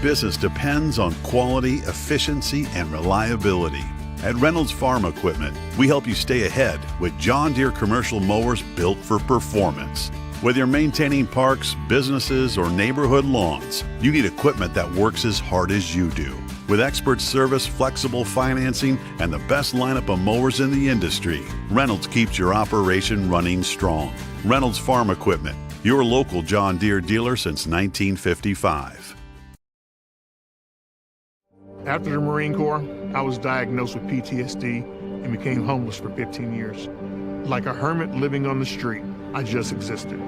business depends on quality, efficiency, and reliability. At Reynolds Farm Equipment, we help you stay ahead with John Deere commercial mowers built for performance. Whether you're maintaining parks, businesses, or neighborhood lawns, you need equipment that works as hard as you do. With expert service, flexible financing, and the best lineup of mowers in the industry, Reynolds keeps your operation running strong. Reynolds Farm Equipment, your local John Deere dealer since 1955. After the Marine Corps, I was diagnosed with PTSD and became homeless for 15 years. Like a hermit living on the street, I just existed.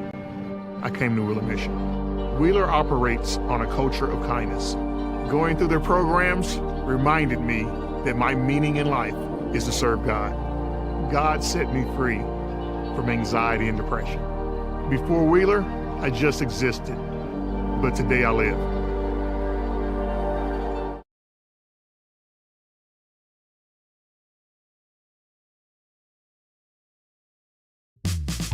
I came to Wheeler Mission. Wheeler operates on a culture of kindness. Going through their programs reminded me that my meaning in life is to serve God. God set me free from anxiety and depression. Before Wheeler, I just existed, but today I live.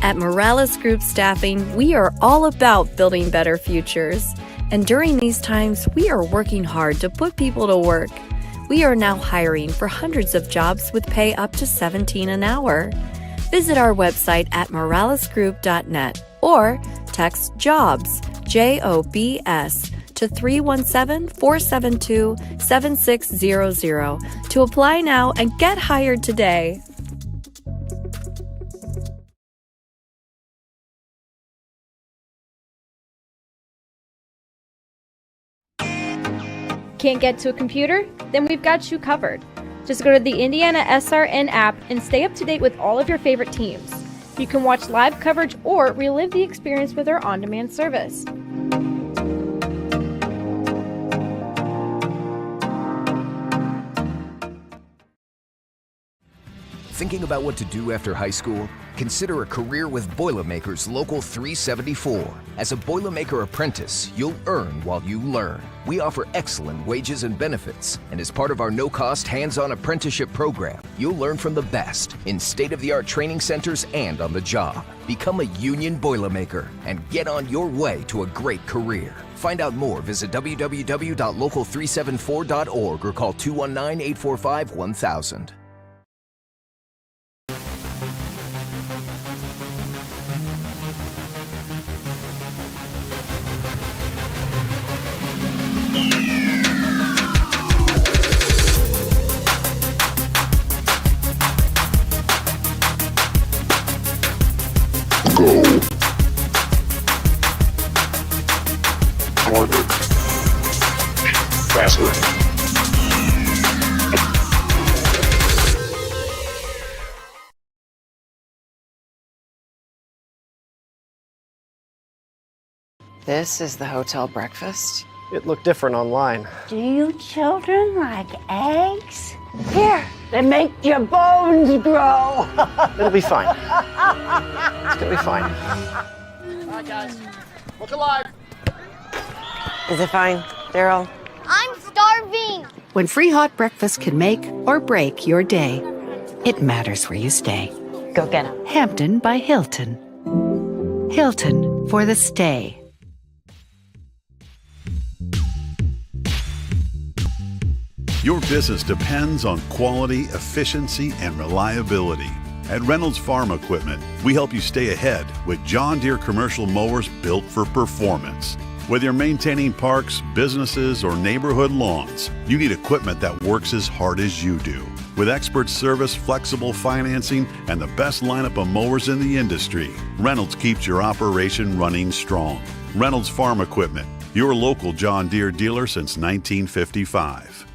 At Morales Group Staffing, we are all about building better futures. And during these times, we are working hard to put people to work. We are now hiring for hundreds of jobs with pay up to $17 an hour. Visit our website at moralesgroup.net or text JOBS, JOBS, to 317-472-7600 to apply now and get hired today. Can't get to a computer? Then we've got you covered. Just go to the IndianaSRN app and stay up to date with all of your favorite teams. You can watch live coverage or relive the experience with our on-demand service. Thinking about what to do after high school? Consider a career with Boilermakers Local 374. As a Boilermaker apprentice, you'll earn while you learn. We offer excellent wages and benefits, and as part of our no-cost hands-on apprenticeship program, you'll learn from the best in state-of-the-art training centers and on the job. Become a union Boilermaker and get on your way to a great career. Find out more, visit www.local374.org or call 219-845-1000. This is the hotel breakfast. It looked different online. Do you children like eggs? Here, they make your bones grow. It'll be fine. It's gonna be fine. All right, guys. Look alive. Is it fine, Daryl? I'm starving. When free hot breakfast can make or break your day, it matters where you stay. Go get him. Hampton by Hilton. Hilton for the stay. Your business depends on quality, efficiency, and reliability. At Reynolds Farm Equipment, we help you stay ahead with John Deere commercial mowers built for performance. Whether you're maintaining parks, businesses, or neighborhood lawns, you need equipment that works as hard as you do. With expert service, flexible financing, and the best lineup of mowers in the industry, Reynolds keeps your operation running strong. Reynolds Farm Equipment, your local John Deere dealer since 1955.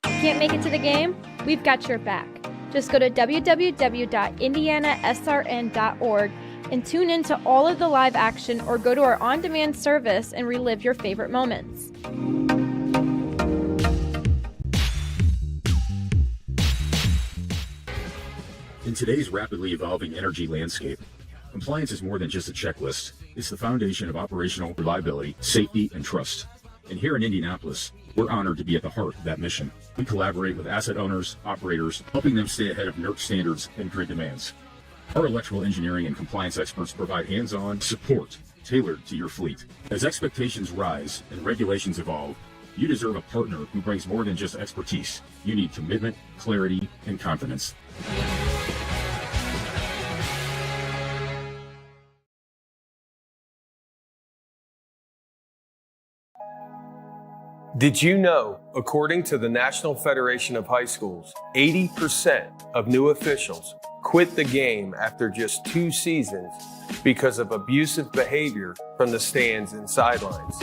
Can't make it to the game? We've got your back. Just go to www.IndianaSRN.org and tune in to all of the live action or go to our on-demand service and relive your favorite moments. In today's rapidly evolving energy landscape, compliance is more than just a checklist. It's the foundation of operational reliability, safety, and trust. And here in Indianapolis, we're honored to be at the heart of that mission. We collaborate with asset owners, operators, helping them stay ahead of NERC standards and grid demands. Our electrical engineering and compliance experts provide hands-on support tailored to your fleet. As expectations rise and regulations evolve, you deserve a partner who brings more than just expertise. You need commitment, clarity, and confidence. Did you know, according to the National Federation of High Schools, 80% of new officials quit the game after just 2 seasons because of abusive behavior from the stands and sidelines?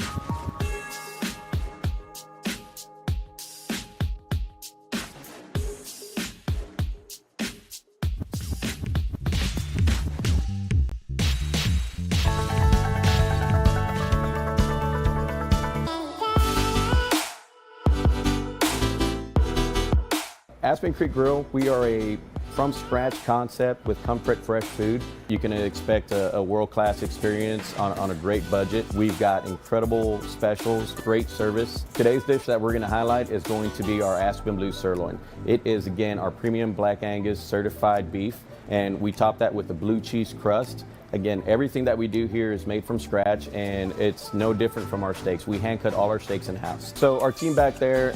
Aspen Creek Grill, we are a from-scratch concept with comfort fresh food. You can expect a world-class experience on a great budget. We've got incredible specials, great service. Today's dish that we're going to highlight is going to be our Aspen Blue Sirloin. It is, again, our premium Black Angus certified beef, and we top that with a blue cheese crust. Again, everything that we do here is made from scratch, and it's no different from our steaks. We hand cut all our steaks in-house. So our team back there,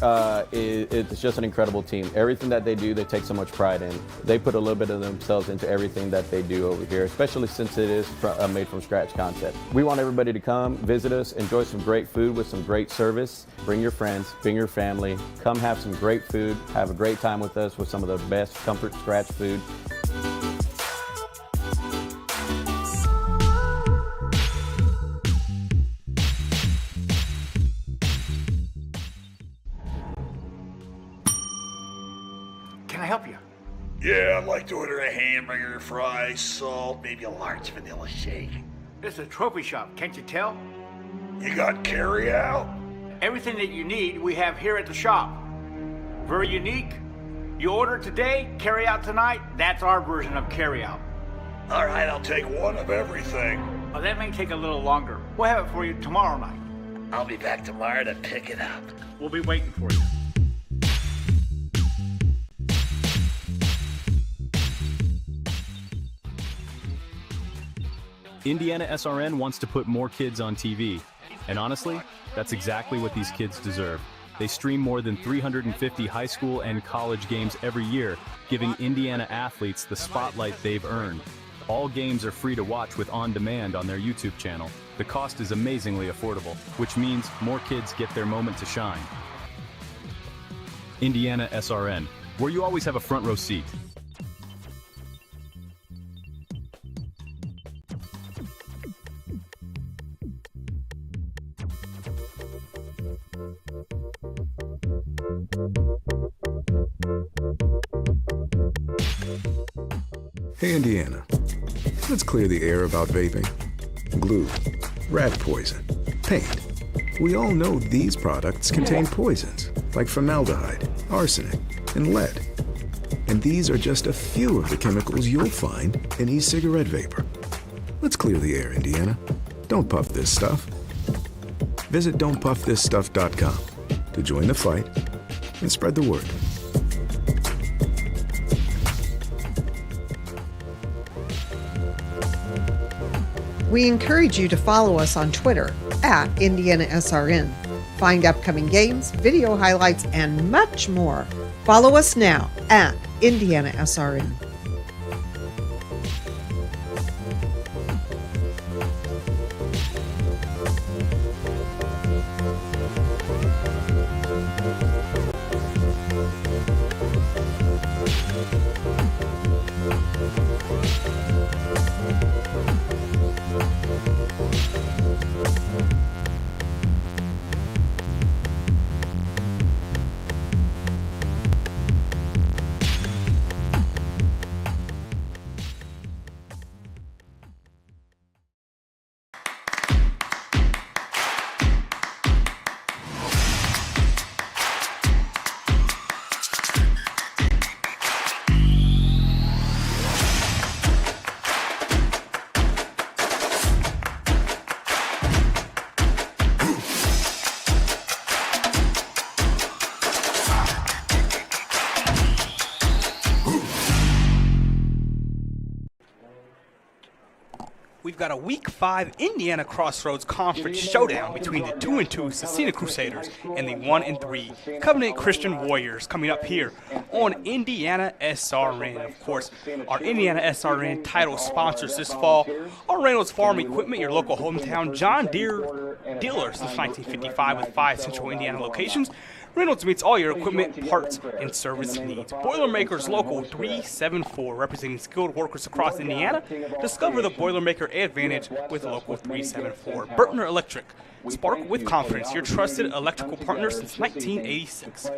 it's just an incredible team. Everything that they do, they take so much pride in. They put a little bit of themselves into everything that they do over here, especially since it is a made from scratch concept. We want everybody to come, visit us, enjoy some great food with some great service. Bring your friends, bring your family, come have some great food, have a great time with us with some of the best comfort scratch food. Yeah, I'd like to order a hamburger, fries, salt, maybe a large vanilla shake. This is a trophy shop, can't you tell? You got carry out? Everything that you need, we have here at the shop. Very unique. You order today, carry out tonight. That's our version of carry out. All right, I'll take one of everything. Well, that may take a little longer. We'll have it for you tomorrow night. I'll be back tomorrow to pick it up. We'll be waiting for you. Indiana SRN wants to put more kids on TV. And honestly, that's exactly what these kids deserve. They stream more than 350 high school and college games every year, giving Indiana athletes the spotlight they've earned. All games are free to watch with On Demand on their YouTube channel. The cost is amazingly affordable, which means more kids get their moment to shine. Indiana SRN, where you always have a front row seat. Hey Indiana, let's clear the air about vaping. Glue, rat poison, paint. We all know these products contain poisons like formaldehyde, arsenic, and lead. And these are just a few of the chemicals you'll find in e-cigarette vapor. Let's clear the air, Indiana. Don't puff this stuff. Visit don'tpuffthisstuff.com to join the fight and spread the word. We encourage you to follow us on Twitter at IndianaSRN. Find upcoming games, video highlights, and much more. Follow us now at IndianaSRN. we've got a Week 5 Indiana Crossroads Conference showdown between the 2-2 Scecina Crusaders and the 1-3 Covenant Christian Warriors coming up here on Indiana SRN. Of course, our Indiana SRN title sponsors this fall are Reynolds Farm Equipment, your local hometown John Deere dealer since 1955 with 5 central Indiana locations. Reynolds meets all your equipment, parts, and service needs. Boilermakers Local 374, representing skilled workers across Indiana. Discover the Boilermaker advantage with Local 374. Burtner Electric. Spark with confidence, your trusted electrical partner since 1986.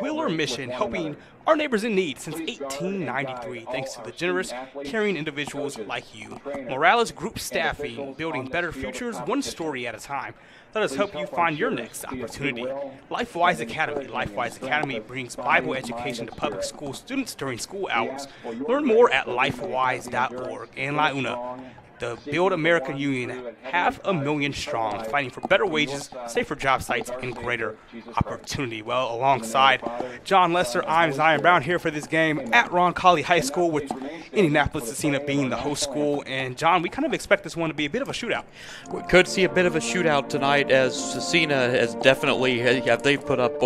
Wheeler Mission, helping our neighbors in need since 1893, thanks to the generous, caring individuals like you. Morales Group Staffing, building better futures one story at a time. Let us help you find your next opportunity. Lifewise Academy. Lifewise Academy brings Bible education to public school students during school hours. Learn more at lifewise.org. And La Una, the Build America Union, 500,000 strong, fighting for better wages, safer job sites, and greater opportunity. Well, alongside John Lester, I'm Zion Brown here for this game at Roncalli High School, with Indianapolis Scecina being the host school. And John, we kind of expect this one to be a bit of a shootout. We could see a bit of a shootout tonight, as Scecina has definitely, they've put up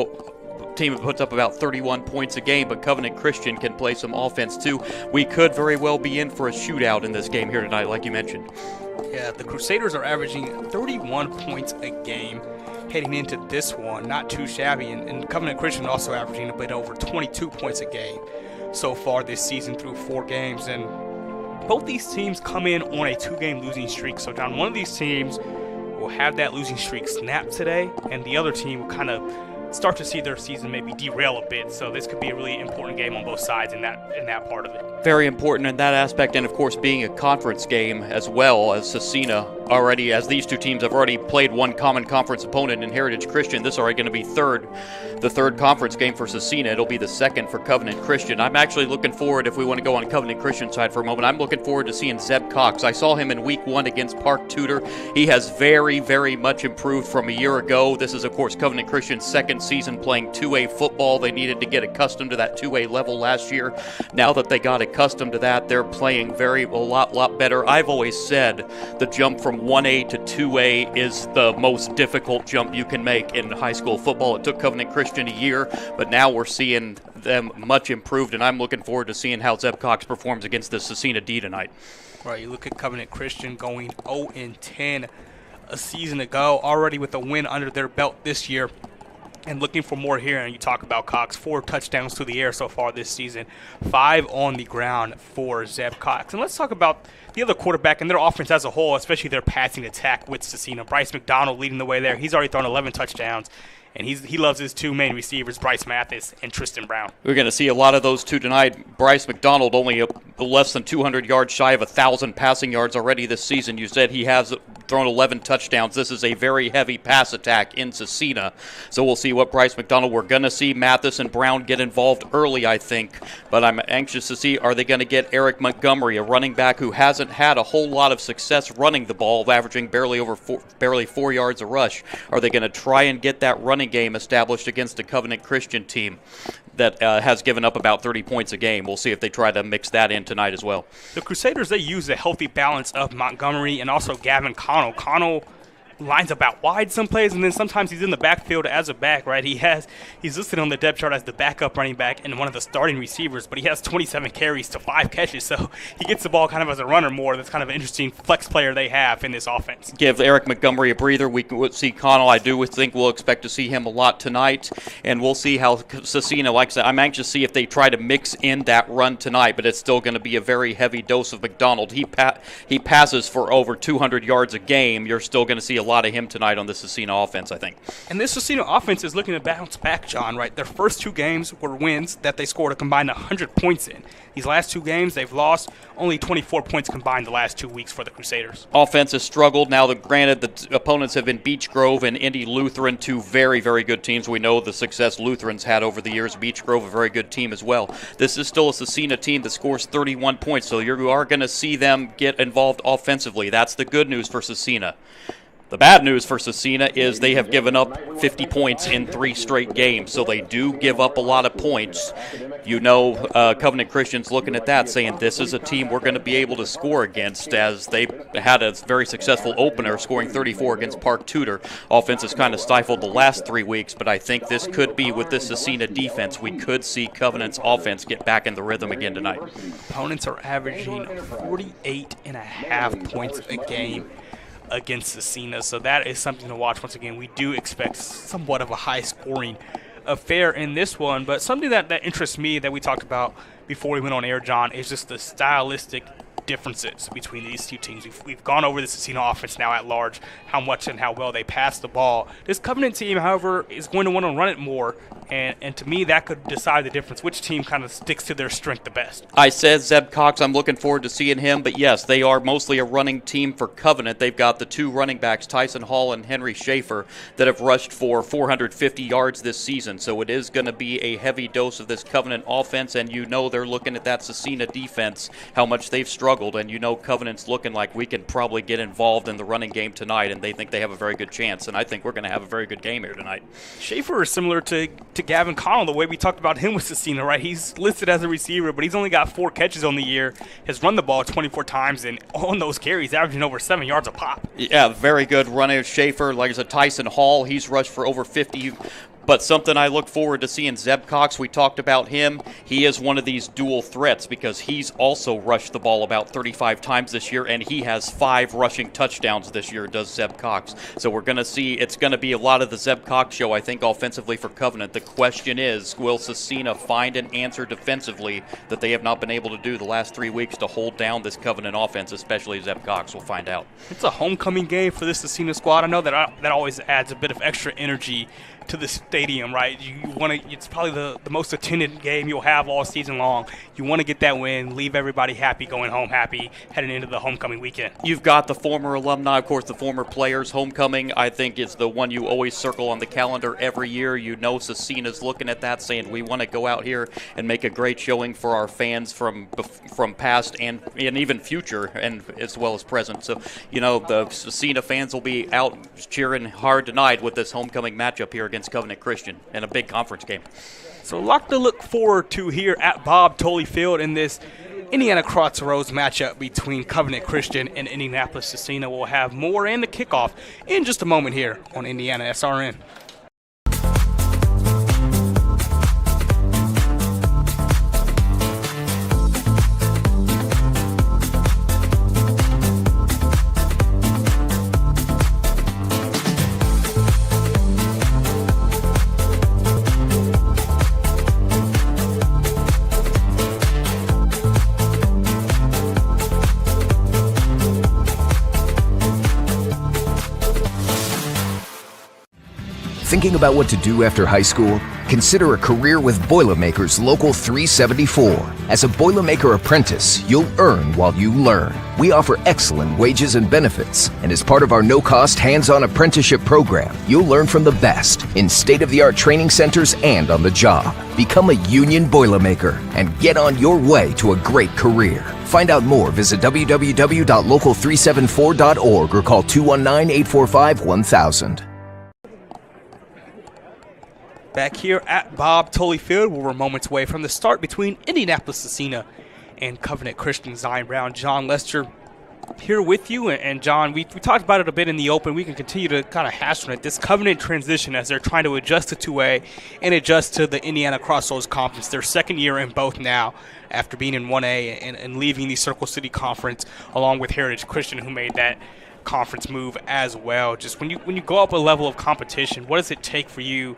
team that puts up about 31 points a game, but Covenant Christian can play some offense too. We could very well be in for a shootout in this game here tonight, like you mentioned. Yeah, the Crusaders are averaging 31 points a game heading into this one. Not too shabby, and Covenant Christian also averaging a bit over 22 points a game so far this season through 4 games. And both these teams come in on a 2-game losing streak. So, John, one of these teams will have that losing streak snap today, and the other team will kind of start to see their season maybe derail a bit. So this could be a really important game on both sides in that part of it. Very important in that aspect, and of course being a conference game as well, as Scecina already, as these two teams have already played one common conference opponent in Heritage Christian. This is already going to be the third conference game for Scecina. It'll be the second for Covenant Christian. I'm actually looking forward, if we want to go on Covenant Christian side for a moment, I'm looking forward to seeing Zeb Cox. I saw him in week 1 against Park Tudor. He has very, very much improved from a year ago. This is, of course, Covenant Christian's second season playing 2A football. They needed to get accustomed to that 2A level last year. Now that they got accustomed to that, they're playing a lot better. I've always said the jump from 1A to 2A is the most difficult jump you can make in high school football. It took Covenant Christian a year, but now we're seeing them much improved, and I'm looking forward to seeing how Zeb Cox performs against the Scecina D tonight. Right, you look at Covenant Christian going 0-10 a season ago, already with a win under their belt this year. And looking for more here, and you talk about Cox, 4 touchdowns to the air so far this season, 5 on the ground for Zeb Cox. And let's talk about the other quarterback and their offense as a whole, especially their passing attack with Scecina. Bryce McDonald leading the way there. He's already thrown 11 touchdowns. And he loves his 2 main receivers, Bryce Mathis and Tristan Brown. We're going to see a lot of those two tonight. Bryce McDonald only less than 200 yards shy of 1,000 passing yards already this season. You said he has thrown 11 touchdowns. This is a very heavy pass attack in Scecina. So we'll see what Bryce McDonald. We're going to see Mathis and Brown get involved early, I think. But I'm anxious to see, are they going to get Eric Montgomery, a running back who hasn't had a whole lot of success running the ball, averaging barely 4 yards a rush. Are they going to try and get that running game established against a Covenant Christian team that has given up about 30 points a game? We'll see if they try to mix that in tonight as well. The Crusaders, they use a healthy balance of Montgomery and also Gavin Connell. Connell lines up out wide some plays, and then sometimes he's in the backfield as a back, right? He's listed on the depth chart as the backup running back and one of the starting receivers, but he has 27 carries to 5 catches, so he gets the ball kind of as a runner more. That's kind of an interesting flex player they have in this offense. Give Eric Montgomery a breather. We can see Connell. I do think we'll expect to see him a lot tonight, and we'll see how Scecina, like I said, I'm anxious to see if they try to mix in that run tonight, but it's still going to be a very heavy dose of McDonald. He passes for over 200 yards a game. You're still going to see a lot of him tonight on the Scecina offense, I think. And this Scecina offense is looking to bounce back, John, right? Their first 2 games were wins that they scored a combined 100 points in. These last 2 games, they've lost only 24 points combined the last 2 weeks for the Crusaders. Offense has struggled. Now, granted, the opponents have been Beech Grove and Indy Lutheran, 2 very, very good teams. We know the success Lutherans had over the years. Beech Grove, a very good team as well. This is still a Scecina team that scores 31 points, so you are going to see them get involved offensively. That's the good news for Scecina. The bad news for Scecina is they have given up 50 points in 3 straight games, so they do give up a lot of points. You know, Covenant Christian's looking at that saying this is a team we're going to be able to score against, as they had a very successful opener scoring 34 against Park Tudor. Offense has kind of stifled the last 3 weeks, but I think this could be, with this Scecina defense, we could see Covenant's offense get back in the rhythm again tonight. Opponents are averaging 48.5 points a game against Scecina, so that is something to watch. Once again, we do expect somewhat of a high-scoring affair in this one, but something that interests me that we talked about before we went on air, John, is just the stylistic differences between these two teams. We've gone over the Scecina offense now at large, how much and how well they pass the ball. This Covenant team, however, is going to want to run it more, and to me that could decide the difference, which team kind of sticks to their strength the best. I said Zeb Cox, I'm looking forward to seeing him, but yes, they are mostly a running team for Covenant. They've got the 2 running backs, Tyson Hall and Henry Schaefer, that have rushed for 450 yards this season, so it is going to be a heavy dose of this Covenant offense, and you know they're looking at that Scecina defense, how much they've struggled, and you know Covenant's looking like we can probably get involved in the running game tonight, and they think they have a very good chance, and I think we're going to have a very good game here tonight. Schaefer is similar to Gavin Connell, the way we talked about him with Scecina, right? He's listed as a receiver, but he's only got 4 catches on the year, has run the ball 24 times, and on those carries, averaging over 7 yards a pop. Yeah, very good runner. Schaefer, like I said, Tyson Hall, he's rushed for over 50. But something I look forward to seeing, Zeb Cox, we talked about him. He is one of these dual threats because he's also rushed the ball about 35 times this year, and he has 5 rushing touchdowns this year, does Zeb Cox. So we're going to see, it's going to be a lot of the Zeb Cox show, I think, offensively for Covenant. The question is, will Scecina find an answer defensively that they have not been able to do the last 3 weeks to hold down this Covenant offense, especially Zeb Cox? We'll find out. It's a homecoming game for this Scecina squad. I know that always adds a bit of extra energy to the stadium, right? You want to. It's probably the most attended game you'll have all season long. You want to get that win, leave everybody happy, going home happy, heading into the homecoming weekend. You've got the former alumni, of course, the former players. Homecoming, I think, is the one you always circle on the calendar every year. You know Scecina's looking at that, saying we want to go out here and make a great showing for our fans from past and even future, and as well as present. So, you know, the Scecina fans will be out cheering hard tonight with this homecoming matchup here against Covenant Christian in a big conference game. So a lot to look forward to here at Bob Tolley Field in this Indiana Crossroads matchup between Covenant Christian and Indianapolis Scecina. We'll have more and the kickoff in just a moment here on Indiana SRN. Thinking about what to do after high school? Consider a career with Boilermakers Local 374. As a Boilermaker apprentice, you'll earn while you learn. We offer excellent wages and benefits, and as part of our no-cost hands-on apprenticeship program, you'll learn from the best in state-of-the-art training centers and on the job. Become a union Boilermaker and get on your way to a great career. Find out more, visit www.local374.org or call 219-845-1000. Back here at Bob Tolley Field, where we're moments away from the start between Indianapolis Scecina and Covenant Christian. Zion Brown, John Lester here with you. And John, we talked about it a bit in the open. We can continue to kind of hash on it. This Covenant transition as they're trying to adjust to 2A and adjust to the Indiana Crossroads Conference. Their second year in both now after being in 1A and leaving the Circle City Conference along with Heritage Christian, who made that conference move as well. Just when you go up a level of competition, what does it take for you,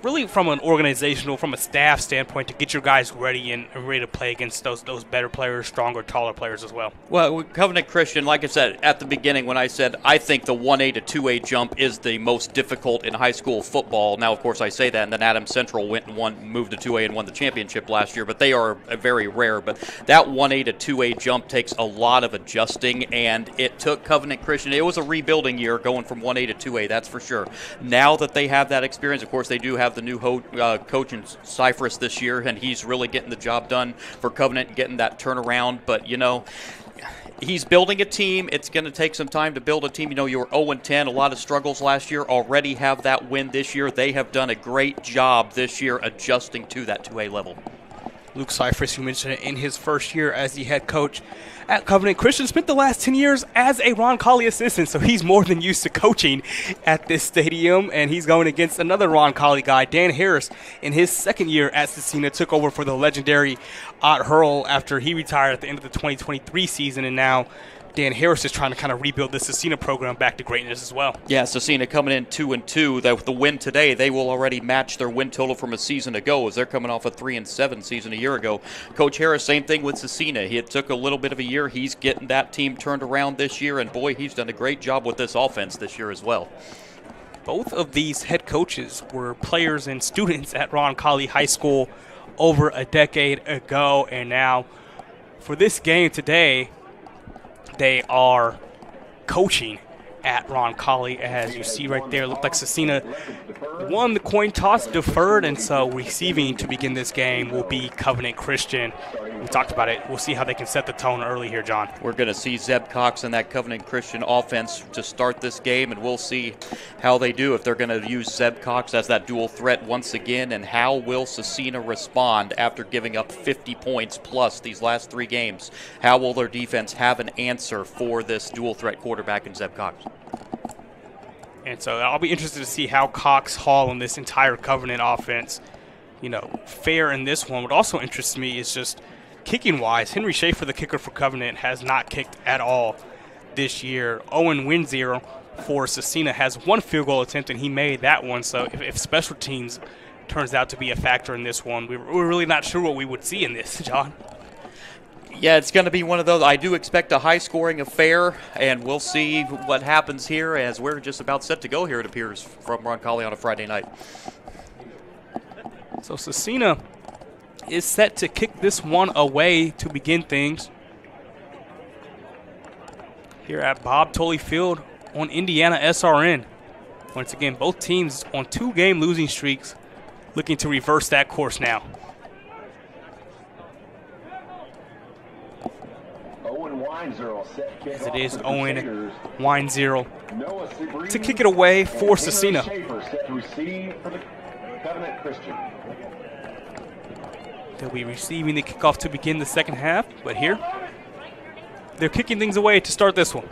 really from an organizational, from a staff standpoint, to get your guys ready and ready to play against those better players, stronger, taller players as well? Well, with Covenant Christian, like I said at the beginning when I said I think the 1A to 2A jump is the most difficult in high school football. Now, of course, I say that, and then Adams Central went and moved to 2A and won the championship last year, but they are very rare. But that 1A to 2A jump takes a lot of adjusting, and it took Covenant Christian. It was a rebuilding year going from 1A to 2A, that's for sure. Now that they have that experience, of course, they do have the new coach in Cypress this year, and he's really getting the job done for Covenant, getting that turnaround. But, you know, he's building a team. It's going to take some time to build a team. You know, you were 0-10, a lot of struggles last year. Already have that win this year. They have done a great job this year adjusting to that 2A level. Luke Cyphers, who mentioned it, in his first year as the head coach at Covenant Christian, spent the last 10 years as a Ron Colley assistant, so he's more than used to coaching at this stadium, and he's going against another Ron Colley guy, Dan Harris, in his second year at Scecina, took over for the legendary Ott Hurl after he retired at the end of the 2023 season, and now Dan Harris is trying to kind of rebuild the Scecina program back to greatness as well. Yeah, Scecina coming in 2-2. With the win today, they will already match their win total from a season ago, as they're coming off a 3-7 season a year ago. Coach Harris, same thing with Scecina. It took a little bit of a year. He's getting that team turned around this year, and boy, he's done a great job with this offense this year as well. Both of these head coaches were players and students at Ron Colley High School over a decade ago, and now for this game today, they are coaching at Ron Colley. As you see right there, it looked like Scecina won the coin toss, deferred, and so receiving to begin this game will be Covenant Christian. We talked about it. We'll see how they can set the tone early here, John. We're going to see Zeb Cox and that Covenant Christian offense to start this game, and we'll see how they do, if they're going to use Zeb Cox as that dual threat once again, and how will Scecina respond after giving up 50 points plus these last 3 games. How will their defense have an answer for this dual threat quarterback in Zeb Cox? And so I'll be interested to see how Cox, Hall, and this entire Covenant offense, fare in this one. What also interests me is just kicking-wise, Henry Schaefer, the kicker for Covenant, has not kicked at all this year. Owen Winzier for Scecina has 1 field goal attempt, and he made that one. So if special teams turns out to be a factor in this one, we're really not sure what we would see in this, John. Yeah, it's going to be one of those. I do expect a high-scoring affair, and we'll see what happens here as we're just about set to go here, it appears, from Ron Colley on a Friday night. So Scecina is set to kick this one away to begin things here at Bob Tolley Field on Indiana SRN. Once again, both teams on 2-game losing streaks, looking to reverse that course now. As it is Owen Winezero to kick it away for Scecina. They'll be receiving the kickoff to begin the second half, but here they're kicking things away to start this one.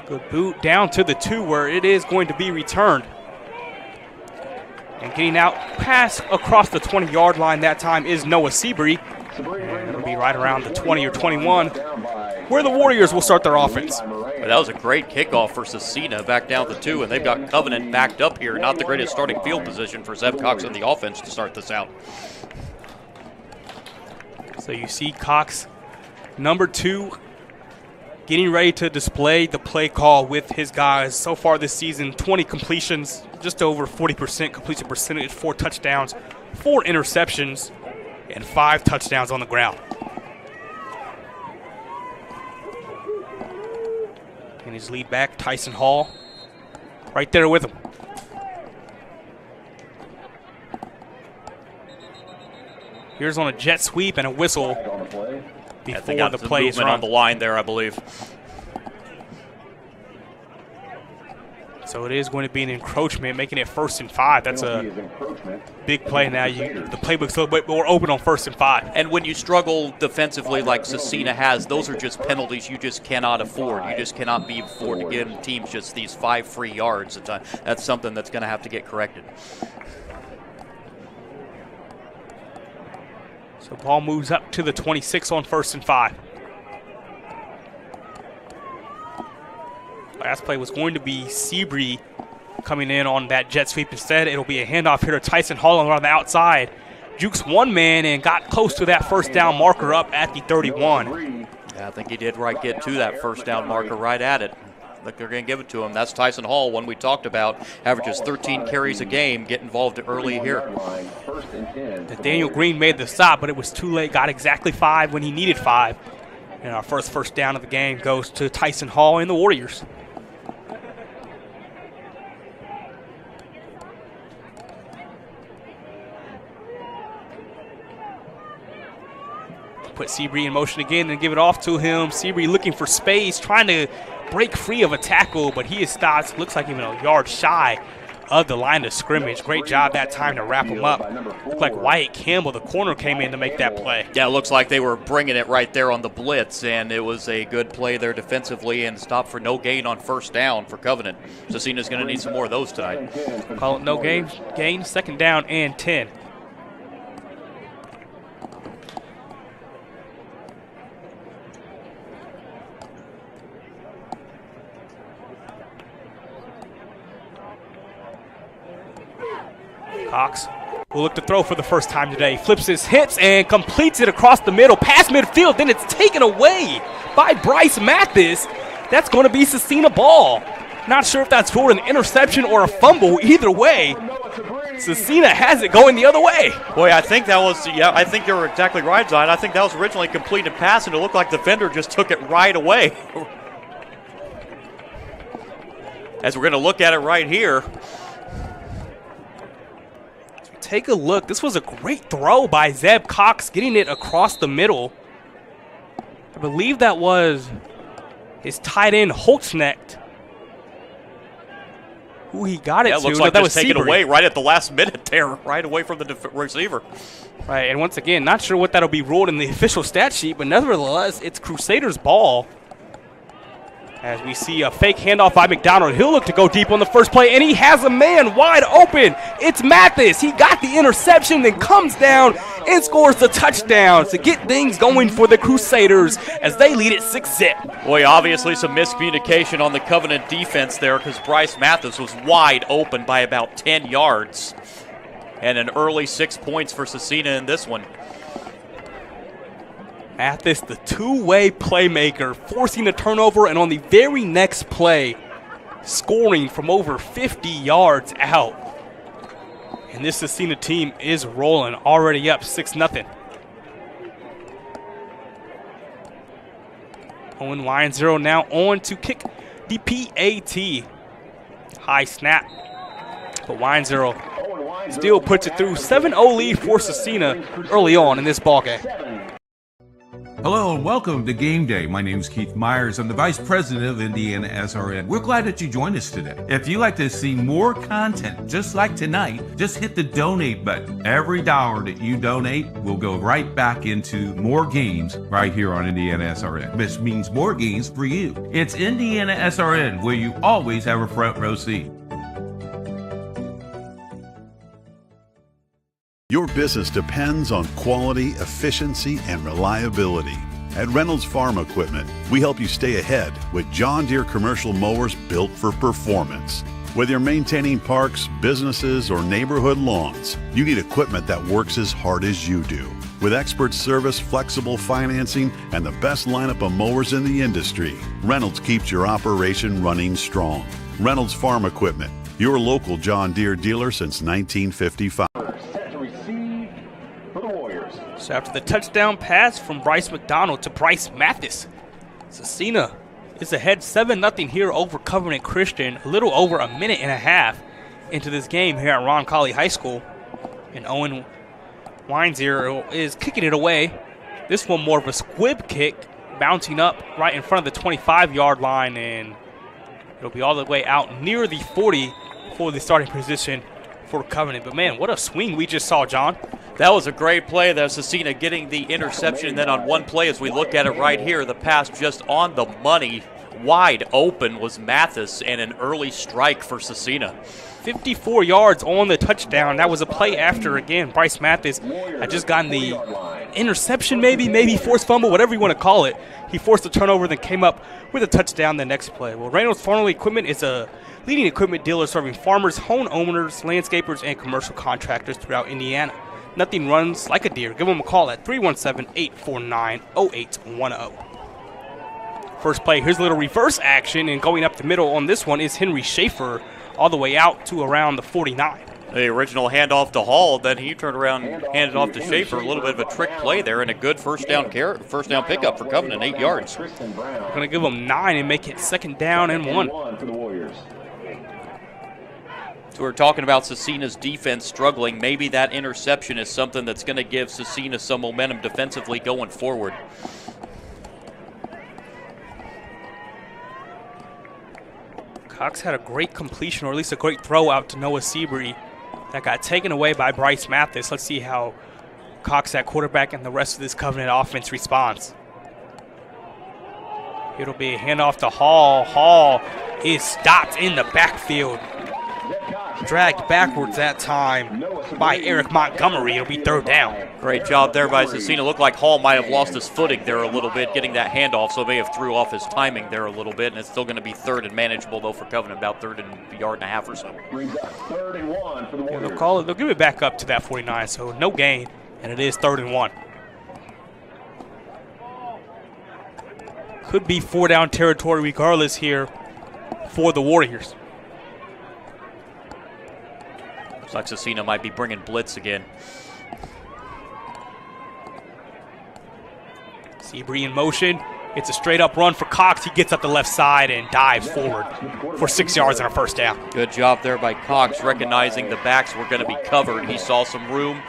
Good boot down to the 2 where it is going to be returned. And getting out pass across the 20-yard line that time is Noah Seabury. And it'll be right around the 20 or 21 where the Warriors will start their offense. But that was a great kickoff for Scecina back down to 2, and they've got Covenant backed up here. Not the greatest starting field position for Zeb Cox and the offense to start this out. So you see Cox, number 2, getting ready to display the play call with his guys. So far this season, 20 completions, just over 40% completion percentage, 4 touchdowns, 4 interceptions, and 5 touchdowns on the ground. And his lead back, Tyson Hall, right there with him. Here's on a jet sweep and a whistle before the play is run. On the line there, I believe. So it is going to be an encroachment, making it 1st and 5. That's a big play now. The playbook's a little bit more open on 1st and 5. And when you struggle defensively like Scecina has, those are just penalties you just cannot afford. You just cannot afford to give teams just these 5 free yards at a time. That's something that's going to have to get corrected. So ball moves up to the 26 on 1st and 5. Last play was going to be Seabury coming in on that jet sweep. Instead, it'll be a handoff here to Tyson Holland on the outside. Jukes one man and got close to that 1st down marker up at the 31. Yeah, I think he did get to that 1st down marker right at it. Look, they're going to give it to him. That's Tyson Hall, one we talked about. Averages 13 carries a game. Get involved early here. Daniel Green made the stop, but it was too late. Got exactly 5 when he needed 5. And our first down of the game goes to Tyson Hall and the Warriors. Put Seabree in motion again and give it off to him. Seabree looking for space, trying to break free of a tackle, but he is stopped. Looks like even a yard shy of the line of scrimmage. Great job that time to wrap him up. Looked like Wyatt Campbell, the corner, came in to make that play. Yeah, it looks like they were bringing it right there on the blitz, and it was a good play there defensively and stop for no gain on first down for Covenant. Scecina's going to need some more of those tonight. Call it no gain, second down and 10. Cox will look to throw for the first time today. Flips his hips and completes it across the middle, past midfield. Then it's taken away by Bryce Mathis. That's going to be Scecina ball. Not sure if that's for an interception or a fumble. Either way, Scecina has it going the other way. Boy, I think that was, I think you're exactly right, Zion. I think that was originally a completed pass, and it looked like the defender just took it right away. As we're going to look at it right here. Take a look. This was a great throw by Zeb Cox, getting it across the middle. I believe that was his tight end, Holtznecht, who he got it to. It looks like that was taken away right at the last minute there, right away from the receiver. Right, and once again, not sure what that'll be ruled in the official stat sheet, but nevertheless, it's Crusaders' ball. As we see a fake handoff by McDonald. He'll look to go deep on the first play, and he has a man wide open. It's Mathis. He got the interception, then comes down and scores the touchdown to get things going for the Crusaders as they lead it 6-zip. Boy, obviously some miscommunication on the Covenant defense there because Bryce Mathis was wide open by about 10 yards. And an early 6 points for Scecina in this one. Mathis, the two-way playmaker, forcing the turnover, and on the very next play, scoring from over 50 yards out. And this Scecina team is rolling, already up 6-0. Owen Weinzero now on to kick the PAT. High snap, but Weinzero still puts it through. 7-0 lead for Scecina early on in this ballgame. Hello and welcome to Game Day. My name is Keith Myers. I'm the Vice President of Indiana SRN. We're glad that you joined us today. If you'd like to see more content just like tonight, just hit the donate button. Every dollar that you donate will go right back into more games right here on Indiana SRN. This means more games for you. It's Indiana SRN, where you always have a front row seat. Your business depends on quality, efficiency, and reliability. At Reynolds Farm Equipment, we help you stay ahead with John Deere commercial mowers built for performance. Whether you're maintaining parks, businesses, or neighborhood lawns, you need equipment that works as hard as you do. With expert service, flexible financing, and the best lineup of mowers in the industry, Reynolds keeps your operation running strong. Reynolds Farm Equipment, your local John Deere dealer since 1955. So after the touchdown pass from Bryce McDonald to Bryce Mathis, Scecina is ahead 7-0 here over Covenant Christian, a little over a minute and a half into this game here at Roncalli High School. And Owen Weinzero is kicking it away. This one more of a squib kick, bouncing up right in front of the 25-yard line, and it'll be all the way out near the 40 for the starting position for Covenant. But man, what a swing we just saw, John. That was a great play there. Scecina getting the interception, and then on one play, as we look at it right here, the pass just on the money, wide open was Mathis, and an early strike for Scecina. 54 yards on the touchdown. That was a play after, again, Bryce Mathis had just gotten the interception, maybe forced fumble, whatever you want to call it. He forced a turnover, then came up with a touchdown the next play. Well, Reynolds Farm Equipment is a leading equipment dealer serving farmers, homeowners, landscapers, and commercial contractors throughout Indiana. Nothing runs like a deer. Give them a call at 317-849-0810. First play, here's a little reverse action, and going up the middle on this one is Henry Schaefer, all the way out to around the 49. The original handoff to Hall, then he turned around and handed off to Schaefer. A little bit of a trick play there, and a good first down pickup for Covenant, 8 yards. Going to give them 9 and make it 2nd down and 1. So we're talking about Scecina's defense struggling. Maybe that interception is something that's going to give Scecina some momentum defensively going forward. Cox had a great completion, or at least a great throw out to Noah Seabury that got taken away by Bryce Mathis. Let's see how Cox at quarterback and the rest of this Covenant offense responds. It'll be a handoff to Hall. Hall is stopped in the backfield. Dragged backwards that time by Eric Montgomery. It'll be third down. Great job there by Scecina. Looked like Hall might have lost his footing there a little bit, getting that handoff, so may have threw off his timing there a little bit, and it's still going to be third and manageable, though, for Covenant, about third and a yard and a half or so. Yeah, they'll give it back up to that 49, so no gain, and it is 3rd and 1. Could be 4-down territory regardless here for the Warriors. Looks like Scecina might be bringing blitz again. Seabury in motion. It's a straight-up run for Cox. He gets up the left side and dives forward for 6 yards and a first down. Good job there by Cox, recognizing the backs were going to be covered. He saw some room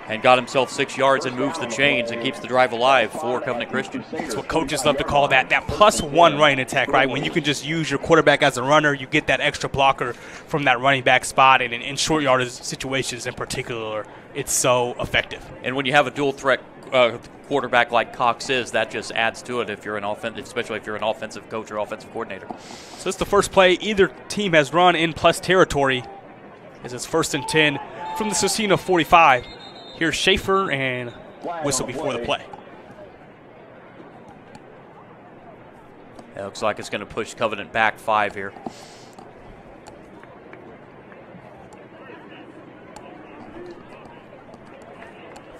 and got himself 6 yards and moves the chains and keeps the drive alive for Covenant Christian. That's what coaches love to call that +1 running attack, right? When you can just use your quarterback as a runner, you get that extra blocker from that running back spot, and in short yardage situations in particular, it's so effective. And when you have a dual threat quarterback like Cox is, that just adds to it if you're especially if you're an offensive coach or offensive coordinator. So it's the first play either team has run in plus territory, as it's 1st and 10 from the Scecina 45. Here's Schaefer and whistle before the play. It looks like it's going to push Covenant back 5 here.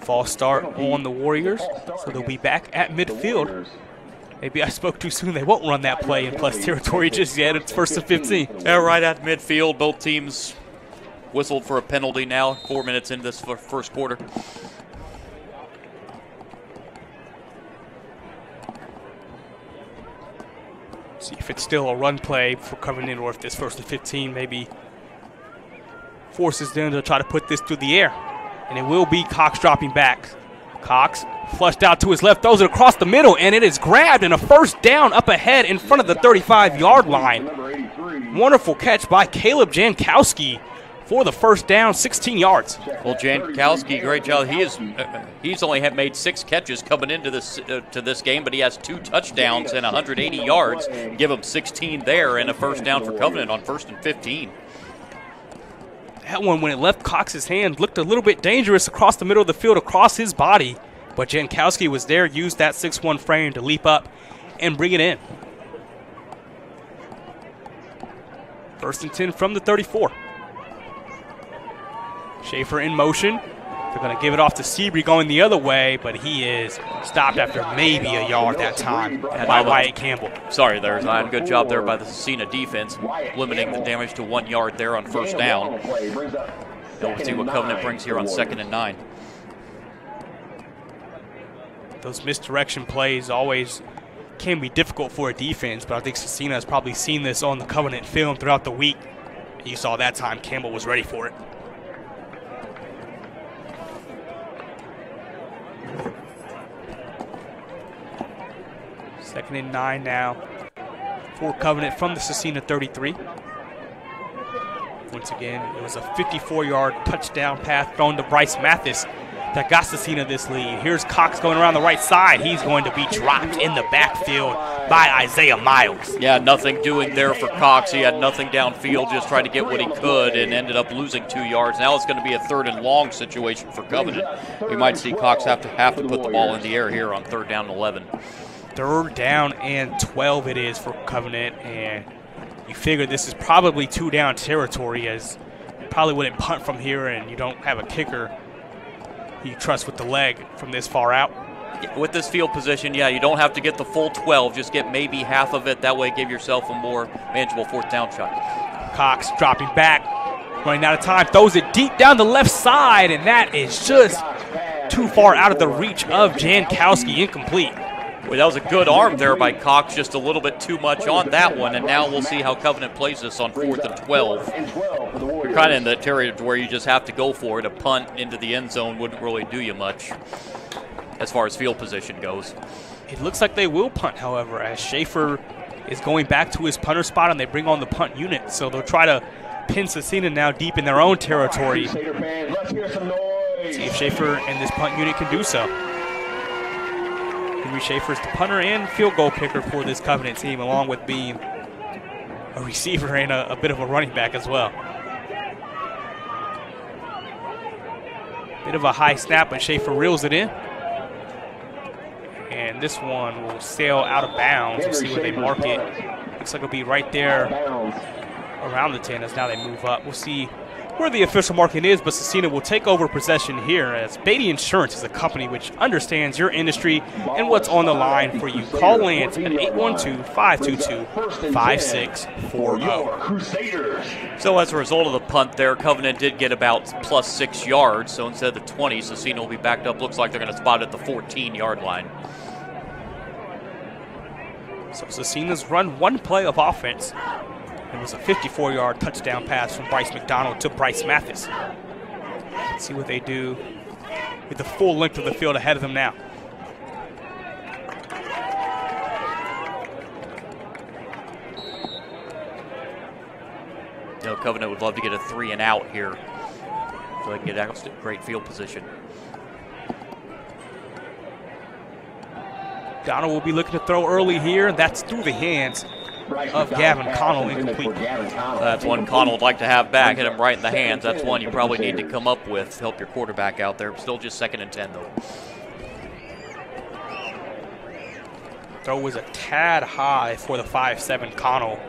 False start on the Warriors, so they'll be back at midfield. Maybe I spoke too soon. They won't run that play in plus territory just yet. It's 1st and 15. Yeah, right at midfield. Both teams whistled for a penalty now, 4 minutes into this first quarter. See if it's still a run play for Covenant, or if this 1st and 15 maybe forces them to try to put this through the air. And it will be Cox dropping back. Cox flushed out to his left, throws it across the middle, and it is grabbed, and a first down up ahead in front of the 35-yard line. Wonderful catch by Caleb Jankowski for the first down, 16 yards. Well, Jankowski, great job. He's only made 6 catches coming into this game, but he has 2 touchdowns and 180 yards. Give him 16 there and a first down for Covenant on 1st and 15. That one, when it left Cox's hand, looked a little bit dangerous across the middle of the field, across his body. But Jankowski was there, used that 6'1" frame to leap up and bring it in. 1st and 10 from the 34. Schaefer in motion. They're going to give it off to Seabury going the other way, but he is stopped after maybe a yard that time by Wyatt Campbell. Sorry there, Zion. Good job there by the Scecina defense, limiting the damage to 1 yard there on first down. And we'll see what Covenant brings here on 2nd and 9. Those misdirection plays always can be difficult for a defense, but I think Scecina has probably seen this on the Covenant film throughout the week. You saw that time Campbell was ready for it. Second and 9 now for Covenant from the Scecina 33. Once again, it was a 54-yard touchdown pass thrown to Bryce Mathis that got Scecina this lead. Here's Cox going around the right side. He's going to be dropped in the backfield by Isaiah Miles. Yeah, nothing doing there for Cox. He had nothing downfield, just trying to get what he could and ended up losing 2 yards. Now it's going to be a 3rd and long situation for Covenant. We might see Cox have to put the ball in the air here on 3rd down and 11. 3rd down and 12 it is for Covenant, and you figure this is probably 2-down territory, as you probably wouldn't punt from here, and you don't have a kicker you trust with the leg from this far out. With this field position, yeah, you don't have to get the full 12, just get maybe half of it. That way give yourself a more manageable 4th down shot. Cox dropping back, running out of time, throws it deep down the left side, and that is just too far out of the reach of Jankowski, incomplete. Well, that was a good arm there by Cox, just a little bit too much on that one, and now we'll see how Covenant plays this on 4th and 12. You're kind of in the territory where you just have to go for it. A punt into the end zone wouldn't really do you much as far as field position goes. It looks like they will punt, however, as Schaefer is going back to his punter spot, and they bring on the punt unit. So they'll try to pin Scecina now deep in their own territory. See if Schaefer and this punt unit can do so. Henry Schaefer is the punter and field goal kicker for this Covenant team, along with being a receiver and a bit of a running back as well. Bit of a high snap, but Schaefer reels it in. And this one will sail out of bounds. We'll see where they mark it. Looks like it'll be right there around the 10 as now they move up. We'll see where the official marking is, but Scecina will take over possession here as Beatty Insurance is a company which understands your industry and what's on the line for you. Call Lance at 812-522-5640. So as a result of the punt there, Covenant did get about plus 6 yards. So instead of the 20, Scecina will be backed up. Looks like they're going to spot at the 14-yard line. So Scecina's run one play of offense. It was a 54-yard touchdown pass from Bryce McDonald to Bryce Mathis. Let's see what they do with the full length of the field ahead of them now. You know, Covenant would love to get a 3 and out here so they can get great field position. Donald will be looking to throw early here, and that's through the hands of Gavin Connell, incomplete. That's one Connell would like to have back, hit him right in the hands. That's one you probably need to come up with to help your quarterback out there. Still just 2nd and 10, though. Throw was a tad high for the 5'7" Connell.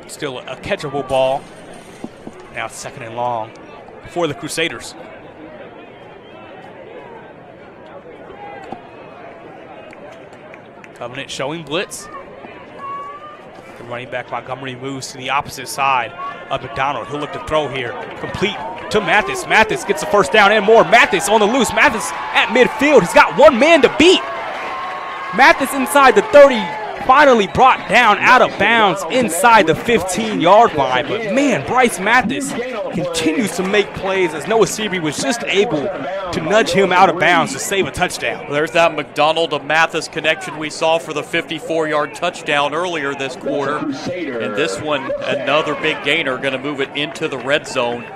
Still a catchable ball. Now it's 2nd and long for the Crusaders. Covenant showing blitz. The running back Montgomery moves to the opposite side of McDonald. He'll look to throw here. Complete to Mathis. Mathis gets the first down and more. Mathis on the loose. Mathis at midfield. He's got one man to beat. Mathis inside the 30. Finally brought down out of bounds inside the 15-yard line. But man, Bryce Mathis continues to make plays as Noah Seabury was just able to nudge him out of bounds to save a touchdown. Well, there's that McDonald to Mathis connection we saw for the 54-yard touchdown earlier this quarter. And this one, another big gainer, going to move it into the red zone.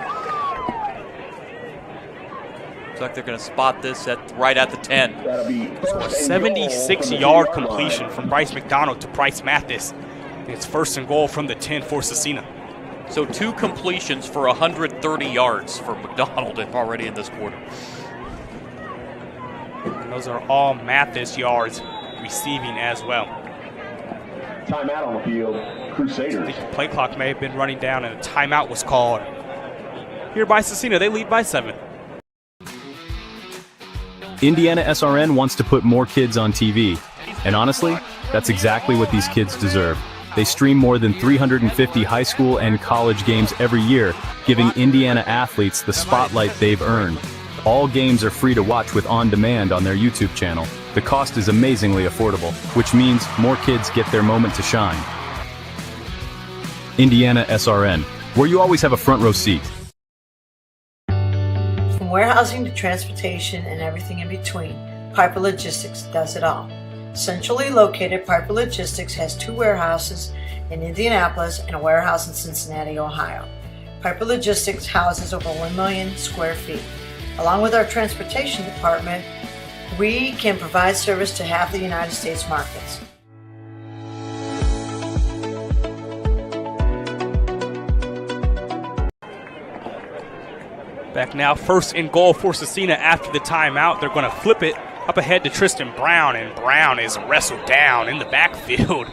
Looks like they're going to spot this right at the 10. So a 76-yard completion from Bryce McDonald to Bryce Mathis. It's 1st and goal from the 10 for Scecina. So 2 completions for 130 yards for McDonald already in this quarter. And those are all Mathis yards receiving as well. Timeout on the field, Crusaders. I think the play clock may have been running down and a timeout was called. Here by Scecina, they lead by 7. IndianaSRN wants to put more kids on TV. And honestly, that's exactly what these kids deserve. They stream more than 350 high school and college games every year, giving Indiana athletes the spotlight they've earned. All games are free to watch with On Demand on their YouTube channel. The cost is amazingly affordable, which means more kids get their moment to shine. IndianaSRN, where you always have a front row seat. From warehousing to transportation and everything in between, Piper Logistics does it all. Centrally located, Piper Logistics has 2 warehouses in Indianapolis and a warehouse in Cincinnati, Ohio. Piper Logistics houses over 1 million square feet. Along with our transportation department, we can provide service to half the United States markets. Back now, 1st and goal for Scecina after the timeout. They're going to flip it up ahead to Tristan Brown, and Brown is wrestled down in the backfield.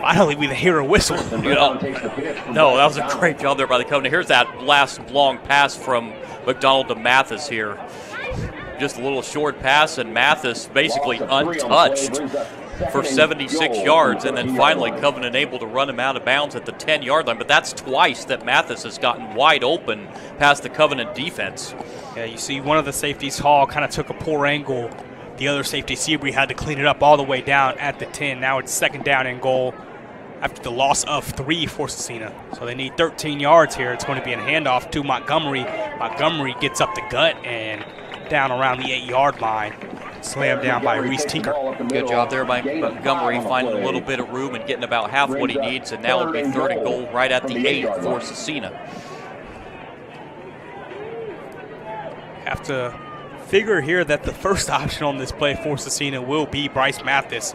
Finally, we hear a whistle. No, that was a great job there by the Covenant. Here's that last long pass from McDonald to Mathis here. Just a little short pass, and Mathis basically untouched for 76 yards, and then finally Covenant able to run him out of bounds at the 10-yard line. But that's twice that Mathis has gotten wide open past the Covenant defense. Yeah, you see one of the safeties, Hall, kind of took a poor angle the other safety Seabury had to clean it up all the way down at the 10. Now it's 2nd down and goal after the loss of 3 for Scecina. So they need 13 yards here. It's going to be a handoff to Montgomery. Montgomery gets up the gut and down around the 8-yard line. Slammed down by Reese Tinker. Good job there by Montgomery, finding a little bit of room and getting about half what he needs, and now it'll be 3rd and goal right at the 8 for Scecina. Have to figure here that the first option on this play for Scecina will be Bryce Mathis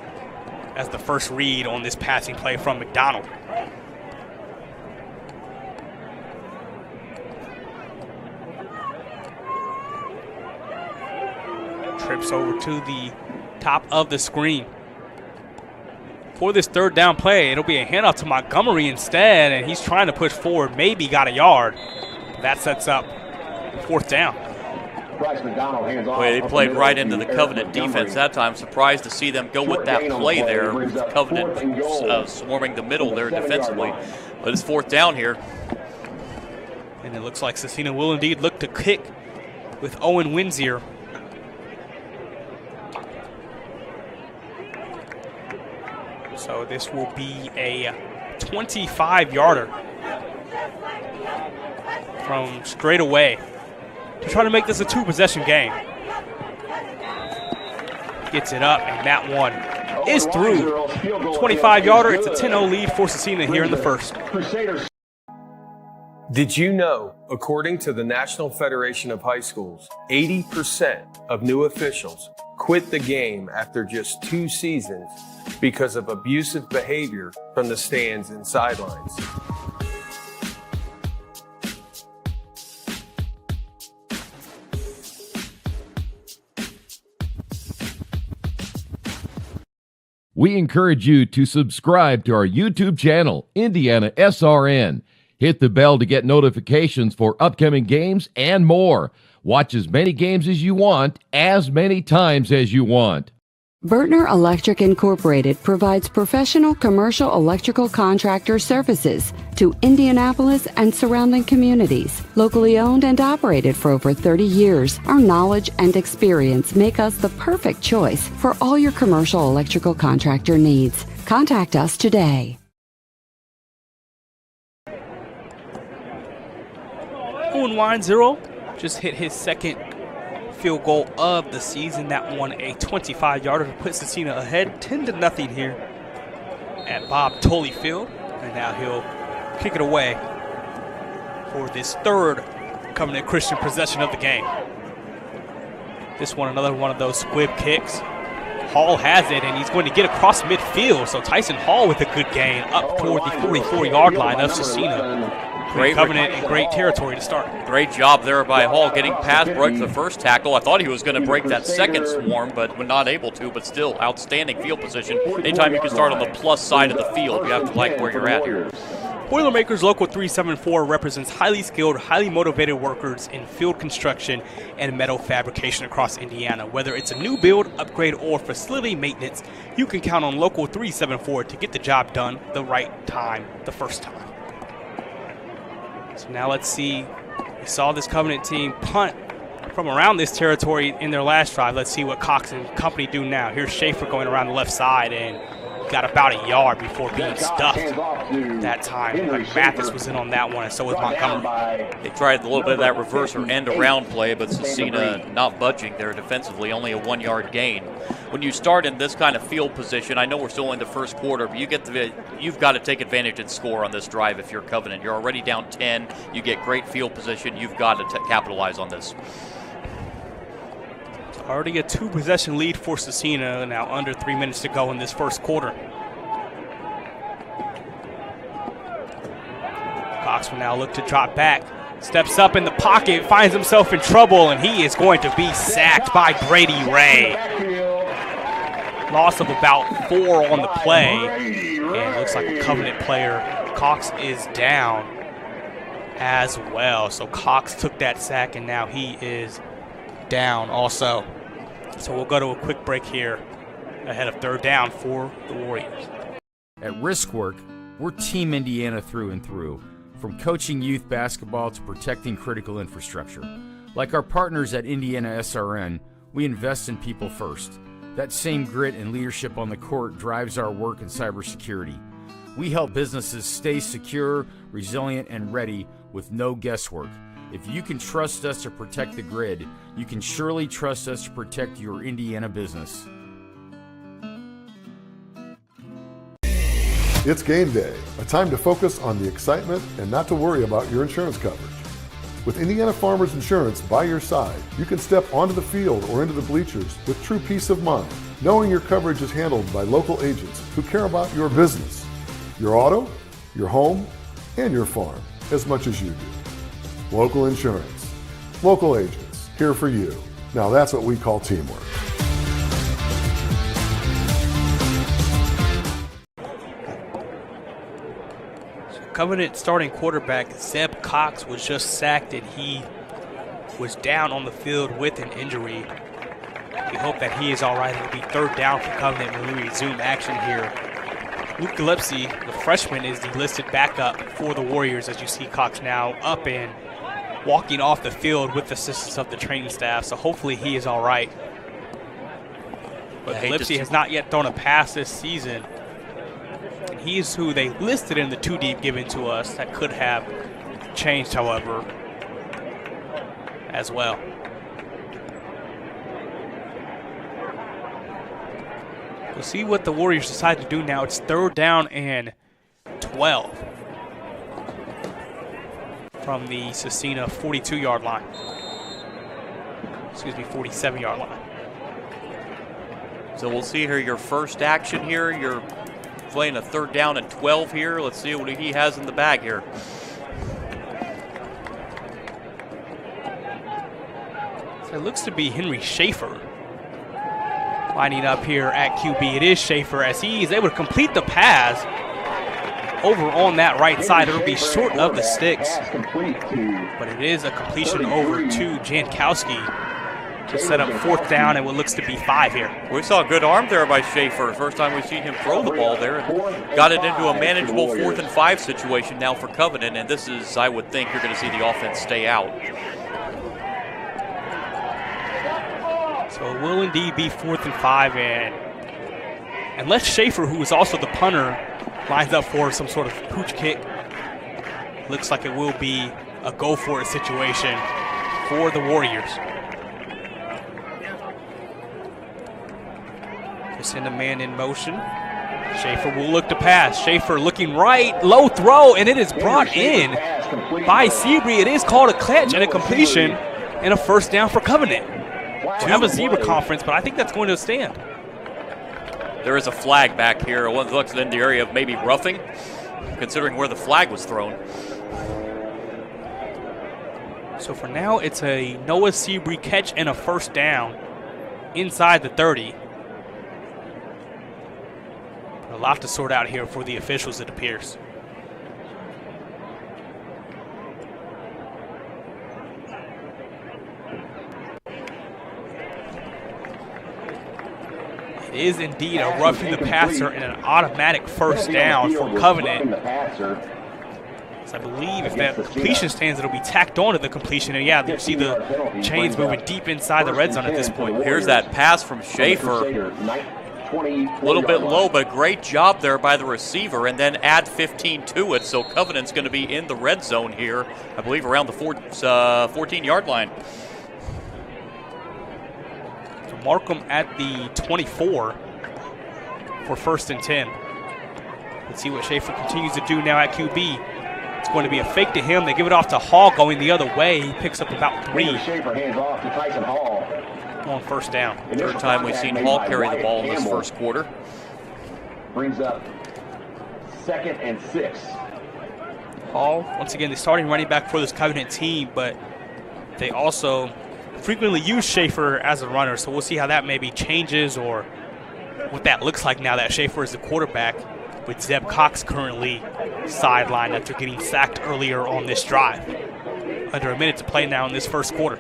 as the first read on this passing play from McDonald. Trips over to the top of the screen. For this 3rd down play, it'll be a handoff to Montgomery instead, and he's trying to push forward, maybe got a yard. That sets up 4th down. Well, they played right into the Covenant defense that time. Surprised to see them go with that play there, with Covenant swarming the middle there defensively. But it's 4th down here. And it looks like Scecina will indeed look to kick with Owen Winsier. So this will be a 25-yarder from straight away to try to make this a 2-possession game. Gets it up, and that one is through. 25-yarder. It's a 10-0 lead for Scecina here in the 1st. Did you know, according to the National Federation of High Schools, 80% of new officials quit the game after just 2 seasons because of abusive behavior from the stands and sidelines? We encourage you to subscribe to our YouTube channel, IndianaSRN. Hit the bell to get notifications for upcoming games and more. Watch as many games as you want, as many times as you want. Bertner Electric Incorporated provides professional commercial electrical contractor services to Indianapolis and surrounding communities. Locally owned and operated for over 30 years, our knowledge and experience make us the perfect choice for all your commercial electrical contractor needs. Contact us today. Owen Winesier just hit his 2nd field goal of the season. That one a 25-yarder to put Scecina ahead 10-0 here at Bob Tolley Field. And now he'll kick it away for this 3rd Covenant Christian possession of the game. This one, another one of those squib kicks. Hall has it, and he's going to get across midfield. So Tyson Hall with a good gain up toward the 44-yard line of Scecina. Great Covenant in great territory to start. Great job there by Hall, getting past, broke the first tackle. I thought he was going to break that 2nd swarm, but was not able to. But still, outstanding field position. Anytime you can start on the plus side of the field, you have to like where you're at here. Boilermakers Local 374 represents highly skilled, highly motivated workers in field construction and metal fabrication across Indiana. Whether it's a new build, upgrade, or facility maintenance, you can count on Local 374 to get the job done the right time, the first time. So now let's see. We saw this Covenant team punt from around this territory in their last drive. Let's see what Cox and company do now. Here's Schaefer going around the left side and got about a yard before being stuffed that time. Like Mathis was in on that one, and so was Montgomery. They tried a little bit of that reverse or end around play, but Scecina not budging there defensively, only a 1-yard gain. When you start in this kind of field position, I know we're still in the 1st quarter, but you've got to take advantage and score on this drive if you're Covenant. You're already down 10. You get great field position. You've got to capitalize on this. Already a 2-possession lead for Scecina, now under 3 minutes to go in this 1st quarter. Cox will now look to drop back. Steps up in the pocket, finds himself in trouble, and he is going to be sacked by Brady Ray. Loss of about 4 on the play, and it looks like a Covenant player. Cox is down as well. So Cox took that sack, and now he is down also. So we'll go to a quick break here ahead of 3rd down for the Warriors. At Riskwork, we're Team Indiana through and through, from coaching youth basketball to protecting critical infrastructure. Like our partners at IndianaSRN, We invest in people first. That same grit and leadership on the court drives our work in cybersecurity. We help businesses stay secure, resilient, and ready with no guesswork. If you can trust us to protect the grid, you can surely trust us to protect your Indiana business. It's game day, a time to focus on the excitement and not to worry about your insurance coverage. With Indiana Farmers Insurance by your side, you can step onto the field or into the bleachers with true peace of mind, knowing your coverage is handled by local agents who care about your business, your auto, your home, and your farm as much as you do. Local insurance, local agents, here for you. Now that's what we call teamwork. Covenant starting quarterback Zeb Cox was just sacked, and he was down on the field with an injury. We hope that he is all right. It'll be third down for Covenant when we resume action here. Luke Gillespie, the freshman, is the listed backup for the Warriors, as you see Cox now up and walking off the field with the assistance of the training staff, so hopefully he is all right. But Gillespie has not yet thrown a pass this season. He is who they listed in the 2-deep given to us. That could have changed, however, as well. We'll see what the Warriors decide to do now. It's third down and 12 from the Scecina 42-yard line. Excuse me, 47-yard line. So we'll see here your first action here. You're playing a third down and 12 here. Let's see what he has in the bag here. So it looks to be Henry Schaefer lining up here at QB. It is Schaefer as he is able to complete the pass over on that right side. It'll be short of the sticks, but it is a completion over to Jankowski to set up fourth down and what looks to be 5 here. We saw a good arm there by Schaefer. First time we've seen him throw the ball there, and got it into a manageable 4th and 5 situation now for Covenant, and this is, I would think, you're going to see the offense stay out. So it will indeed be 4th and 5, and unless Schaefer, who is also the punter, lines up for some sort of pooch kick, looks like it will be a go-for-it situation for the Warriors. Send a man in motion. Schaefer will look to pass. Schaefer looking right, low throw, and it is brought in by Seabree. It is called a catch and a completion and a first down for Covenant. We have a zebra conference, but I think that's going to stand. There is a flag back here. One looks in the area of maybe roughing, considering where the flag was thrown. So for now, it's a Noah Seabree catch and a first down inside the 30. A lot to sort out here for the officials, it appears. It is indeed a roughing the passer and an automatic first down for Covenant. So I believe if that completion stands, it'll be tacked onto the completion. And yeah, you see the chains moving deep inside the red zone at this point. Here's that pass from Schaefer. A little bit low, but great job there by the receiver, and then add 15 to it. So Covenant's going to be in the red zone here, I believe around the 14-yard line. So Markham at the 24 for 1st and 10. Let's see what Schaefer continues to do now at QB. It's going to be a fake to him. They give it off to Hall going the other way. He picks up about 3. Schaefer hands off to Tyson Hall on first down. Third time we've seen Hall carry the ball in this first quarter. Brings up 2nd and 6. Hall, once again, the starting running back for this Covenant team, but they also frequently use Schaefer as a runner, so we'll see how that maybe changes or what that looks like now that Schaefer is the quarterback, with Zeb Cox currently sidelined after getting sacked earlier on this drive. Under a minute to play now in this first quarter.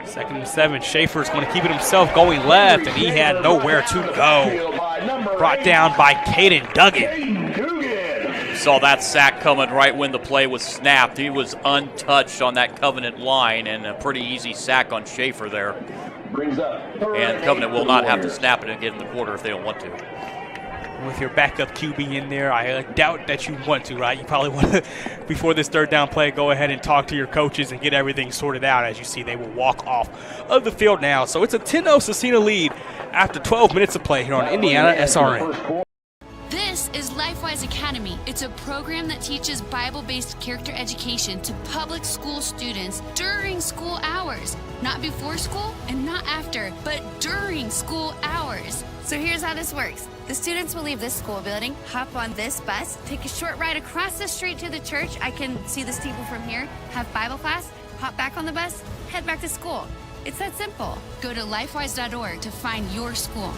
Second and 7, Schaefer's going to keep it himself going left, and he had nowhere to go. Brought down by Caden Duggan. saw that sack coming right when the play was snapped. He was untouched on that Covenant line, and a pretty easy sack on Schaefer there. And Covenant will not have to snap it and get in the quarter if they don't want to. With your backup QB in there, I doubt that you want to, right? You probably want to, before this third down play, go ahead and talk to your coaches and get everything sorted out. As you see, they will walk off of the field now. So it's a 10-0 Scecina lead after 12 minutes of play here on Indiana SRN. This is Lifewise Academy. It's a program that teaches Bible-based character education to public school students during school hours. Not before school and not after, but during school hours. So here's how this works. The students will leave this school building, hop on this bus, take a short ride across the street to the church. I can see the steeple from here, have Bible class, hop back on the bus, head back to school. It's that simple. Go to lifewise.org to find your school.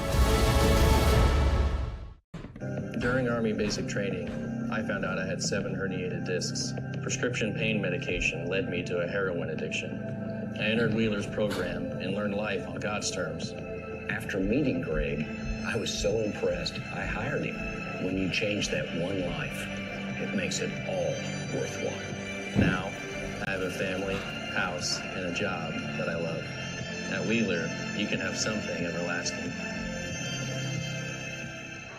During Army basic training, I found out I had 7 herniated discs. Prescription pain medication led me to a heroin addiction. I entered Wheeler's program and learned life on God's terms. After meeting Greg, I was so impressed, I hired him. When you change that one life, it makes it all worthwhile. Now, I have a family, house, and a job that I love. At Wheeler, you can have something everlasting.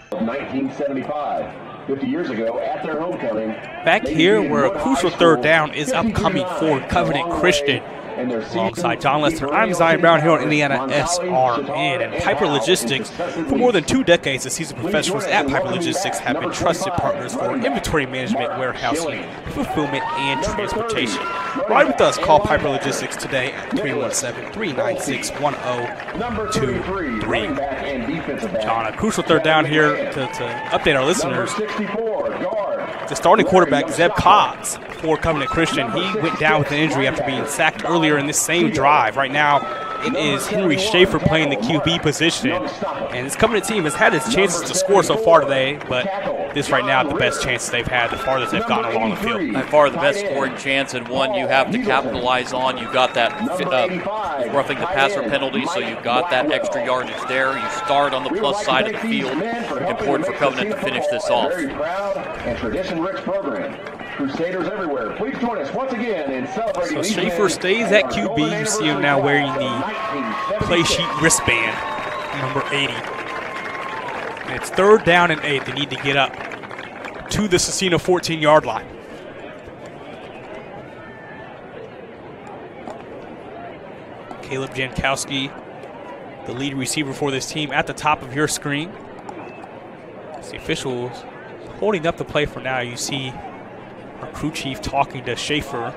1975, 50 years ago, at their homecoming. Back here where a crucial third down is upcoming for Covenant Christian. Alongside John Lester, I'm Zion Brown here on Indiana SRN. And Piper Logistics, for more than 2 decades, the seasoned professionals at Piper Logistics have been trusted partners for inventory management, warehousing, fulfillment, and transportation. Ride with us. Call Piper Logistics today at 317-396-1023. John, a crucial third down here to update our listeners. The starting quarterback, Zeb Cox, for Covenant Christian, he went down with an injury after being sacked earlier in this same drive. Right now, it is Henry Schaefer playing the QB position. And this Covenant team has had its chances to score so far today, but this right now, the best chances they've had, the farthest they've gotten along the field. By far the best scoring chance, and one you have to capitalize on. You got that roughing the passer penalty, so you got that extra yardage there. You start on the plus side of the field. Important for Covenant to finish this off. And tradition-rich program. Crusaders everywhere. Please join us once again in celebrating. So Schaefer stays at QB. You see him now wearing the play sheet wristband, number 80. And it's 3rd down and 8. They need to get up to the Scecina 14-yard line. Caleb Jankowski, the lead receiver for this team, at the top of your screen. The officials holding up the play for now. You see our crew chief talking to Schaefer.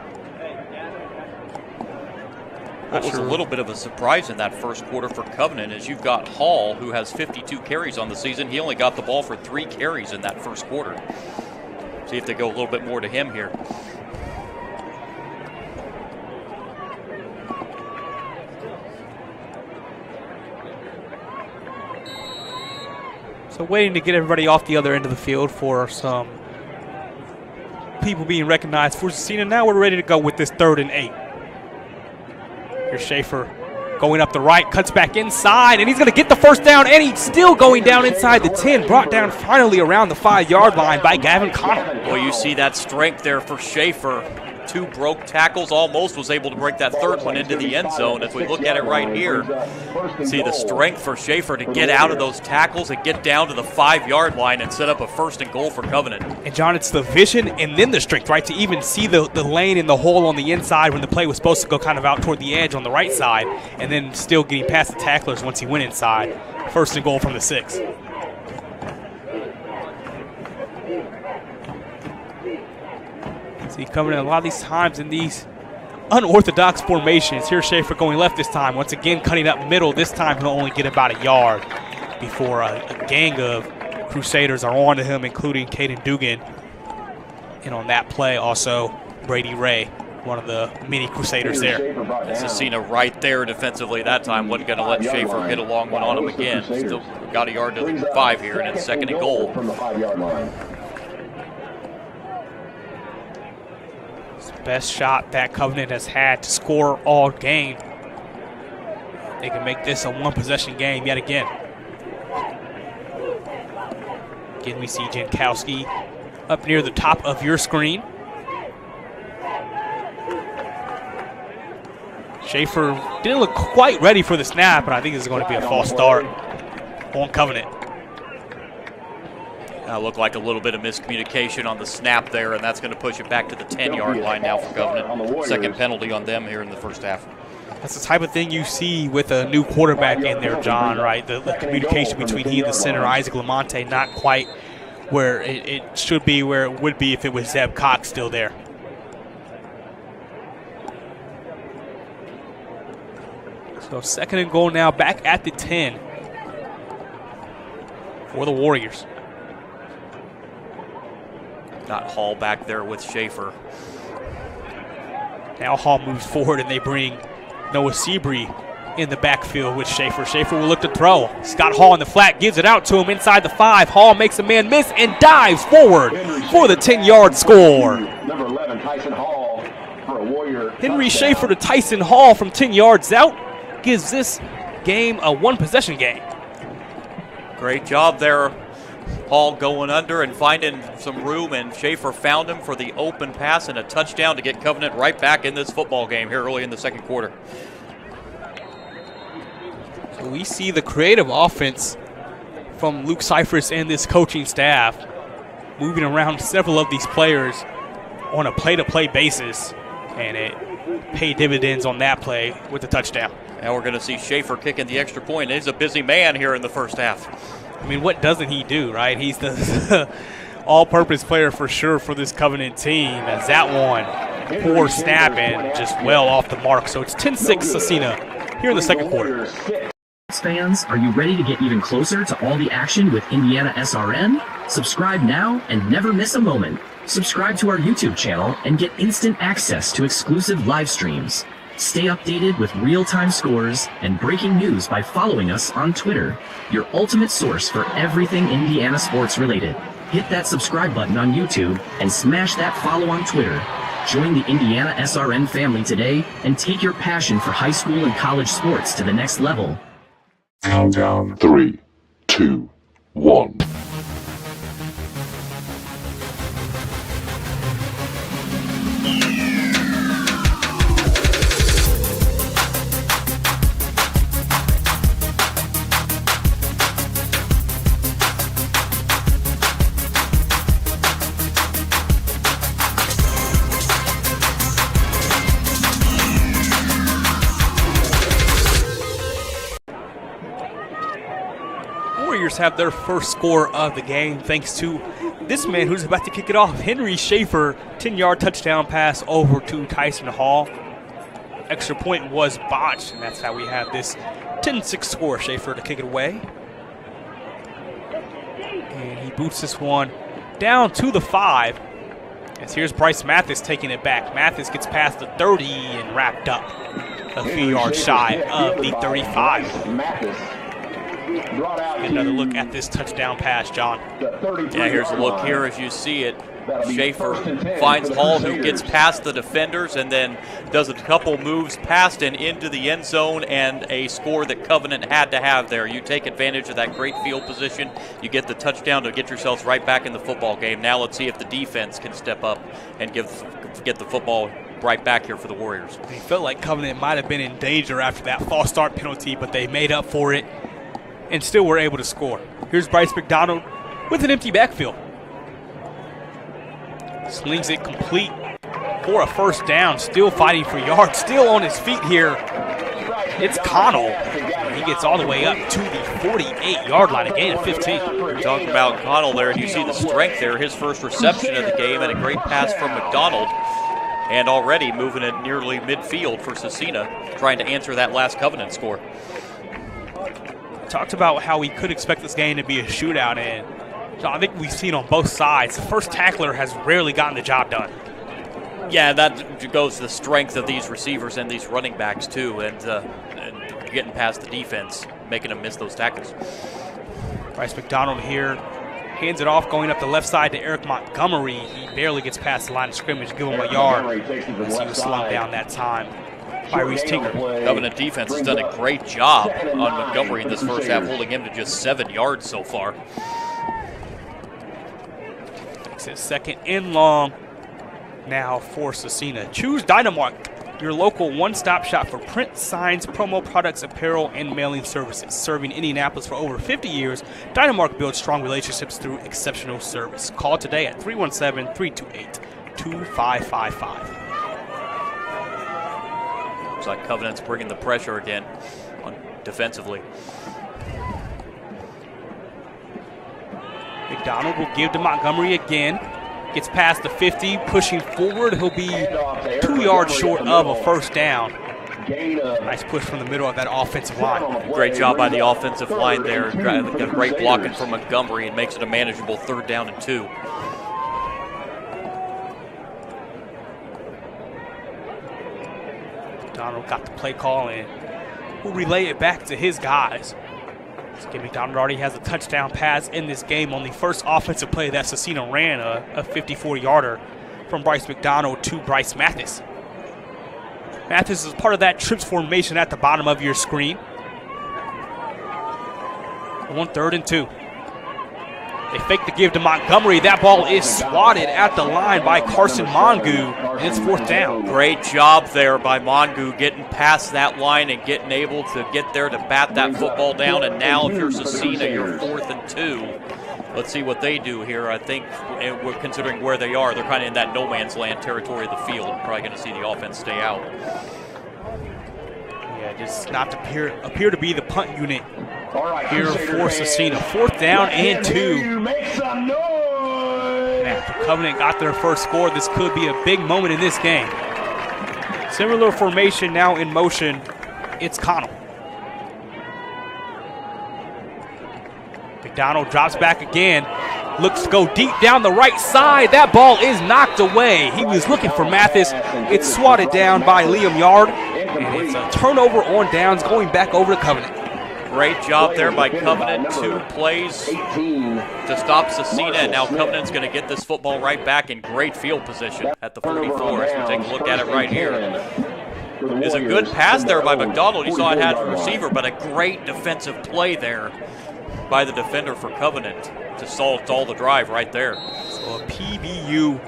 What was a little bit of a surprise in that first quarter for Covenant is you've got Hall, who has 52 carries on the season. He only got the ball for 3 carries in that first quarter. See if they go a little bit more to him here. So waiting to get everybody off the other end of the field for some people being recognized for Scecina. Now we're ready to go with this 3rd and 8. Here's Schaefer going up the right, cuts back inside, and he's going to get the first down, and he's still going down inside the 10, brought down finally around the 5-yard line by Gavin Connell. Well, you see that strength there for Schaefer. 2 broke tackles, almost was able to break that 3rd one into the end zone. As we look at it right here, see the strength for Schaefer to get out of those tackles and get down to the 5-yard line and set up a 1st and goal for Covenant. And John, it's the vision and then the strength, right, to even see the lane in the hole on the inside when the play was supposed to go kind of out toward the edge on the right side, and then still getting past the tacklers once he went inside. 1st and goal from the 6. See, coming in a lot of these times in these unorthodox formations. Here's Schaefer going left this time. Once again, cutting up middle. This time he'll only get about a yard before a gang of Crusaders are on to him, including Caden Dugan. And on that play, also Brady Ray, one of the many Crusaders there. Scecina right there defensively that time. Wasn't going to let Schaefer hit a long one on him again. Still got a yard to the 5 here, and it's 2nd and goal. From the 5-yard line. Best shot that Covenant has had to score all game. They can make this a 1-possession game yet again. Again, we see Jankowski up near the top of your screen. Schaefer didn't look quite ready for the snap, but I think this is going to be a false start on Covenant. Looked like a little bit of miscommunication on the snap there, and that's going to push it back to the 10-yard line now for Covenant. Second penalty on them here in the first half. That's the type of thing you see with a new quarterback in there, John, right? The communication between he and the center, Isaac Lamonte, not quite where it should be, where it would be if it was Zeb Cox still there. So second and goal now, back at the 10 for the Warriors. Got Hall back there with Schaefer. Now Hall moves forward and they bring Noah Seabree in the backfield with Schaefer. Schaefer will look to throw. Scott Hall in the flat, gives it out to him inside the 5. Hall makes a man miss and dives forward for the 10-yard score. Number 11, Tyson Hall for a Warrior. Henry Schaefer to Tyson Hall from 10 yards out gives this game a one-possession game. Great job there. Hall going under and finding some room, and Schaefer found him for the open pass and a touchdown to get Covenant right back in this football game here early in the second quarter. So we see the creative offense from Luke Cyphers and this coaching staff moving around several of these players on a play-to-play basis, and it paid dividends on that play with the touchdown. Now we're going to see Schaefer kicking the extra point. He's a busy man here in the first half. I mean, what doesn't he do, right? He's the all-purpose player for sure for this Covenant team. As that one, poor snap and just well off the mark. So it's 10-6 Scecina here in the second quarter. Fans, are you ready to get even closer to all the action with Indiana SRN? Subscribe now and never miss a moment. Subscribe to our YouTube channel and get instant access to exclusive live streams. Stay updated with real-time scores and breaking news by following us on Twitter, your ultimate source for everything Indiana sports related. Hit that subscribe button on YouTube and smash that follow on Twitter. Join the Indiana SRN family today and take your passion for high school and college sports to the next level. Countdown 3, 2, 1. Have their first score of the game thanks to this man who's about to kick it off, Henry Schaefer, 10-yard touchdown pass over to Tyson Hall. Extra point was botched, and that's how we have this 10-6 score. Schaefer to kick it away. And he boots this one down to the 5. As here's Bryce Mathis taking it back. Mathis gets past the 30 and wrapped up a few yards shy of the 35. Get another look at this touchdown pass, John. Yeah, here's a look here as you see it. Schaefer finds Hall, who gets past the defenders and then does a couple moves past and into the end zone, and a score that Covenant had to have there. You take advantage of that great field position. You get the touchdown to get yourselves right back in the football game. Now let's see if the defense can step up and get the football right back here for the Warriors. They felt like Covenant might have been in danger after that false start penalty, but they made up for it and still were able to score. Here's Bryce McDonald with an empty backfield. Slings it complete for a first down, still fighting for yards, still on his feet here. It's Connell. He gets all the way up to the 48-yard line, a gain of 15. We're talking about Connell there, and you see the strength there. His first reception of the game and a great pass from McDonald. And already moving it nearly midfield for Scecina, trying to answer that last Covenant score. Talked about how we could expect this game to be a shootout, and so I think we've seen on both sides, the first tackler has rarely gotten the job done. Yeah, that goes to the strength of these receivers and these running backs too, and getting past the defense, making them miss those tackles. Bryce McDonald here hands it off, going up the left side to Eric Montgomery. He barely gets past the line of scrimmage, give him a yard as he was slung down that time by Reese Tinker. Covenant defense has done a great job on Montgomery in this first half, holding him to just 7 yards so far. Makes it 2nd and long now for Scecina. Choose Dynamark, your local one-stop shop for print, signs, promo products, apparel, and mailing services. Serving Indianapolis for over 50 years, Dynamark builds strong relationships through exceptional service. Call today at 317-328-2555. Looks like Covenant's bringing the pressure again defensively. McDonald will give to Montgomery again. Gets past the 50, pushing forward. He'll be 2 yards short of a first down. Nice push from the middle of that offensive line. Great job by the offensive line there. Got great blocking from Montgomery and makes it a manageable 3rd down and 2. McDonald got the play call and will relay it back to his guys. Skip McDonald already has a touchdown pass in this game on the first offensive play that Scecina ran, a 54-yarder from Bryce McDonald to Bryce Mathis. Mathis is part of that trips formation at the bottom of your screen. On 3rd and 2. They fake the give to Montgomery. That ball is swatted at the line by Carson Mongu, and it's 4th down. Great job there by Mongu getting past that line and getting able to get there to bat that football down. And now if you're Scecina, you're 4th and 2. Let's see what they do here. I think we're considering where they are. They're kind of in that no man's land territory of the field. Probably going to see the offense stay out. Yeah, just not appear to be the punt unit here for Scecina. 4th down and 2. After Covenant got their first score, this could be a big moment in this game. Similar formation now in motion. It's Connell. McDonald drops back again. Looks to go deep down the right side. That ball is knocked away. He was looking for Mathis. It's swatted down by Liam Yard. And it's a turnover on downs going back over to Covenant. Great job there by Covenant. 2 plays to stop Scecina, and now Covenant's going to get this football right back in great field position at the 44. As we take a look at it right here. It's a good pass there by McDonald. You saw it had a receiver, but a great defensive play there by the defender for Covenant to stall the drive right there. So a PBU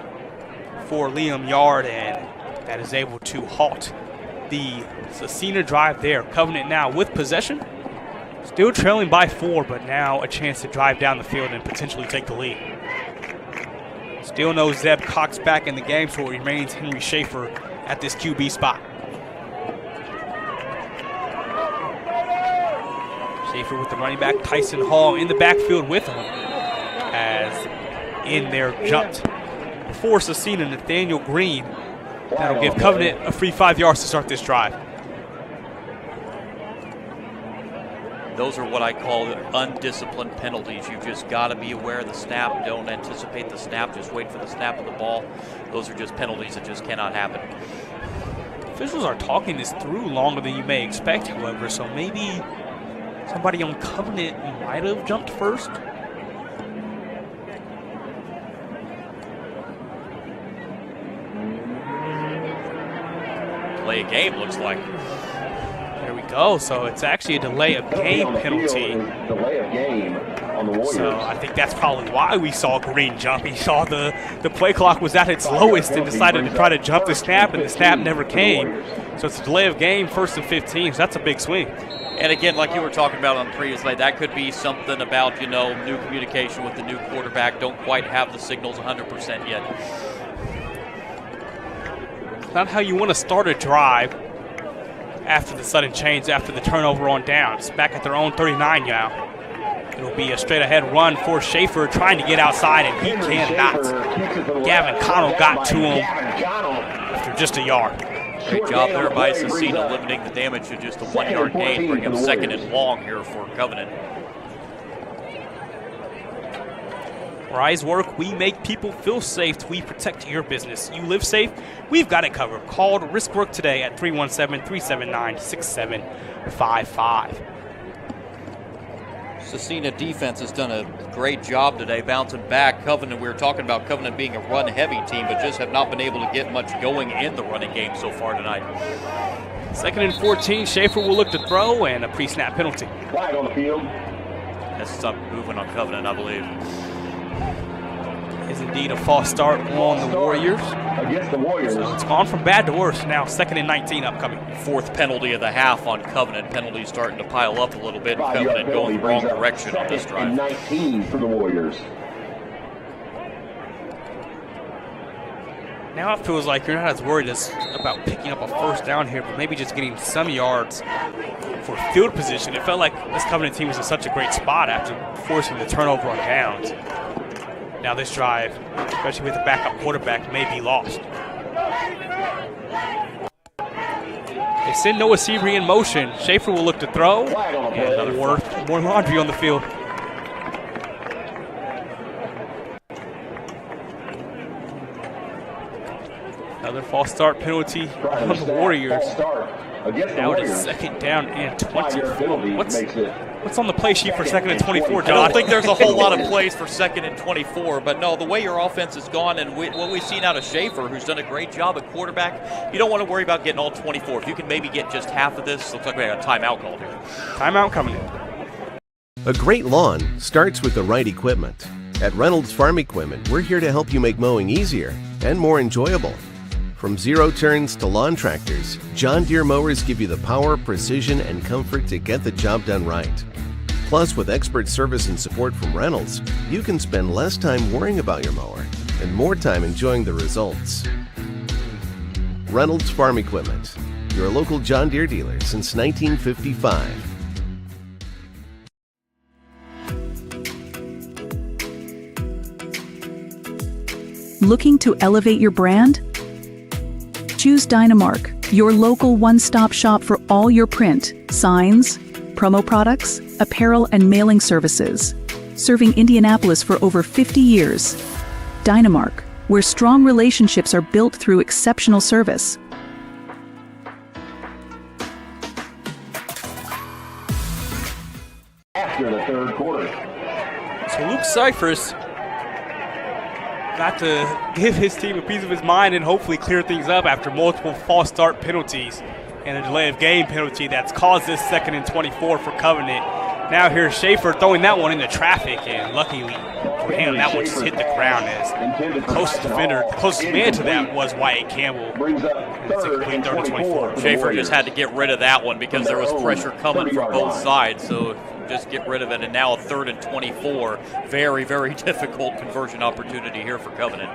for Liam Yard, and that is able to halt the Scecina drive there. Covenant now with possession. Still trailing by 4, but now a chance to drive down the field and potentially take the lead. Still no Zeb Cox back in the game, so it remains Henry Schaefer at this QB spot. Schaefer with the running back, Tyson Hall in the backfield with him. As in there jumped for Scecina, Nathaniel Green. That'll give Covenant a free 5 yards to start this drive. Those are what I call undisciplined penalties. You've just got to be aware of the snap. Don't anticipate the snap. Just wait for the snap of the ball. Those are just penalties that just cannot happen. Officials are talking this through longer than you may expect, however, so maybe somebody on Covenant might have jumped first. Delay a game, looks like. There we go. So it's actually a delay of game penalty. Delay of game on the Warriors. So I think that's probably why we saw Green jump. He saw the play clock was at its lowest and decided to try to jump the snap, and the snap never came. So it's a delay of game, 1st and 15. So that's a big swing. And again, like you were talking about on the previous slide, that could be something about, new communication with the new quarterback. Don't quite have the signals 100% yet. It's not how you want to start a drive after the sudden change, after the turnover on downs. Back at their own 39 now. It'll be a straight-ahead run for Schaefer trying to get outside, and he cannot. Gavin Connell got to him after just a yard. Great job there by Scecina, limiting the damage to just a 1-yard gain, bringing up 2nd and long here for Covenant. Rise Work, we make people feel safe. We protect your business. You live safe, we've got it covered. Call Risk Work today at 317-379-6755. Scecina defense has done a great job today bouncing back. Covenant, we were talking about Covenant being a run-heavy team, but just have not been able to get much going in the running game so far tonight. 2nd and 14, Schaefer will look to throw, and a pre-snap penalty. Flag on the field. That's some movement on Covenant, I believe. is indeed a false start on the Warriors. Against the Warriors. So it's gone from bad to worse. Now 2nd and 19 upcoming. 4th penalty of the half on Covenant. Penalties starting to pile up a little bit. Covenant going the wrong direction on this drive. 19 for the Warriors. Now it feels like you're not as worried about picking up a first down here, but maybe just getting some yards for field position. It felt like this Covenant team was in such a great spot after forcing the turnover on downs. Now this drive, especially with the backup quarterback, may be lost. They send Noah Seabury in motion. Schaefer will look to throw. And another more laundry on the field. Another false start penalty on the Warriors. Now it is 2nd down and 24. What's on the play sheet for 2nd and 24, John? I don't think there's a whole lot of plays for 2nd and 24, but no, the way your offense has gone and what we've seen out of Schaefer, who's done a great job at quarterback, you don't want to worry about getting all 24. If you can maybe get just half of this, looks like we got a timeout called here. Timeout coming in. A great lawn starts with the right equipment. At Reynolds Farm Equipment, we're here to help you make mowing easier and more enjoyable. From zero turns to lawn tractors, John Deere mowers give you the power, precision, and comfort to get the job done right. Plus, with expert service and support from Reynolds, you can spend less time worrying about your mower and more time enjoying the results. Reynolds Farm Equipment, your local John Deere dealer since 1955. Looking to elevate your brand? Choose Dynamark, your local one-stop shop for all your print, signs, promo products, apparel, and mailing services. Serving Indianapolis for over 50 years. Dynamark, where strong relationships are built through exceptional service. After the 3rd quarter. So Luke Cyphers got to give his team a piece of his mind and hopefully clear things up after multiple false start penalties and a delay of game penalty that's caused this 2nd and 24 for Covenant. Now here's Schaefer throwing that one into traffic, and luckily for him, that one just hit the ground as the closest defender, the closest man to that was Wyatt Campbell. It's a complete 3rd and 24. Schaefer just had to get rid of that one because there was pressure coming from both sides, so just get rid of it, and now a 3rd and 24. Very, very difficult conversion opportunity here for Covenant.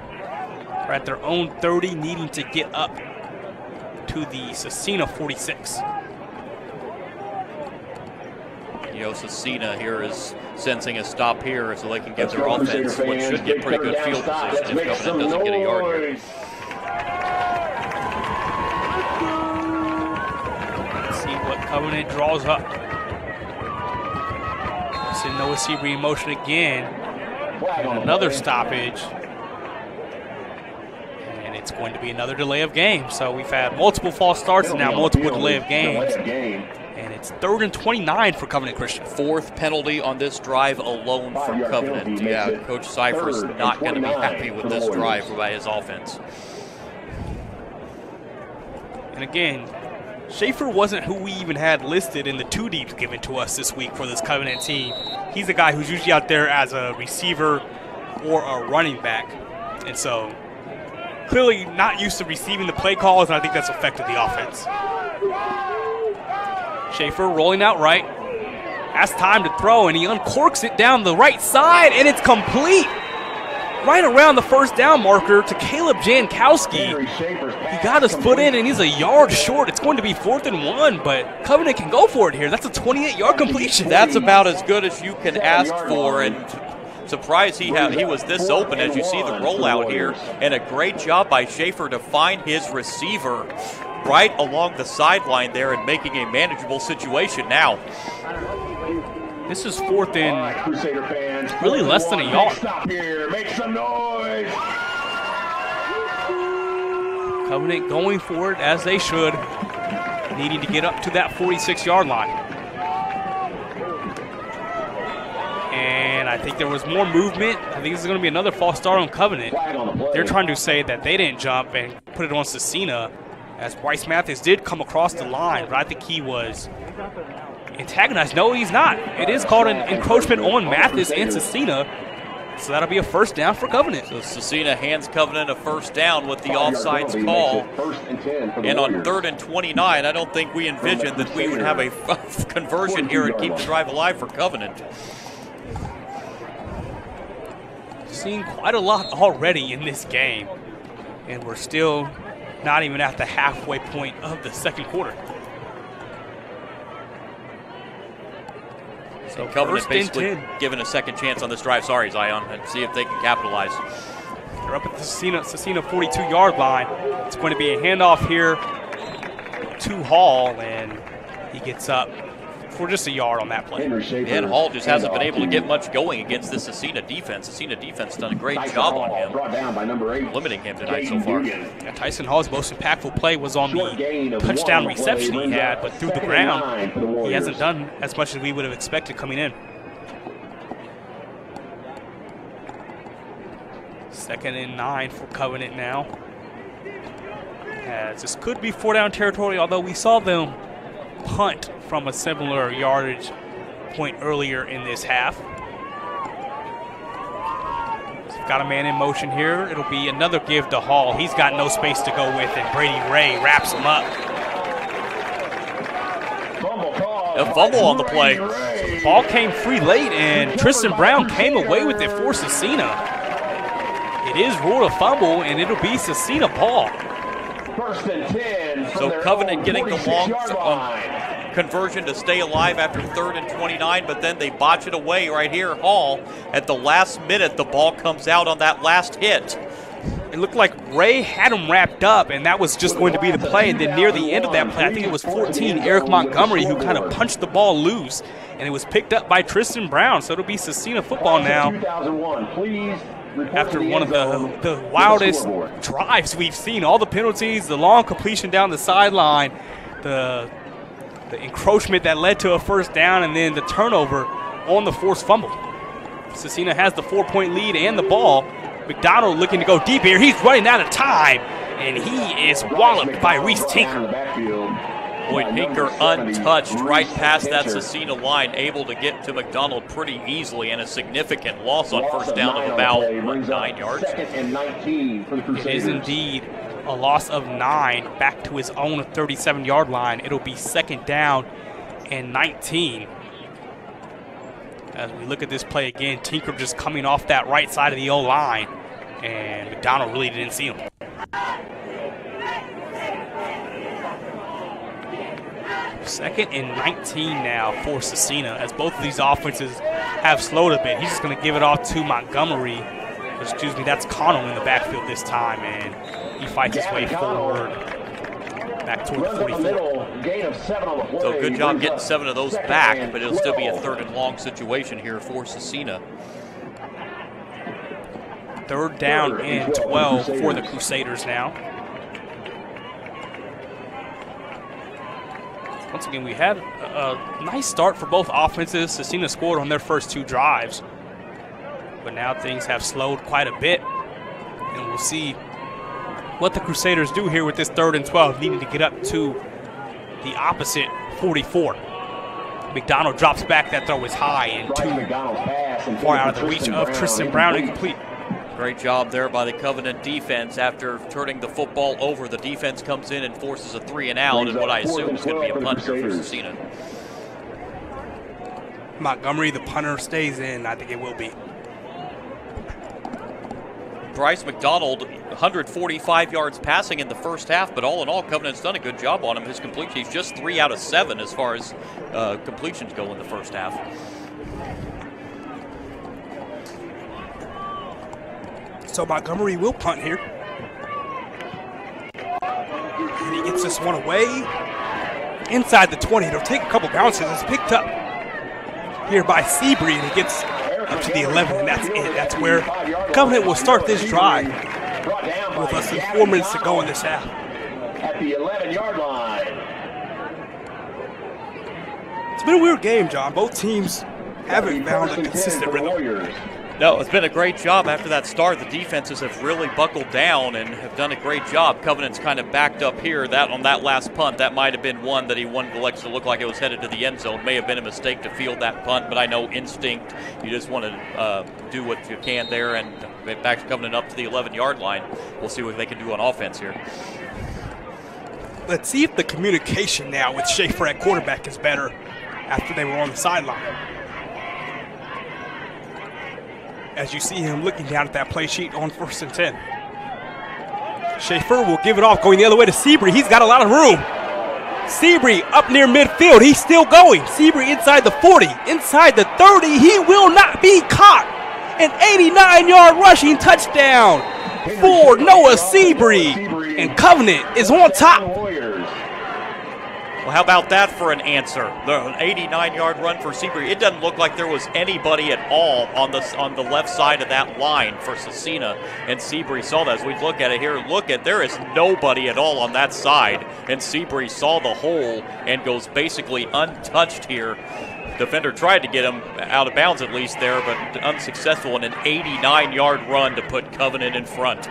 They're at their own 30, needing to get up to the Scecina 46. Scecina here is sensing a stop here so they can get their offense, which should get pretty good field position if Covenant doesn't get a yard here. Let's see what Covenant draws up. Send Noah Seabury in motion again. And another stoppage. And it's going to be another delay of game. So we've had multiple false starts and now multiple delay of games. And it's 3rd and 29 for Covenant Christian. 4th penalty on this drive alone for Covenant. Yeah, Coach Cypher's not going to be happy with this drive by his offense. And again, Schaefer wasn't who we even had listed in the 2 deeps given to us this week for this Covenant team. He's a guy who's usually out there as a receiver or a running back. And so clearly not used to receiving the play calls, and I think that's affected the offense. Schaefer rolling out right, has time to throw, and he uncorks it down the right side, and it's complete. Right around the 1st down marker to Caleb Jankowski. He got his foot in, and he's a yard short. It's going to be 4th and 1, but Covenant can go for it here. That's a 28-yard completion. That's about as good as you can ask for, and surprised he was this open as you see the rollout here, and a great job by Schaefer to find his receiver right along the sideline there and making a manageable situation now. This is 4th and really less than a yard. Stop here, make some noise. Covenant going for it as they should, needing to get up to that 46-yard line. And I think there was more movement. I think this is going to be another false start on Covenant. They're trying to say that they didn't jump and put it on Scecina, as Bryce Mathis did come across the line, but I think he was antagonized. No, he's not. It is called an encroachment on Mathis and Scecina. So that'll be a first down for Covenant. So Scecina hands Covenant a first down with the offsides call. And on 3rd and 29, I don't think we envisioned that we would have a conversion here and keep the drive alive for Covenant. Seen quite a lot already in this game, and we're still not even at the halfway point of the second quarter. So Covenant basically given a second chance on this drive. Sorry, Zion, and see if they can capitalize. They're up at the Scecina 42-yard line. It's going to be a handoff here to Hall, and he gets up for just a yard on that play. And Hall just hasn't been able to get much going against this Scecina defense. Scecina defense has done a great job on him, limiting him tonight so far. Yeah, Tyson Hall's most impactful play was on the touchdown reception he had, but through the ground, he hasn't done as much as we would have expected coming in. 2nd and 9 for Covenant now. As this could be 4-down territory, although we saw them punt from a similar yardage point earlier in this half. So got a man in motion here. It'll be another give to Hall. He's got no space to go with, and Brady Ray wraps him up. A fumble on the play. So the ball came free late, and Tristan Brown came away with it for Scecina. It is ruled a fumble, and it'll be Scecina ball. 1st and 10. So Covenant getting the long conversion to stay alive after 3rd and 29, but then they botch it away right here. Hall, at the last minute, the ball comes out on that last hit. It looked like Ray had him wrapped up, and that was just going to be the play. And then near the end of that play, I think it was 14, Eric Montgomery, who kind of punched the ball loose, and it was picked up by Tristan Brown. So it'll be Scecina football now. After one of the wildest drives we've seen, all the penalties, the long completion down the sideline, the encroachment that led to a first down, and then the turnover on the forced fumble. Scecina has the 4-point lead and the ball. McDonald looking to go deep here. He's running out of time, and he is walloped by Reese Tinker. Boy, Tinker untouched right past that Scecina line, able to get to McDonald pretty easily, and a significant loss on first down of about 9 yards. It is indeed a loss of 9 back to his own 37-yard line. It'll be 2nd down and 19. As we look at this play again, Tinker just coming off that right side of the O-line, and McDonald really didn't see him. Second and 19 now for Scecina, as both of these offenses have slowed a bit. He's just going to give it off to Montgomery. Excuse me, that's Connell in the backfield this time, and he fights his way forward back toward the 44. So good job getting 7 of those back, but it'll still be a 3rd and long situation here for Scecina. 3rd down and 12 for the Crusaders now. Once again, we had a nice start for both offenses. Scecina scored on their first 2 drives, but now things have slowed quite a bit, and we'll see what the Crusaders do here with this 3rd and 12, needing to get up to the opposite 44. McDonald drops back. That throw is high and too far out of the reach of Tristan Brown, incomplete. Great job there by the Covenant defense. After turning the football over, the defense comes in and forces a 3 and out, and what I assume is going to be a punt here for Scecina. Montgomery, the punter, stays in. I think it will be. Bryce McDonald, 145 yards passing in the first half, but all in all, Covenant's done a good job on him. His completion, he's just 3 out of 7 as far as completions go in the first half. So Montgomery will punt here. And he gets this one away inside the 20. It'll take a couple bounces. It's picked up here by Seabree, and it gets up to the 11, and that's it. That's where Covenant will start this drive with less than 4 minutes to go in this half. At the 11-yard line. It's been a weird game, John. Both teams haven't found a consistent rhythm. No, it's been a great job after that start. The defenses have really buckled down and have done a great job. Covenant's kind of backed up here. That on that last punt, that might have been one that he wanted the legs to look like it was headed to the end zone. May have been a mistake to field that punt, but I know instinct. You just want to do what you can there and back to Covenant up to the 11-yard line. We'll see what they can do on offense here. Let's see if the communication now with Schaefer at quarterback is better after they were on the sideline. As you see him looking down at that play sheet on 1st and 10. Schaefer will give it off, going the other way to Seabury. He's got a lot of room. Seabury up near midfield. He's still going. Seabury inside the 40, inside the 30. He will not be caught. An 89-yard rushing touchdown for Noah Seabury. And Covenant is on top. Well, how about that for an answer? An 89-yard run for Seabury. It doesn't look like there was anybody at all on the left side of that line for Scecina, and Seabury saw that. As we look at it here, there is nobody at all on that side, and Seabury saw the hole and goes basically untouched here. Defender tried to get him out of bounds at least there, but unsuccessful in an 89-yard run to put Covenant in front.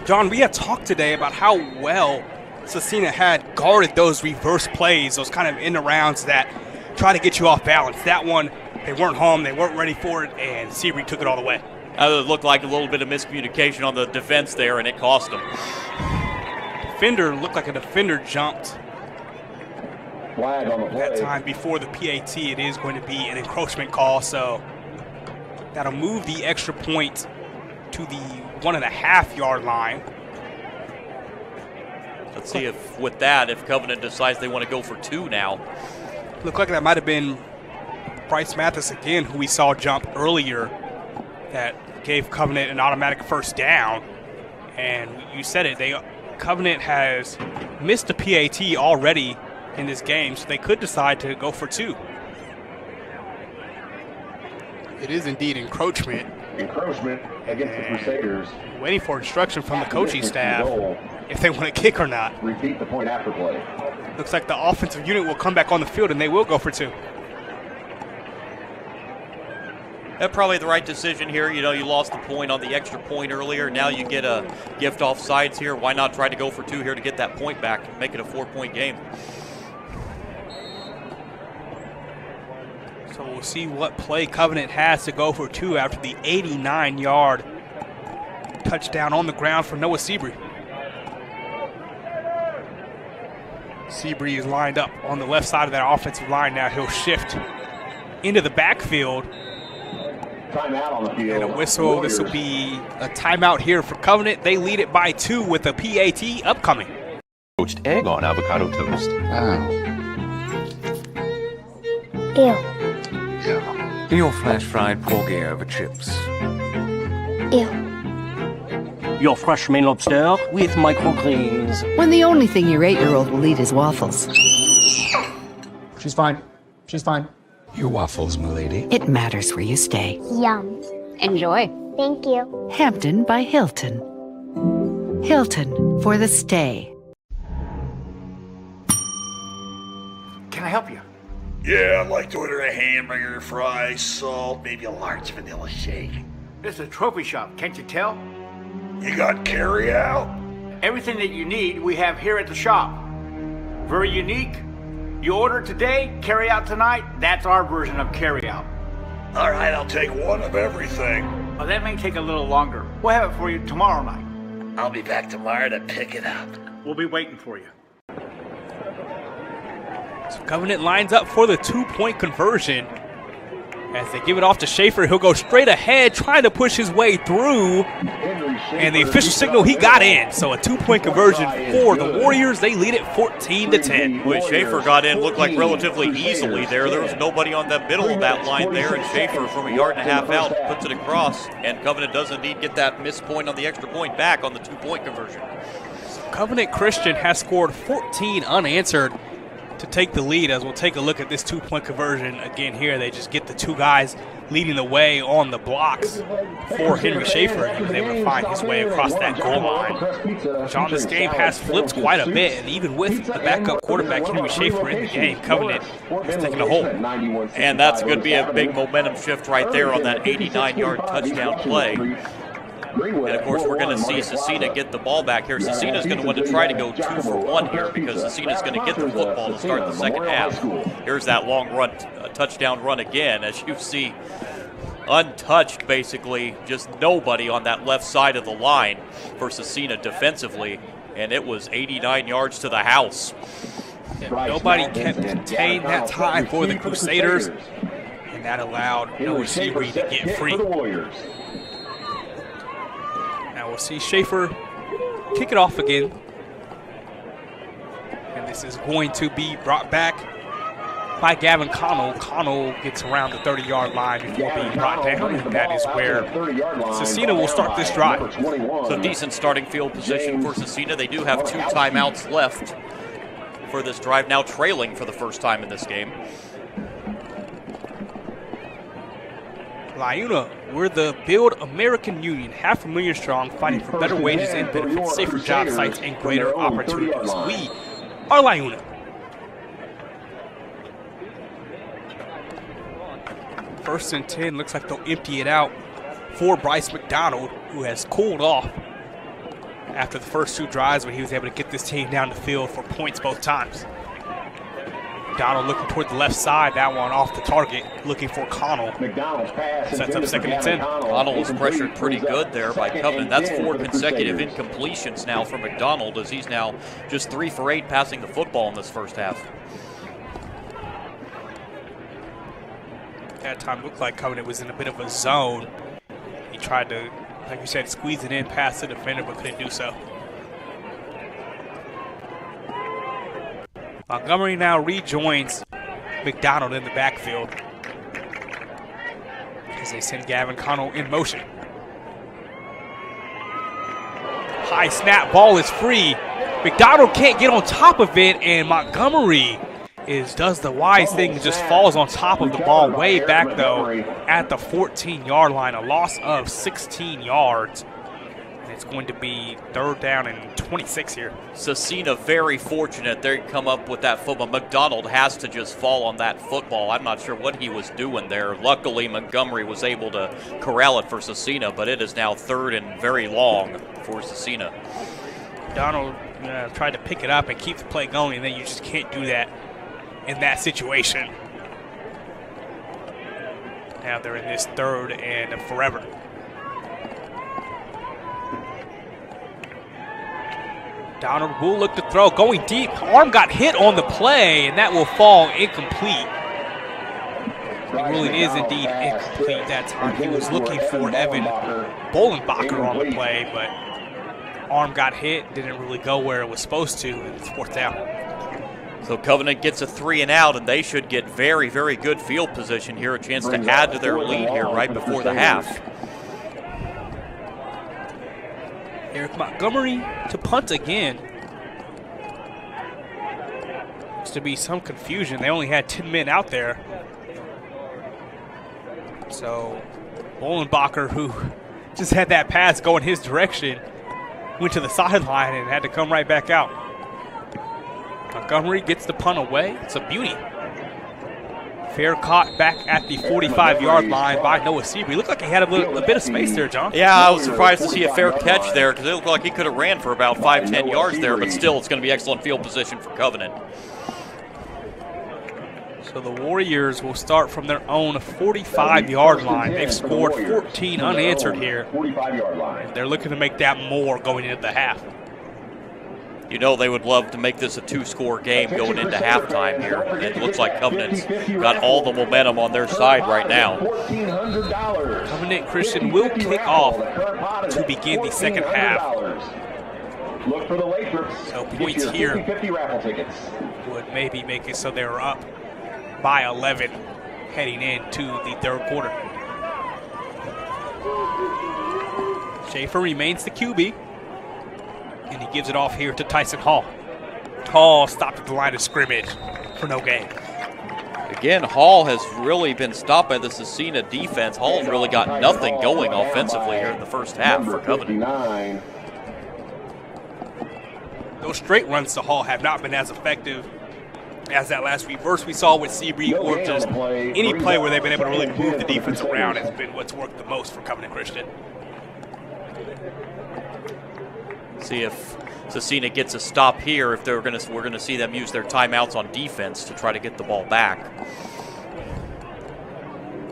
John, we had talked today about how well Scecina had guarded those reverse plays, those kind of in-arounds that try to get you off balance. That one, they weren't home, they weren't ready for it, and Seabury took it all the way. It looked like a little bit of miscommunication on the defense there, and it cost them. Defender looked like a defender jumped. Flag on the play. That time before the PAT, it is going to be an encroachment call, so that'll move the extra point to the 1.5-yard line. Let's see if with that, if Covenant decides they want to go for 2 now. Looked like that might have been Bryce Mathis again, who we saw jump earlier, that gave Covenant an automatic first down. And you said it, Covenant has missed a PAT already in this game, so they could decide to go for 2. It is indeed encroachment. Encroachment against the Crusaders. Waiting for instruction from the coaching staff if they want to kick or not. Repeat the point after play. Looks like the offensive unit will come back on the field, and they will go for 2. That's probably the right decision here. You know, you lost the point on the extra point earlier. Now you get a gift off sides here. Why not try to go for 2 here to get that point back and make it a 4-point game? So we'll see what play Covenant has to go for 2 after the 89-yard touchdown on the ground for Noah Seabury. Seabury is lined up on the left side of that offensive line now. He'll shift into the backfield. Timeout on the field. And a whistle. This will be a timeout here for Covenant. They lead it by 2 with a PAT upcoming. Poached egg on avocado toast. Ew. Your flash fried porgy over chips. Ew. Your fresh main lobster with microgreens. When the only thing your 8-year-old will eat is waffles. She's fine. She's fine. Your waffles, milady. It matters where you stay. Yum. Enjoy. Thank you. Hampton by Hilton. Hilton for the stay. Can I help you? Yeah, I'd like to order a hamburger, fries, salt, maybe a large vanilla shake. This is a trophy shop, can't you tell? You got carry out? Everything that you need, we have here at the shop. Very unique. You order today, carry out tonight. That's our version of carry out. All right, I'll take one of everything. Oh, that may take a little longer. We'll have it for you tomorrow night. I'll be back tomorrow to pick it up. We'll be waiting for you. So Covenant lines up for the 2-point conversion. As they give it off to Schaefer, he'll go straight ahead, trying to push his way through. And the official signal, he got in. So a 2-point conversion for the Warriors. They lead it 14-10. Boy, Schaefer got in, looked like relatively easily there. There was nobody on the middle of that line there, and Schaefer from 1.5 yards out puts it across. And Covenant does indeed get that missed point on the extra point back on the 2-point conversion. Covenant Christian has scored 14 unanswered to take the lead, as we'll take a look at this two-point conversion again here. They just get the two guys leading the way on the blocks for Henry Schaefer. He was able to find his way across that goal line. John, this game has flipped quite a bit, and even with the backup quarterback Henry Schaefer in the game, Covenant is taking a hold. And that's going to be a big momentum shift right there on that 89-yard touchdown play. And, of course, we're going to see Scecina get the ball back here. Scecina's going to want to try to go 2 for 1 here because Scecina's going to get the football to start the second half. Here's that long run, touchdown run again, as you see, untouched basically, just nobody on that left side of the line for Scecina defensively, and it was 89 yards to the house. Nobody can contain that time for the Crusaders, and that allowed Noah Seabury to get free. Now we'll see Schaefer kick it off again. And this is going to be brought back by Gavin Connell. Connell gets around the 30-yard line before being brought down, and that is where Scecina will start this drive. So decent starting field position for Scecina. They do have 2 timeouts left for this drive, now trailing for the first time in this game. Liuna, we're the Build American Union, 500,000 strong, fighting for better wages and benefits, safer job sites, and greater opportunities. We are Liuna. First and 10, looks like they'll empty it out for Bryce McDonald, who has cooled off after the first 2 drives, but he was able to get this team down the field for points both times. McDonald looking toward the left side, that one off the target, looking for Connell. Sets up second and 10. Connell was pressured pretty good there by Covenant. That's 4 consecutive incompletions now for McDonald, as he's now just 3 for 8 passing the football in this first half. That time looked like Covenant was in a bit of a zone. He tried to, like you said, squeeze it in past the defender, but couldn't do so. Montgomery now rejoins McDonald in the backfield as they send Gavin Connell in motion. High snap, ball is free. McDonald can't get on top of it, and Montgomery does the wise thing and just falls on top of the ball way back, though, at the 14-yard line. A loss of 16 yards. It's going to be 3rd down and 26 here. Scecina very fortunate they come up with that football. McDonald has to just fall on that football. I'm not sure what he was doing there. Luckily, Montgomery was able to corral it for Scecina, but it is now 3rd and very long for Scecina. McDonald tried to pick it up and keep the play going, and then you just can't do that in that situation. Now they're in this 3rd and forever. Donald will look to throw, going deep. Arm got hit on the play, and that will fall incomplete. The ruling is indeed incomplete that time. He was looking for Evan Boilermakers on the play, but arm got hit, didn't really go where it was supposed to, and it's 4th down. So Covenant gets a 3 and out, and they should get very, very good field position here, a chance to add to their lead here right before the half. Eric Montgomery to punt again. Looks to be some confusion. They only had 10 men out there. So Boilermakers, who just had that pass go in his direction, went to the sideline and had to come right back out. Montgomery gets the punt away. It's a beauty. Fair caught back at the 45-yard line by Noah Seabury. Looked like he had a bit of space there, John. Yeah, I was surprised to see a fair catch there because it looked like he could have ran for about 5-10 yards there, but still it's going to be excellent field position for Covenant. So the Warriors will start from their own 45-yard line. They've scored 14 unanswered here. And they're looking to make that more going into the half. You know they would love to make this a 2-score game going into halftime here. And it looks like Covenant's got all the momentum on their side right now. Covenant Christian will kick off to begin the second half. Look for the late trips. So points here would maybe make it so they're up by 11 heading into the 3rd quarter. Schaefer remains the QB. And he gives it off here to Tyson Hall. Hall stopped at the line of scrimmage. for no gain. Again, Hall has really been stopped by the Scecina defense. Hall's really got nothing going offensively here in the first half for Covenant. Those straight runs to Hall have not been as effective as that last reverse we saw with Seabury, or just any play where they've been able to really move the defense around has been what's worked the most for Covenant Christian. See if Scecina gets a stop here. If we're gonna see them use their timeouts on defense to try to get the ball back.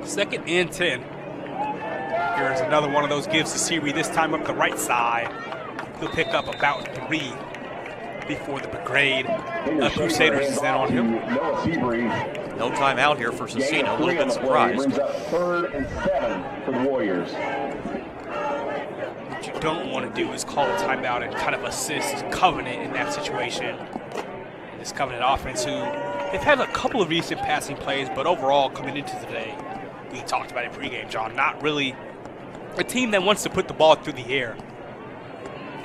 2nd and 10. Here's another one of those gives to Seabury, this time up the right side. He'll pick up about 3 before the brigade of Crusaders is in on him. No timeout here for Scecina. A little bit surprised. 3rd and 7 for the Warriors. What you don't want to do is call a timeout and kind of assist Covenant in that situation. This Covenant offense, who they've had a couple of recent passing plays, but overall coming into today, we talked about it pregame, John, not really a team that wants to put the ball through the air.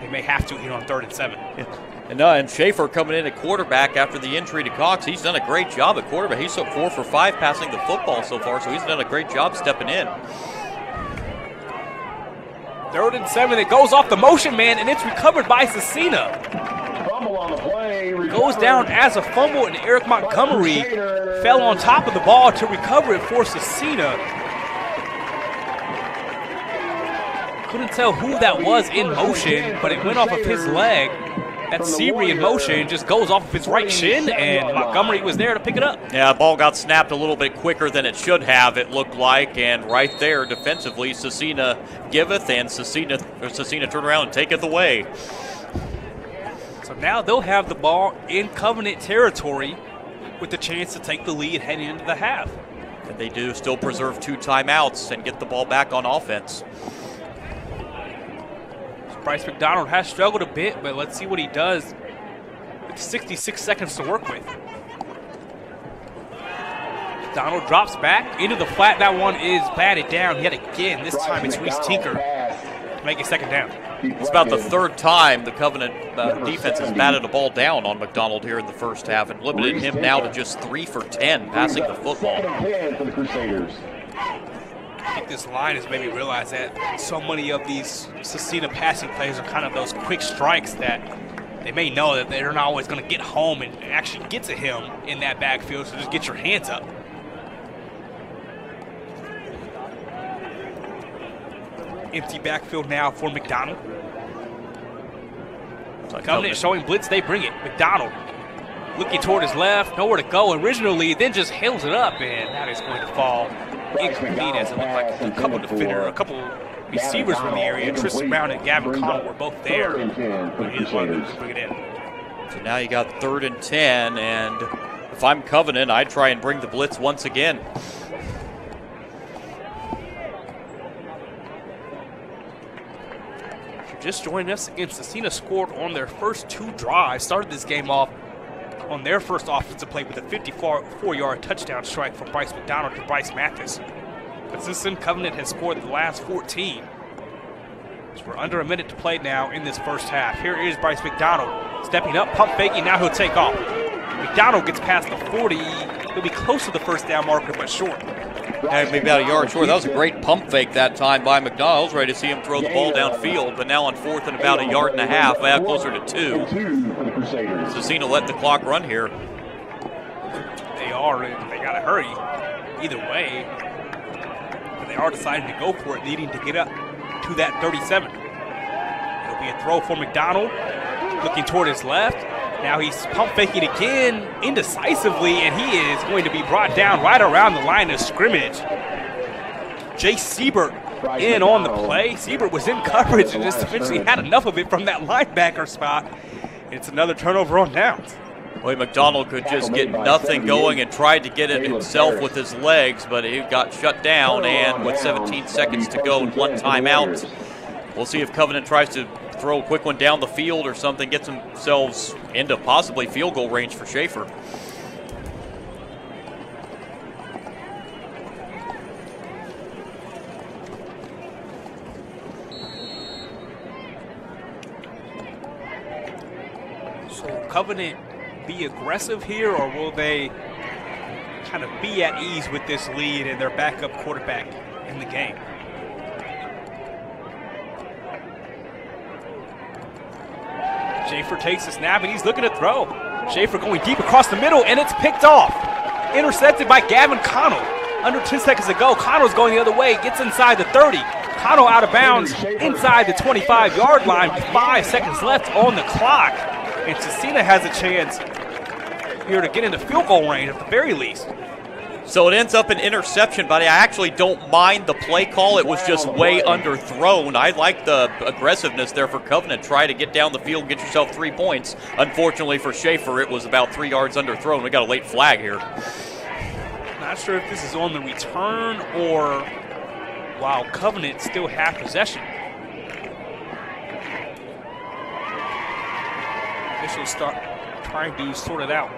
They may have to here on 3rd and 7. Yeah. And Schaefer coming in at quarterback after the injury to Cox. He's done a great job at quarterback. He's 4 for 5 passing the football so far, so he's done a great job stepping in. 3rd and 7. It goes off the motion man, and it's recovered by Scecina. Fumble on the play. Goes down as a fumble, and Eric Montgomery fell on top of the ball to recover it for Scecina. Couldn't tell who that was in motion, but it went off of his leg. That Seabury in motion just goes off of his right shin, and Montgomery was there to pick it up. Yeah, the ball got snapped a little bit quicker than it should have, it looked like, and right there defensively, Scecina giveth, and Scecina turn around and taketh away. So now they'll have the ball in Covenant territory with the chance to take the lead heading into the half. And they do still preserve 2 timeouts and get the ball back on offense. Bryce McDonald has struggled a bit, but let's see what he does with 66 seconds to work with. McDonald drops back into the flat. That one is batted down yet again. This time it's Reese Tinker to make it 2nd down. It's about the 3rd time the Covenant defense has batted a ball down on McDonald here in the first half and limited him now to just 3 for 10 passing the football. For the Crusaders. I think this line has made me realize that so many of these Scecina passing plays are kind of those quick strikes that they may know that they're not always going to get home and actually get to him in that backfield, so just get your hands up. Empty backfield now for McDonald. Covenant showing blitz, they bring it. McDonald looking toward his left, nowhere to go originally, then just hails it up, and that is going to fall incomplete as it looked like a couple receivers from the area. Tristan Brown and Gavin Connell were both there. But he wanted to bring it in. So now you got 3rd and 10, and if I'm Covenant, I'd try and bring the blitz once again. If you're just joining us, again, Scecina scored on their first 2 drives, started this game off on their first offensive play with a 54-yard touchdown strike from Bryce McDonald to Bryce Mathis. But since then, Covenant has scored the last 14. So we're under a minute to play now in this first half. Here is Bryce McDonald stepping up, pump faking, now he'll take off. McDonald gets past the 40. He'll be close to the first down marker, but short. Yeah, maybe about a yard short. That was a great pump fake that time by McDonald. I was ready to see him throw the ball downfield, but now on 4th and about a yard and a half, closer to 2. Scecina let the clock run here. They are, and they got to hurry either way. But they are deciding to go for it, needing to get up to that 37. It'll be a throw for McDonald, looking toward his left. Now he's pump faking again indecisively, and he is going to be brought down right around the line of scrimmage. Jay Siebert in on the play. Siebert was in coverage and just eventually had enough of it from that linebacker spot. It's another turnover on downs. Boy, McDonald could just get nothing going and tried to get it himself with his legs, but he got shut down, and with 17 seconds to go and 1 timeout, we'll see if Covenant tries to throw a quick one down the field or something, gets themselves into possibly field goal range for Schaefer. So Covenant be aggressive here, or will they kind of be at ease with this lead and their backup quarterback in the game? Schaefer takes the snap, and he's looking to throw. Schaefer going deep across the middle, and it's picked off. Intercepted by Gavin Connell. Under 10 seconds to go. Connell's going the other way, gets inside the 30. Connell out of bounds inside the 25-yard line with 5 seconds left on the clock. And Scecina has a chance here to get into field goal range at the very least. So it ends up an interception, but I actually don't mind the play call. It was just way underthrown. I like the aggressiveness there for Covenant. Try to get down the field, get yourself 3 points. Unfortunately for Schaefer, it was about 3 yards underthrown. We got a late flag here. Not sure if this is on the return or while Covenant still have possession. Officials start trying to sort it out.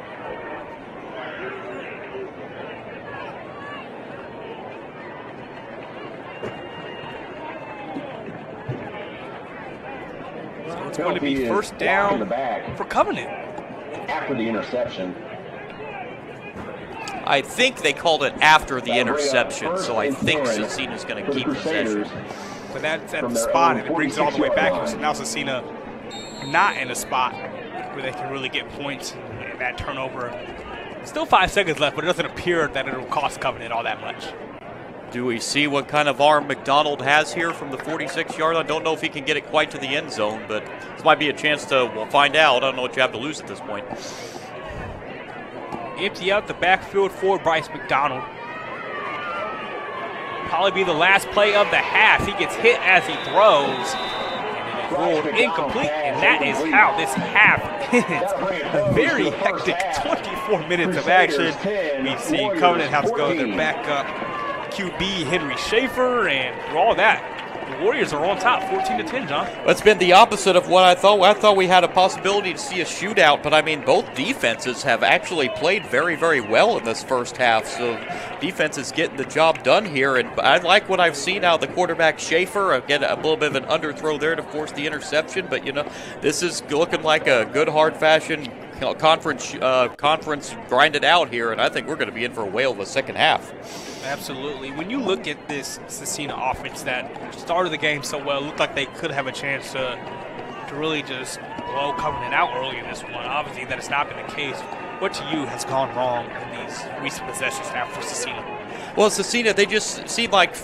So it's going to be first down for Covenant. After the interception. I think they called it after the interception, so I think Scecina's going to keep possession. But that's at the spot, and it brings it all the way back. So now Scecina not in a spot where they can really get points and that turnover. Still 5 seconds left, but it doesn't appear that it'll cost Covenant all that much. Do we see what kind of arm McDonald has here from the 46-yard line? I don't know if he can get it quite to the end zone, but this might be a chance to find out. I don't know what you have to lose at this point. Empty out the backfield for Bryce McDonald. Probably be the last play of the half. He gets hit as he throws. And it is ruled incomplete, and that is how this half ends. A very hectic 24 minutes of action. We see Covenant have to go to their backup QB, Henry Schaefer, and through all that, the Warriors are on top, 14-10, John. Well, it's been the opposite of what I thought. I thought we had a possibility to see a shootout, but I mean, both defenses have actually played very, very well in this first half. So defense is getting the job done here, and I like what I've seen out of the quarterback Schaefer. Again, a little bit of an underthrow there to force the interception, but you know, this is looking like a good, hard-fashioned conference grinded out here, and I think we're going to be in for a whale of a second half. Absolutely. When you look at this Scecina offense that started the game so well, it looked like they could have a chance to really just blow Covenant out early in this one. Obviously, that has not been the case. What to you has gone wrong in these recent possessions now for Scecina? Well, Scecina, they just seem like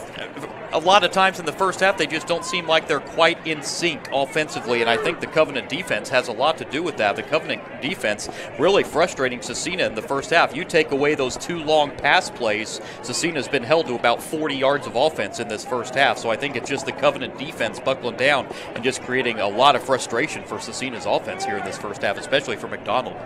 a lot of times in the first half, they just don't seem like they're quite in sync offensively, and I think the Covenant defense has a lot to do with that. The Covenant defense really frustrating Scecina in the first half. You take away those 2 long pass plays, Scecina's been held to about 40 yards of offense in this first half, so I think it's just the Covenant defense buckling down and just creating a lot of frustration for Scecina's offense here in this first half, especially for McDonald.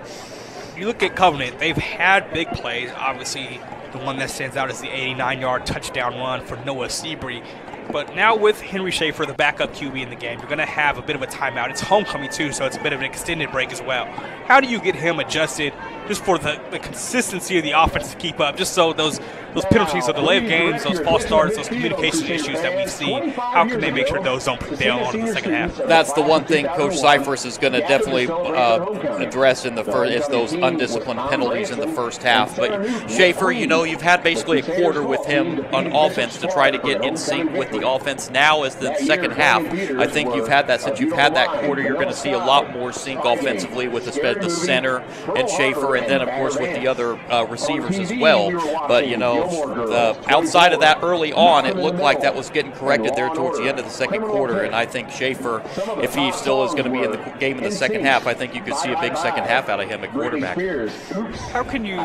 You look at Covenant, they've had big plays. Obviously, the one that stands out is the 89-yard touchdown run for Noah Seabury. But now with Henry Schaefer, the backup QB in the game, you're going to have a bit of a timeout. It's homecoming, too, so it's a bit of an extended break as well. How do you get him adjusted just for the consistency of the offense to keep up, just so those penalties, the delay of games, those false starts, those communication issues that we've seen, how can they make sure those don't prevail on in the second half? That's the one thing Coach Cyphers is going to definitely address in the first, is those undisciplined penalties in the first half. But Schaefer, you know, you've had basically a quarter with him on offense to try to get in sync with the offense. Now is the second half. I think you've had that since you've had that quarter. You're going to see a lot more sync offensively with the center and Schaefer, and then of course with the other receivers as well. But you know, outside of that early on, it looked like that was getting corrected there towards the end of the second quarter, and I think Schaefer, if he still is going to be in the game in the second half, I think you could see a big second half out of him at quarterback. How can you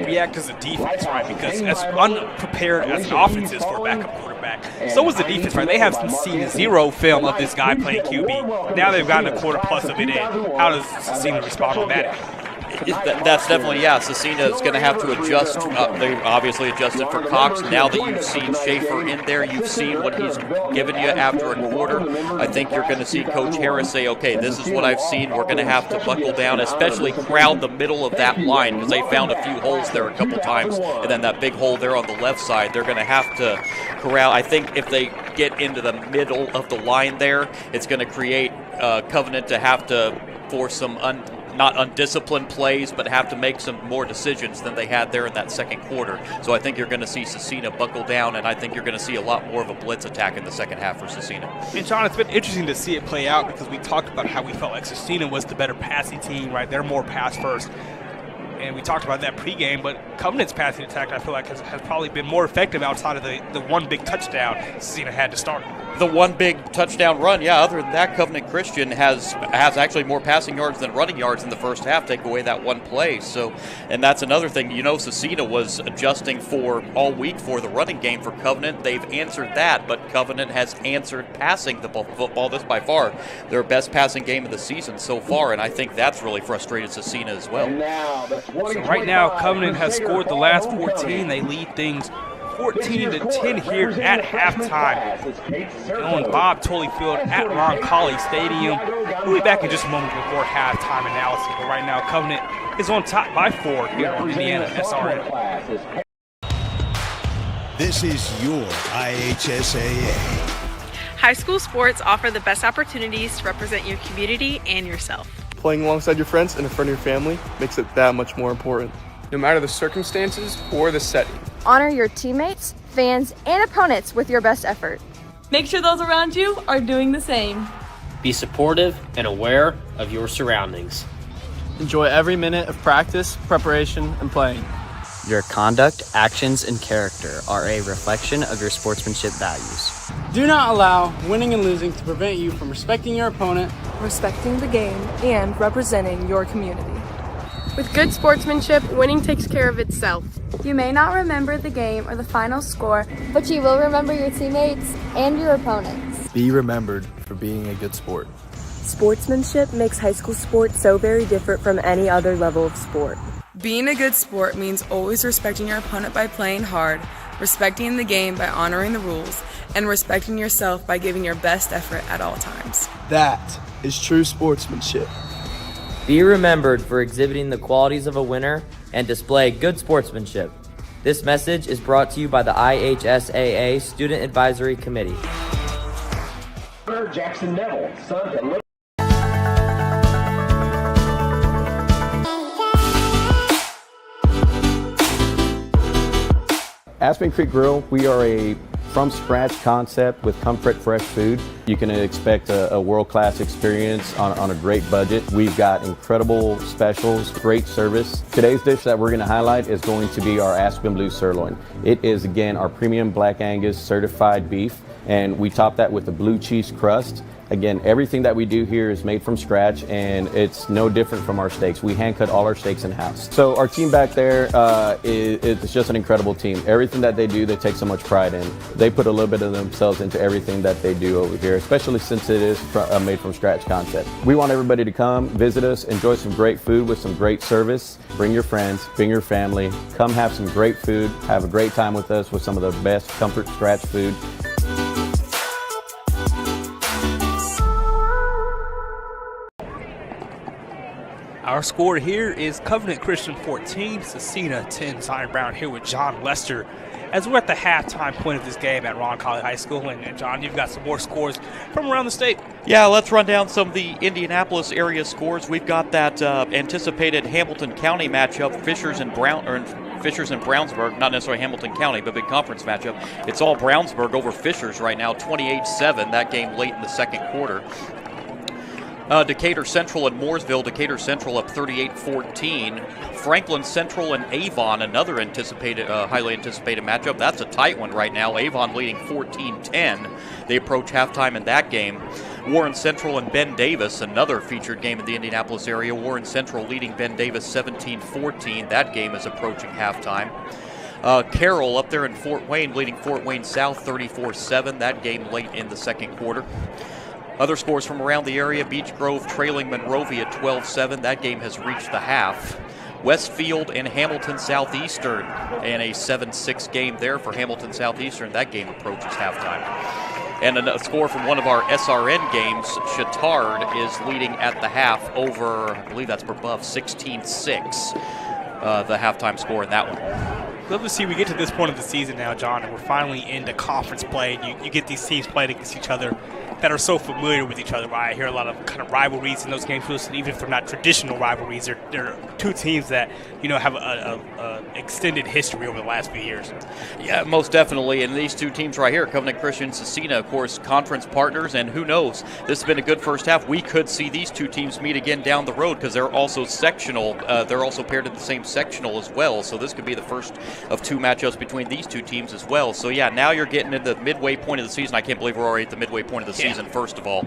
react as a defense, right? Because as unprepared as an offense is for a backup quarterback, so was the defense, right? They have seen zero film of this guy playing QB. Now they've gotten a quarter plus of it in. How does Scecina respond on that? That's definitely, yeah, Scecina is going to have to adjust. They obviously adjusted for Cox. Now that you've seen Schaefer in there, you've seen what he's given you after a quarter. I think you're going to see Coach Harris say, okay, this is what I've seen. We're going to have to buckle down, especially crowd the middle of that line, because they found a few holes there a couple times. And then that big hole there on the left side, they're going to have to corral. I think if they get into the middle of the line there, it's going to create Covenant to have to force some not undisciplined plays, but have to make some more decisions than they had there in that second quarter. So I think you're going to see Scecina buckle down, and I think you're going to see a lot more of a blitz attack in the second half for Scecina. And John, it's been interesting to see it play out because we talked about how we felt like Scecina was the better passing team, right? They're more pass first. And we talked about that pregame, but Covenant's passing attack, I feel like, has probably been more effective outside of the one big touchdown Scecina had to start. The one big touchdown run, yeah, other than that, Covenant Christian has actually more passing yards than running yards in the first half, take away that one play. So, and that's another thing, Scecina was adjusting for all week for the running game for Covenant. They've answered that, but Covenant has answered passing the football. This by far their best passing game of the season so far, and I think that's really frustrated Scecina as well. So right now, Covenant has scored the last 14. They lead things 14-10 here at halftime. On Bob Tolley Field at Roncalli Stadium. We'll be back in just a moment with more halftime analysis. But right now, Covenant is on top by 4 here on Indiana SRN. This is your IHSAA. High school sports offer the best opportunities to represent your community and yourself. Playing alongside your friends and in front of your family makes it that much more important. No matter the circumstances or the setting. Honor your teammates, fans, and opponents with your best effort. Make sure those around you are doing the same. Be supportive and aware of your surroundings. Enjoy every minute of practice, preparation, and playing. Your conduct, actions, and character are a reflection of your sportsmanship values. Do not allow winning and losing to prevent you from respecting your opponent, respecting the game, and representing your community. With good sportsmanship, winning takes care of itself. You may not remember the game or the final score, but you will remember your teammates and your opponents. Be remembered for being a good sport. Sportsmanship makes high school sports so very different from any other level of sport. Being a good sport means always respecting your opponent by playing hard, respecting the game by honoring the rules, and respecting yourself by giving your best effort at all times. That is true sportsmanship. Be remembered for exhibiting the qualities of a winner and display good sportsmanship. This message is brought to you by the IHSAA Student Advisory Committee. Jackson Neville, son to Aspen Creek Grill, we are a from-scratch concept with comfort fresh food. You can expect a world-class experience on a great budget. We've got incredible specials, great service. Today's dish that we're going to highlight is going to be our Aspen Blue Sirloin. It is, again, our premium Black Angus certified beef, and we top that with a blue cheese crust. Again, everything that we do here is made from scratch, and it's no different from our steaks. We hand cut all our steaks in-house. So our team back there is just an incredible team. Everything that they do, they take so much pride in. They put a little bit of themselves into everything that they do over here, especially since it is a made from scratch concept. We want everybody to come, visit us, enjoy some great food with some great service. Bring your friends, bring your family, come have some great food, have a great time with us with some of the best comfort scratch food. Our score here is Covenant Christian 14, Scecina 10. Zion Brown here with John Lester as we're at the halftime point of this game at Roncalli High School. And John, you've got some more scores from around the state. Yeah, let's run down some of the Indianapolis area scores. We've got that anticipated Hamilton County matchup, Fishers and Brownsburg, not necessarily Hamilton County, but big conference matchup. It's all Brownsburg over Fishers right now, 28-7. That game late in the second quarter. Decatur Central and Mooresville. Decatur Central up 38-14. Franklin Central and Avon, another highly anticipated matchup. That's a tight one right now. Avon leading 14-10. They approach halftime in that game. Warren Central and Ben Davis, another featured game in the Indianapolis area. Warren Central leading Ben Davis 17-14. That game is approaching halftime. Carroll up there in Fort Wayne leading Fort Wayne South 34-7. That game late in the second quarter. Other scores from around the area, Beech Grove trailing Monrovia 12-7. That game has reached the half. Westfield and Hamilton Southeastern, and a 7-6 game there for Hamilton Southeastern. That game approaches halftime. And a score from one of our SRN games, Chittard is leading at the half over, I believe that's Brebeuf, 16-6, the halftime score in that one. love to see we get to this point of the season now, John, and we're finally into conference play. You get these teams playing against each other that are so familiar with each other. Right? I hear a lot of kind of rivalries in those games. Listen, even if they're not traditional rivalries, they're two teams that have a extended history over the last few years. Yeah, most definitely. And these two teams right here, Covenant Christian, Scecina, of course, conference partners. And who knows? This has been a good first half. We could see these two teams meet again down the road because they're also sectional. They're also paired in the same sectional as well. So this could be the first of two matchups between these two teams as well. So yeah, now you're getting into the midway point of the season. I can't believe we're already at the midway point of the season. First of all,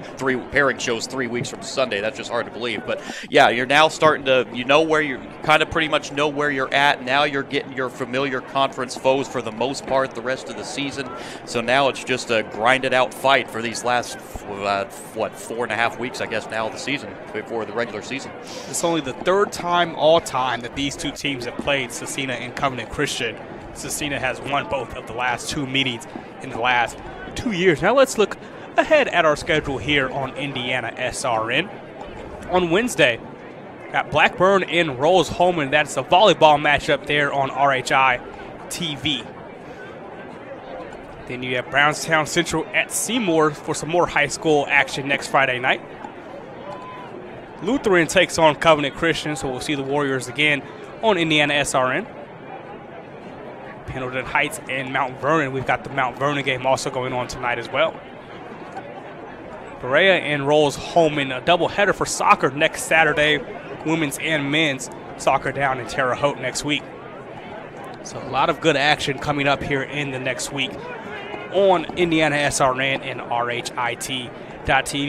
pairing shows 3 weeks from Sunday. That's just hard to believe. But yeah, you're now starting to, where you kind of pretty much know where you're at. Now you're getting your familiar conference foes for the most part the rest of the season. So now it's just a grinded out fight for these last, 4.5 weeks, I guess, now of the season before the regular season. It's only the third time all time that these two teams have played, Scecina and Covenant Christian. Scecina has won both of the last two meetings in the last 2 years. Now let's look ahead at our schedule here on Indiana SRN. On Wednesday, got Blackburn and Rolls-Holman. That's a volleyball matchup there on RHI TV. Then you have Brownstown Central at Seymour for some more high school action next Friday night. Lutheran takes on Covenant Christian, so we'll see the Warriors again on Indiana SRN. Pendleton Heights and Mount Vernon. We've got the Mount Vernon game also going on tonight as well. Berea and Rolls-Holman, a doubleheader for soccer next Saturday. Women's and men's soccer down in Terre Haute next week. So a lot of good action coming up here in the next week on Indiana SRN and RHIT.TV.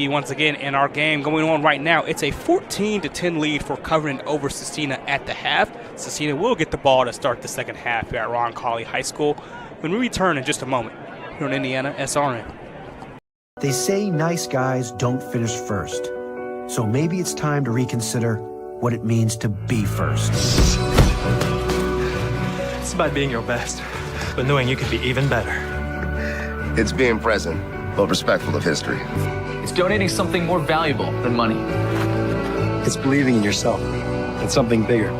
Once again, in our game going on right now, it's a 14-10 lead for Covenant over Scecina at the half. Scecina will get the ball to start the second half here at Ron Colley High School when we return in just a moment here on Indiana SRN. They say nice guys don't finish first. So maybe it's time to reconsider what it means to be first. It's about being your best, but knowing you could be even better. It's being present, but respectful of history. It's donating something more valuable than money. It's believing in yourself and something bigger.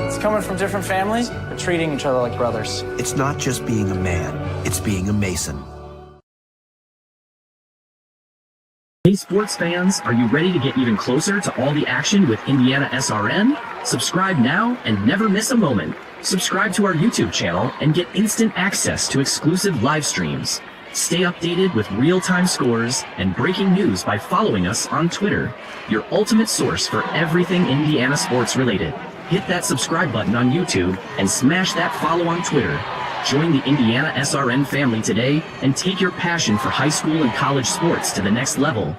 It's coming from different families, but treating each other like brothers. It's not just being a man, it's being a Mason. Hey sports fans, are you ready to get even closer to all the action with Indiana SRN? Subscribe now and never miss a moment. Subscribe to our YouTube channel and get instant access to exclusive live streams. Stay updated with real-time scores and breaking news by following us on Twitter, your ultimate source for everything Indiana sports related. Hit that subscribe button on YouTube and smash that follow on Twitter. Join the Indiana SRN family today and take your passion for high school and college sports to the next level.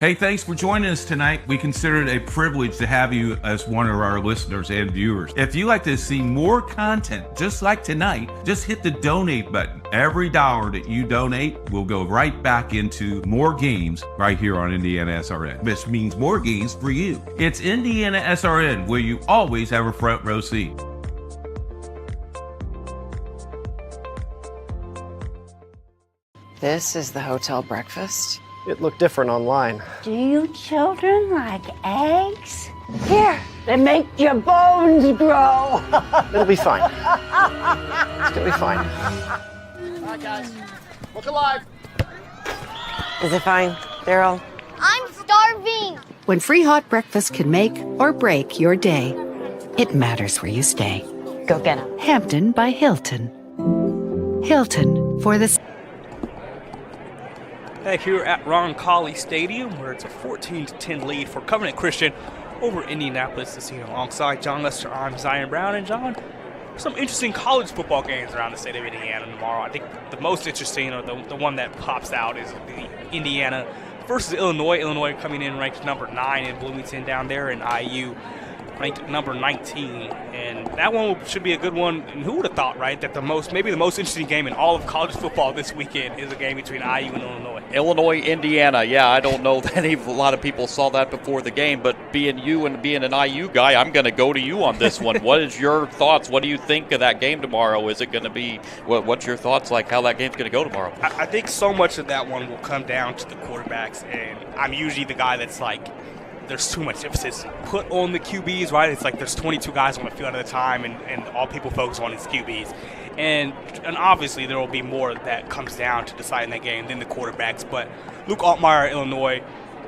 Hey, thanks for joining us tonight. We consider it a privilege to have you as one of our listeners and viewers. If you'd like to see more content just like tonight, just hit the donate button. Every dollar that you donate will go right back into more games right here on Indiana SRN. This means more games for you. It's Indiana SRN, where you always have a front row seat. This is the hotel breakfast. It looked different online. Do you children like eggs? Here, they make your bones grow. It'll be fine. It's gonna be fine. All right, guys, look alive. Is it fine, Daryl? I'm starving. When free hot breakfast can make or break your day, it matters where you stay. Go get 'em. Hampton by Hilton. Hilton for the... Back here at Ron Colley Stadium, where it's a 14-10 lead for Covenant Christian over Indianapolis Scecina. Alongside John Lester, I'm Zion Brown. And John, some interesting college football games around the state of Indiana tomorrow. I think the most interesting, or the one that pops out, is the Indiana versus Illinois. Illinois coming in ranked number 9 in Bloomington down there, and IU ranked number 19, and that one should be a good one. And who would have thought, right, that maybe the most interesting game in all of college football this weekend is a game between IU and Illinois. Illinois, Indiana. Yeah, I don't know that a lot of people saw that before the game, but being you and being an IU guy, I'm going to go to you on this one. What is your thoughts? What do you think of that game tomorrow? Is it going to be, what's your thoughts like how that game's going to go tomorrow? I think so much of that one will come down to the quarterbacks, and I'm usually the guy that's like, there's too much emphasis put on the QBs, right? It's like there's 22 guys on the field at a time, and all people focus on is QBs. And obviously there will be more that comes down to deciding that game than the quarterbacks. But Luke Altmaier at Illinois,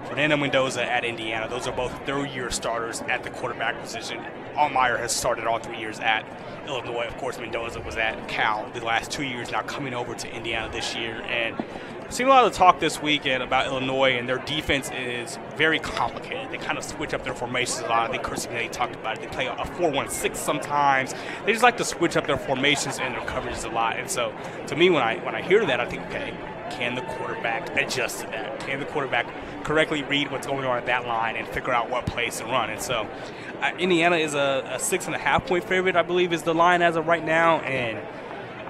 Fernando Mendoza at Indiana, those are both third-year starters at the quarterback position. Altmaier has started all 3 years at Illinois. Of course, Mendoza was at Cal the last 2 years, now coming over to Indiana this year. And I've seen a lot of talk this weekend about Illinois, and their defense is very complicated. They kind of switch up their formations a lot. I think Chris Ignetti talked about it. They play a 4-1-6 sometimes. They just like to switch up their formations and their coverages a lot. And so, to me, when I hear that, I think, okay, can the quarterback adjust to that? Can the quarterback correctly read what's going on at that line and figure out what plays to run? And so, Indiana is a 6.5-point favorite, I believe, is the line as of right now. And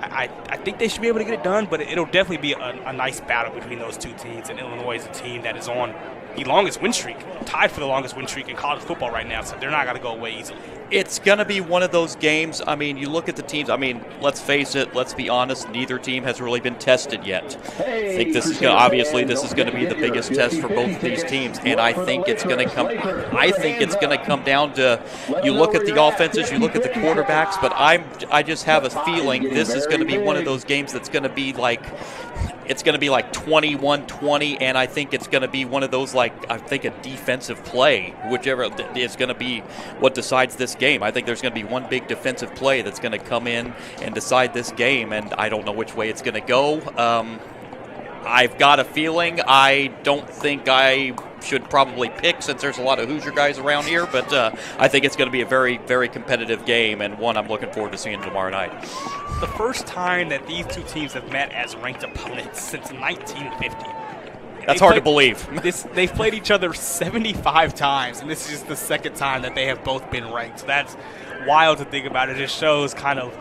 I think they should be able to get it done, but it'll definitely be a nice battle between those two teams. And Illinois is a team that is on the longest win streak, tied for the longest win streak in college football right now, so they're not going to go away easily. It's going to be one of those games. I mean, you look at the teams. I mean, let's face it. Let's be honest. Neither team has really been tested yet. I think this is going to be the biggest test for both of these teams, and I think it's going to come. I think it's going to come down to you look at the offenses, you look at the quarterbacks, but I just have a feeling this is going to be one of those games that's going to be like. It's going to be like 21-20, and I think it's going to be one of those, like, I think a defensive play, whichever is going to be what decides this game. I think there's going to be one big defensive play that's going to come in and decide this game, and I don't know which way it's going to go. I've got a feeling. I don't think I should probably pick since there's a lot of Hoosier guys around here, but I think it's going to be a very, very competitive game, and one I'm looking forward to seeing tomorrow night. The first time that these two teams have met as ranked opponents since 1950. That's hard to believe. They've played each other 75 times, and this is just the second time that they have both been ranked. So that's wild to think about. It just shows kind of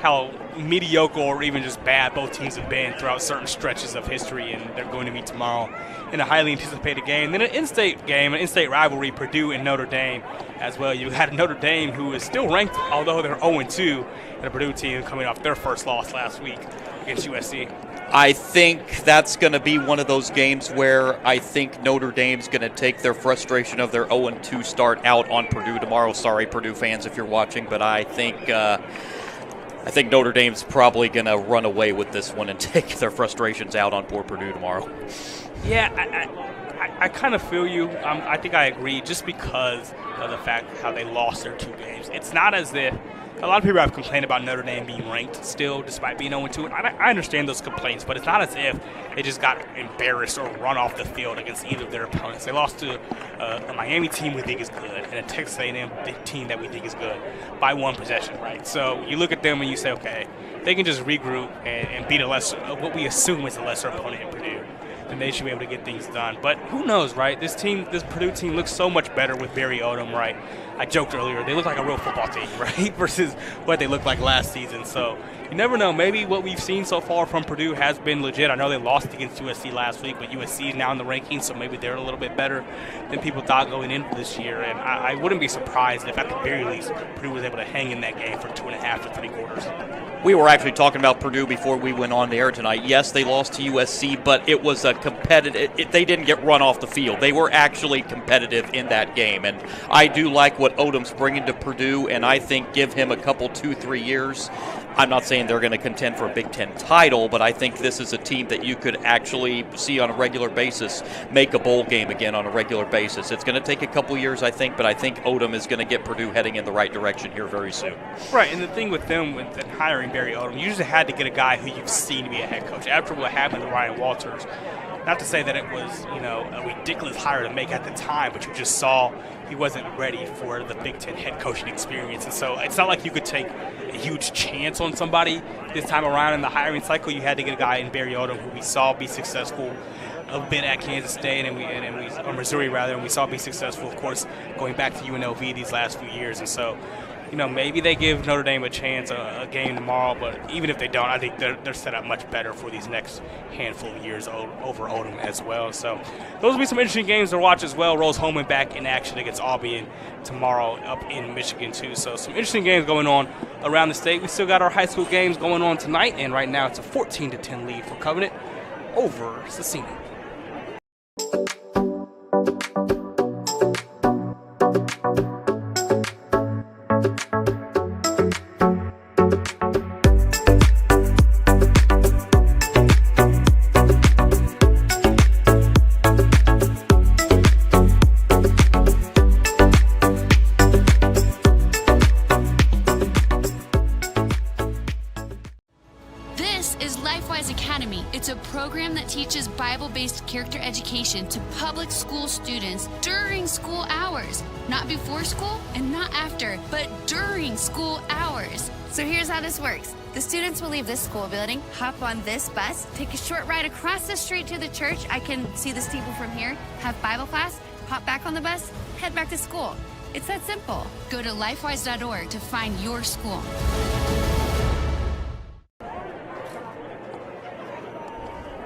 how mediocre or even just bad both teams have been throughout certain stretches of history, and they're going to meet tomorrow in a highly anticipated game. Then an in-state game, an in-state rivalry, Purdue and Notre Dame as well. You had Notre Dame, who is still ranked, although they're 0-2, and a Purdue team coming off their first loss last week against USC. I think that's going to be one of those games where I think Notre Dame's going to take their frustration of their 0-2 start out on Purdue tomorrow. Sorry, Purdue fans, if you're watching, but I think Notre Dame's probably going to run away with this one and take their frustrations out on poor Purdue tomorrow. Yeah, I kind of feel you. I think I agree just because of the fact how they lost their two games. It's not as if a lot of people have complained about Notre Dame being ranked still despite being 0-2. And I understand those complaints, but it's not as if they just got embarrassed or run off the field against either of their opponents. They lost to a Miami team we think is good and a Texas A&M team that we think is good by one possession, right? So you look at them and you say, okay, they can just regroup and beat what we assume is a lesser opponent in Purdue, then they should be able to get things done. But who knows, right? This Purdue team looks so much better with Barry Odom, right? I joked earlier, they look like a real football team, right? Versus what they looked like last season. So you never know. Maybe what we've seen so far from Purdue has been legit. I know they lost against USC last week, but USC is now in the rankings, so maybe they're a little bit better than people thought going into this year. And I wouldn't be surprised if, at the very least, Purdue was able to hang in that game for 2.5 to 3 quarters. We were actually talking about Purdue before we went on the air tonight. Yes, they lost to USC, but it was a competitive. They didn't get run off the field. They were actually competitive in that game, and I do like what Odom's bringing to Purdue, and I think give him a couple, 2-3 years. I'm not saying they're going to contend for a Big Ten title, but I think this is a team that you could actually see on a regular basis make a bowl game again on a regular basis. It's going to take a couple years, I think, but I think Odom is going to get Purdue heading in the right direction here very soon. Right, and the thing with them with hiring Barry Odom, you usually had to get a guy who you've seen to be a head coach. After what happened to Ryan Walters, not to say that it was, a ridiculous hire to make at the time, but you just saw he wasn't ready for the Big Ten head coaching experience. And so it's not like you could take a huge chance on somebody this time around in the hiring cycle. You had to get a guy in Barry Odom who we saw be successful a bit at Kansas State or Missouri rather, and we saw be successful, of course, going back to UNLV these last few years. And so, maybe they give Notre Dame a chance, a game tomorrow, but even if they don't, I think they're set up much better for these next handful of years over Odom as well. So those will be some interesting games to watch as well. Rose-Hulman back in action against Albion tomorrow up in Michigan too. So some interesting games going on around the state. We still got our high school games going on tonight, and right now it's a 14-10 lead for Covenant over Scecina. Lifewise Academy. It's a program that teaches Bible-based character education to public school students during school hours. Not before school and not after, but during school hours. So here's how this works. The students will leave this school building, hop on this bus, take a short ride across the street to the church. I can see the steeple from here, have Bible class, hop back on the bus, head back to school. It's that simple. Go to lifewise.org to find your school.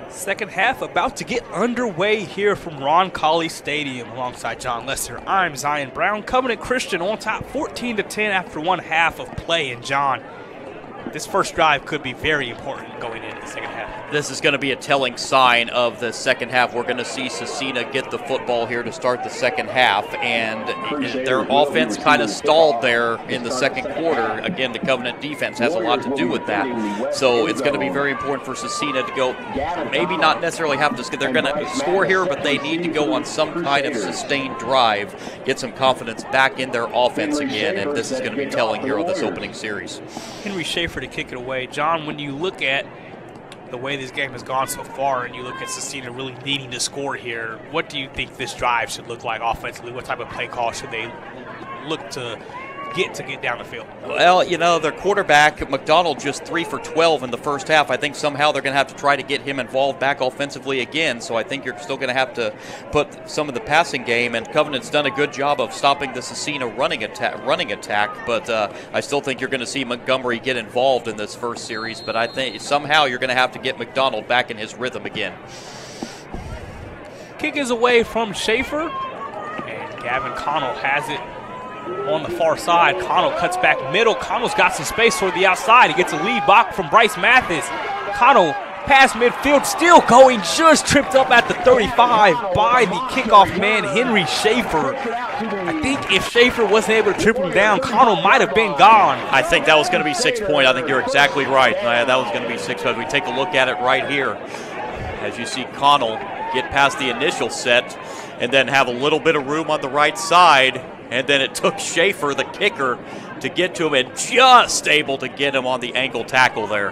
Second half about to get underway here from Ron Colley Stadium. Alongside John Lesser, I'm Zion Brown. Covenant Christian on top 14-10 after one half of play. And John, this first drive could be very important going into the second half. This is going to be a telling sign of the second half. We're going to see Scecina get the football here to start the second half, and their offense kind of stalled there in the second quarter. Again, the Covenant defense has a lot to do with that. So it's going to be very important for Scecina to go, maybe not necessarily have to, they're going to score here, but they need to go on some kind of sustained drive, get some confidence back in their offense again, and this is going to be telling here on this opening series. Henry Schaefer to kick it away. John, when you look at the way this game has gone so far and you look at Scecina really needing to score here, what do you think this drive should look like offensively? What type of play call should they look to get down the field? Well, you know, their quarterback, McDonald, just 3 for 12 in the first half. I think somehow they're going to have to try to get him involved back offensively again, so I think you're still going to have to put some of the passing game, and Covenant's done a good job of stopping the Scecina running attack, but I still think you're going to see Montgomery get involved in this first series, but I think somehow you're going to have to get McDonald back in his rhythm again. Kick is away from Schaefer, and Gavin Connell has it on the far side. Connell cuts back middle. Connell's got some space toward the outside. He gets a lead block from Bryce Mathis. Connell past midfield, still going, just tripped up at the 35 by the kickoff man, Henry Schaefer. I think if Schaefer wasn't able to trip him down, Connell might have been gone. I think that was going to be 6 point. I think you're exactly right. That was going to be 6 point. We take a look at it right here. As you see Connell get past the initial set and then have a little bit of room on the right side. And then it took Schaefer, the kicker, to get to him and just able to get him on the ankle tackle there.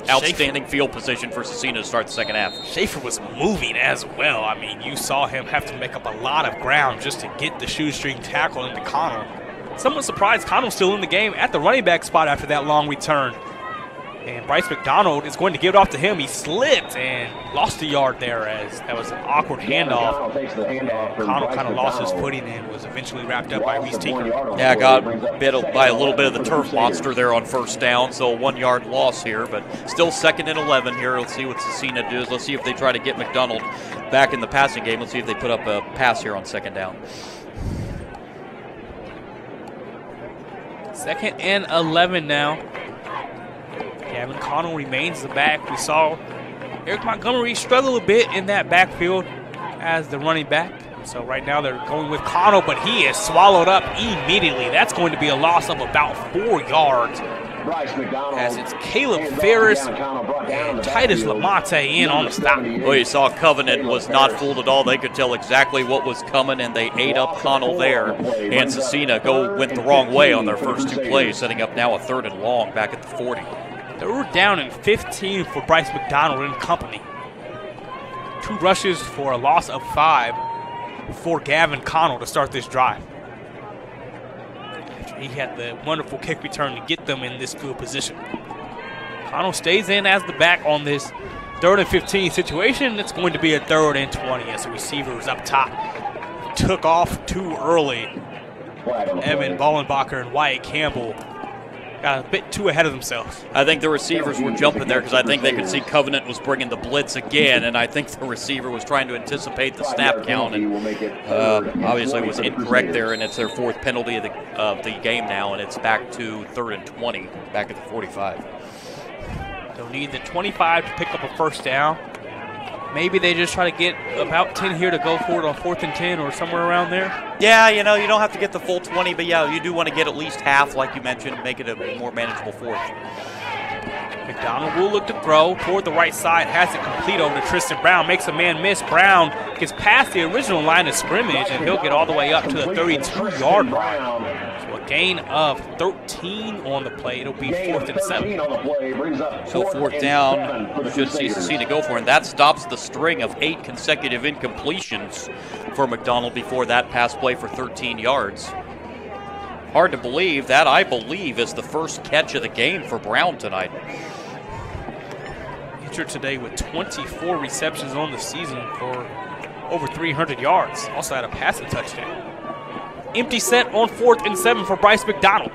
Outstanding field position for Scecina to start the second half. Schaefer was moving as well. I mean, you saw him have to make up a lot of ground just to get the shoestring tackle into Connell. Somewhat surprised Connell's still in the game at the running back spot after that long return. And Bryce McDonald is going to give it off to him. He slipped and lost a yard there as that was an awkward handoff. Connell kind of lost his footing and was eventually wrapped up by Reese Tinker. Yeah, got bit by a little bit of the turf monster there on first down, so a 1 yard loss here, but still 2nd and 11 here. Let's see what Scecina does. Let's see if they try to get McDonald back in the passing game. Let's see if they put up a pass here on 2nd down. 2nd and 11 now. Gavin Connell remains the back. We saw Eric Montgomery struggle a bit in that backfield as the running back. So right now they're going with Connell, but he is swallowed up immediately. That's going to be a loss of about 4 yards. As it's Caleb Ferris and Titus Lamonte in on the stop. Well, you saw Covenant was not fooled at all. They could tell exactly what was coming, and they ate up Connell there. And Scecina went the wrong way on their first 2 plays, setting up now a 3rd and long back at the 40. They were down in 15 for Bryce McDonald and company. 2 rushes for a loss of 5 for Gavin Connell to start this drive. After he had the wonderful kick return to get them in this field position. Connell stays in as the back on this 3rd and 15 situation. It's going to be a 3rd and 20 as the receiver is up top. Took off too early. Evan Ballenbacher and Wyatt Campbell got a bit too ahead of themselves. I think the receivers were jumping there because I think they could see Covenant was bringing the blitz again, and I think the receiver was trying to anticipate the snap count, and obviously was incorrect there, and it's their 4th penalty of the game now, and it's back to 3rd and 20, back at the 45. They'll need the 25 to pick up a first down. Maybe they just try to get about 10 here to go for it on 4th and 10 or somewhere around there. Yeah, you know, you don't have to get the full 20, but yeah, you do want to get at least half, like you mentioned, make it a more manageable 4th. McDonald will look to throw toward the right side, has it complete over to Tristan Brown, makes a man miss. Brown gets past the original line of scrimmage, and he'll get all the way up to the 32-yard line. So a gain of 13 on the play. It'll be 4th and 7. So 4th down, should see Scecina go for, and that stops the string of 8 consecutive incompletions for McDonald before that pass play for 13 yards. Hard to believe that, I believe, is the first catch of the game for Brown tonight. Injured today with 24 receptions on the season for over 300 yards. Also had a passing touchdown. Empty set on 4th and 7 for Bryce McDonald.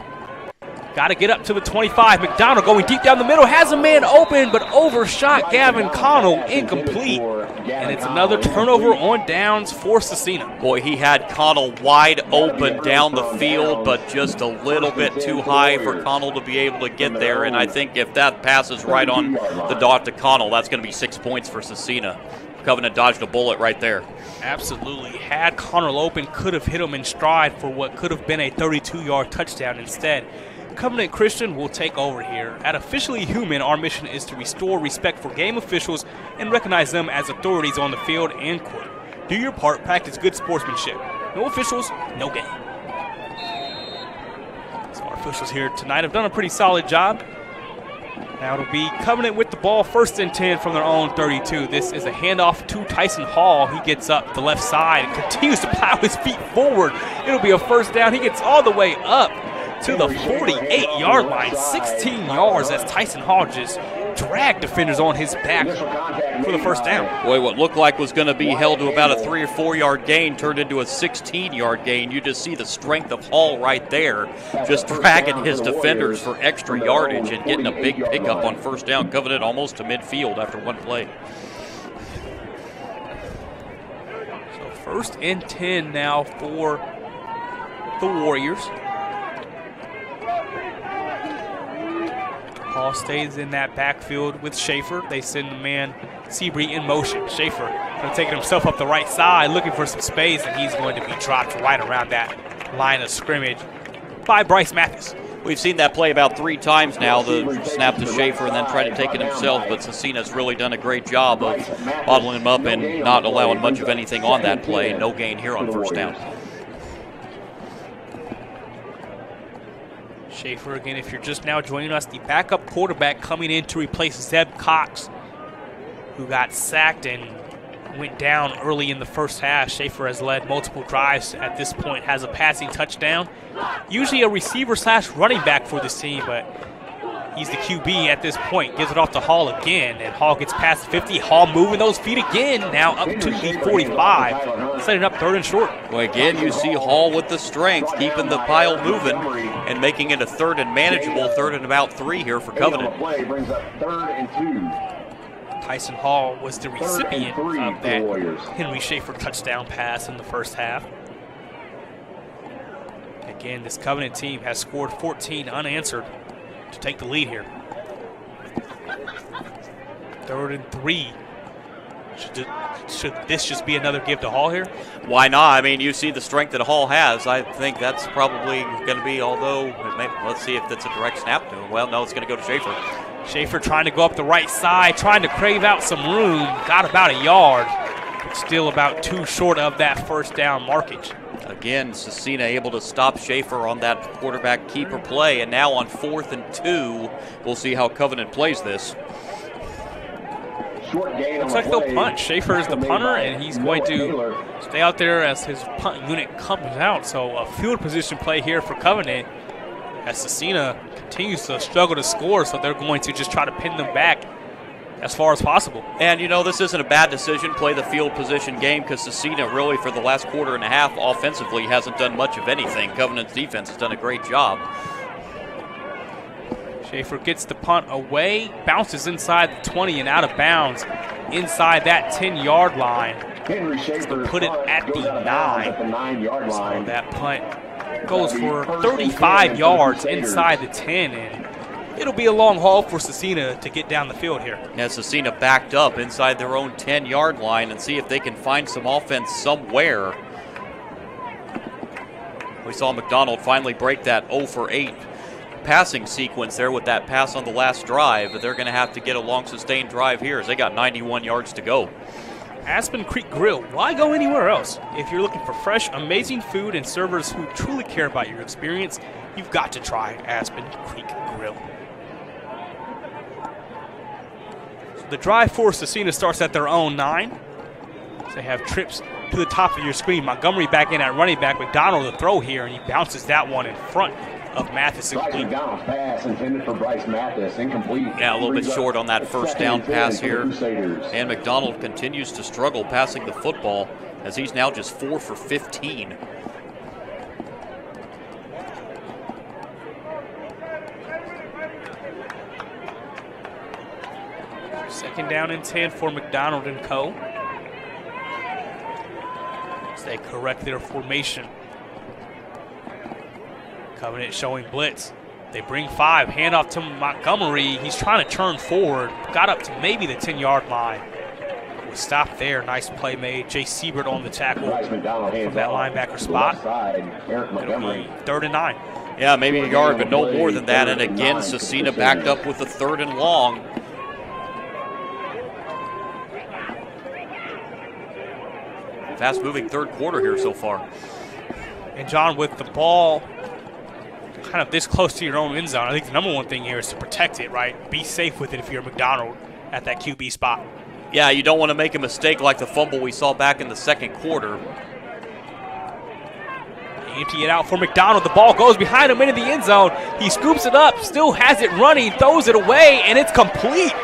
Got to get up to the 25. McDonald going deep down the middle. Has a man open, but overshot Gavin Connell. Incomplete. And it's another turnover on downs for Scecina. Boy, he had Connell wide open down the field, but just a little bit too high for Connell to be able to get there. And I think if that passes right on the dot to Connell, that's going to be 6 points for Scecina. Covenant dodged a bullet right there. Absolutely. Had Connell open, could have hit him in stride for what could have been a 32-yard touchdown instead. Covenant Christian will take over here. At Officially Human, our mission is to restore respect for game officials and recognize them as authorities on the field and court. Do your part, practice good sportsmanship. No officials, no game. So our officials here tonight have done a pretty solid job. Now it'll be Covenant with the ball, 1st and 10 from their own 32. This is a handoff to Tyson Hall. He gets up the left side and continues to plow his feet forward. It'll be a 1st down. He gets all the way up to the 48-yard line, 16 yards as Tyson Hall just dragged defenders on his back for the 1st down. Boy, what looked like was going to be held to about a 3 or 4 yard gain turned into a 16-yard gain. You just see the strength of Hall right there, just dragging his defenders for extra yardage and getting a big pickup on 1st down. Covenant almost to midfield after one play. So 1st and 10 now for the Warriors. Hall stays in that backfield with Schaefer. They send the man Seabree in motion. Schaefer going to take it himself up the right side, looking for some space, and he's going to be dropped right around that line of scrimmage by Bryce Mathis. We've seen that play about 3 times now, the snap to Schaefer and then try to take it himself, but Scecina's really done a great job of bottling him up and not allowing much of anything on that play. No gain here on 1st down. Schaefer, again, if you're just now joining us, the backup quarterback coming in to replace Zeb Cox, who got sacked and went down early in the 1st half. Schaefer has led multiple drives at this point, has a passing touchdown. Usually a receiver/running back for this team, but he's the QB at this point. Gives it off to Hall again, and Hall gets past 50. Hall moving those feet again, now up to the 45, setting up 3rd and short. Well, again, you see Hall with the strength, keeping the pile moving and making it a 3rd and manageable, 3rd and about 3 here for Covenant. Tyson Hall was the recipient of that Henry Schaefer touchdown pass in the 1st half. Again, this Covenant team has scored 14 unanswered to take the lead here. 3rd and 3. Should this just be another give to Hall here? Why not? I mean, you see the strength that Hall has. I think that's probably going to be, although, let's see if that's a direct snap to him. Well, no, it's going to go to Schaefer. Schaefer trying to go up the right side, trying to crave out some room. Got about a yard, but still about 2 short of that 1st down markage. Again, Scecina able to stop Schaefer on that quarterback keeper play, and now on 4th and 2, we'll see how Covenant plays this. Looks like they'll punt. Schaefer is the punter, and he's going to stay out there as his punt unit comes out. So a field position play here for Covenant as Scecina continues to struggle to score, so they're going to just try to pin them back as far as possible. And, you know, this isn't a bad decision, play the field position game, because Scecina really for the last quarter and a half offensively hasn't done much of anything. Covenant's defense has done a great job. Schaefer gets the punt away, bounces inside the 20 and out of bounds inside that 10-yard line. To put it at the 9. So that punt goes for 35 yards inside the 10, and it'll be a long haul for Scecina to get down the field here. Yeah, Scecina backed up inside their own 10-yard line and see if they can find some offense somewhere. We saw McDonald finally break that 0 for 8 passing sequence there with that pass on the last drive, but they're going to have to get a long sustained drive here as they got 91 yards to go. Aspen Creek Grill. Why go anywhere else? If you're looking for fresh, amazing food and servers who truly care about your experience, you've got to try Aspen Creek Grill. So the drive for Scecina starts at their own 9. They have trips to the top of your screen. Montgomery back in at running back. McDonald the throw here, and he bounces that one in front of Mathis. McDonald's pass intended for Bryce Mathis, incomplete. Yeah, a little bit short on that first down pass here. And McDonald continues to struggle passing the football as he's now just 4 for 15. Second down and 10 for McDonald and co. As they correct their formation. Covenant showing blitz. They bring 5, handoff to Montgomery. He's trying to turn forward. Got up to maybe the 10-yard line. Was stopped there. Nice play made. Jay Siebert on the tackle from that linebacker spot. It'll be 3rd and 9. Yeah, maybe a yard, but no more than that. And again, Scecina backed up with the 3rd and long. Fast-moving third quarter here so far. And John, with the ball kind of this close to your own end zone, I think the number one thing here is to protect it, right? Be safe with it if you're McDonald at that QB spot. Yeah, you don't want to make a mistake like the fumble we saw back in the second quarter. Empty it out for McDonald. The ball goes behind him into the end zone. He scoops it up, still has it running, throws it away, and it's complete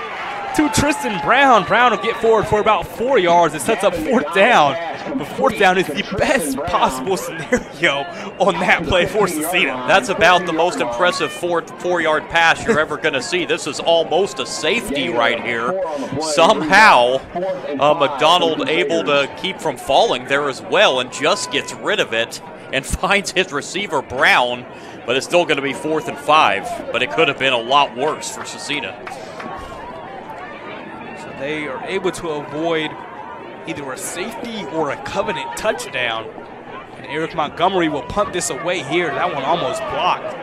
to Tristan Brown. Brown will get forward for about 4 yards. It sets up 4th down. But 4th down is the best possible scenario on that play for Scecina. That's about the most impressive 4-yard pass you're ever going to see. This is almost a safety right here. Somehow, McDonald able to keep from falling there as well and just gets rid of it and finds his receiver Brown. But it's still going to be 4th and 5. But it could have been a lot worse for Scecina. So they are able to avoid either a safety or a Covenant touchdown. And Eric Montgomery will punt this away here. That one almost blocked.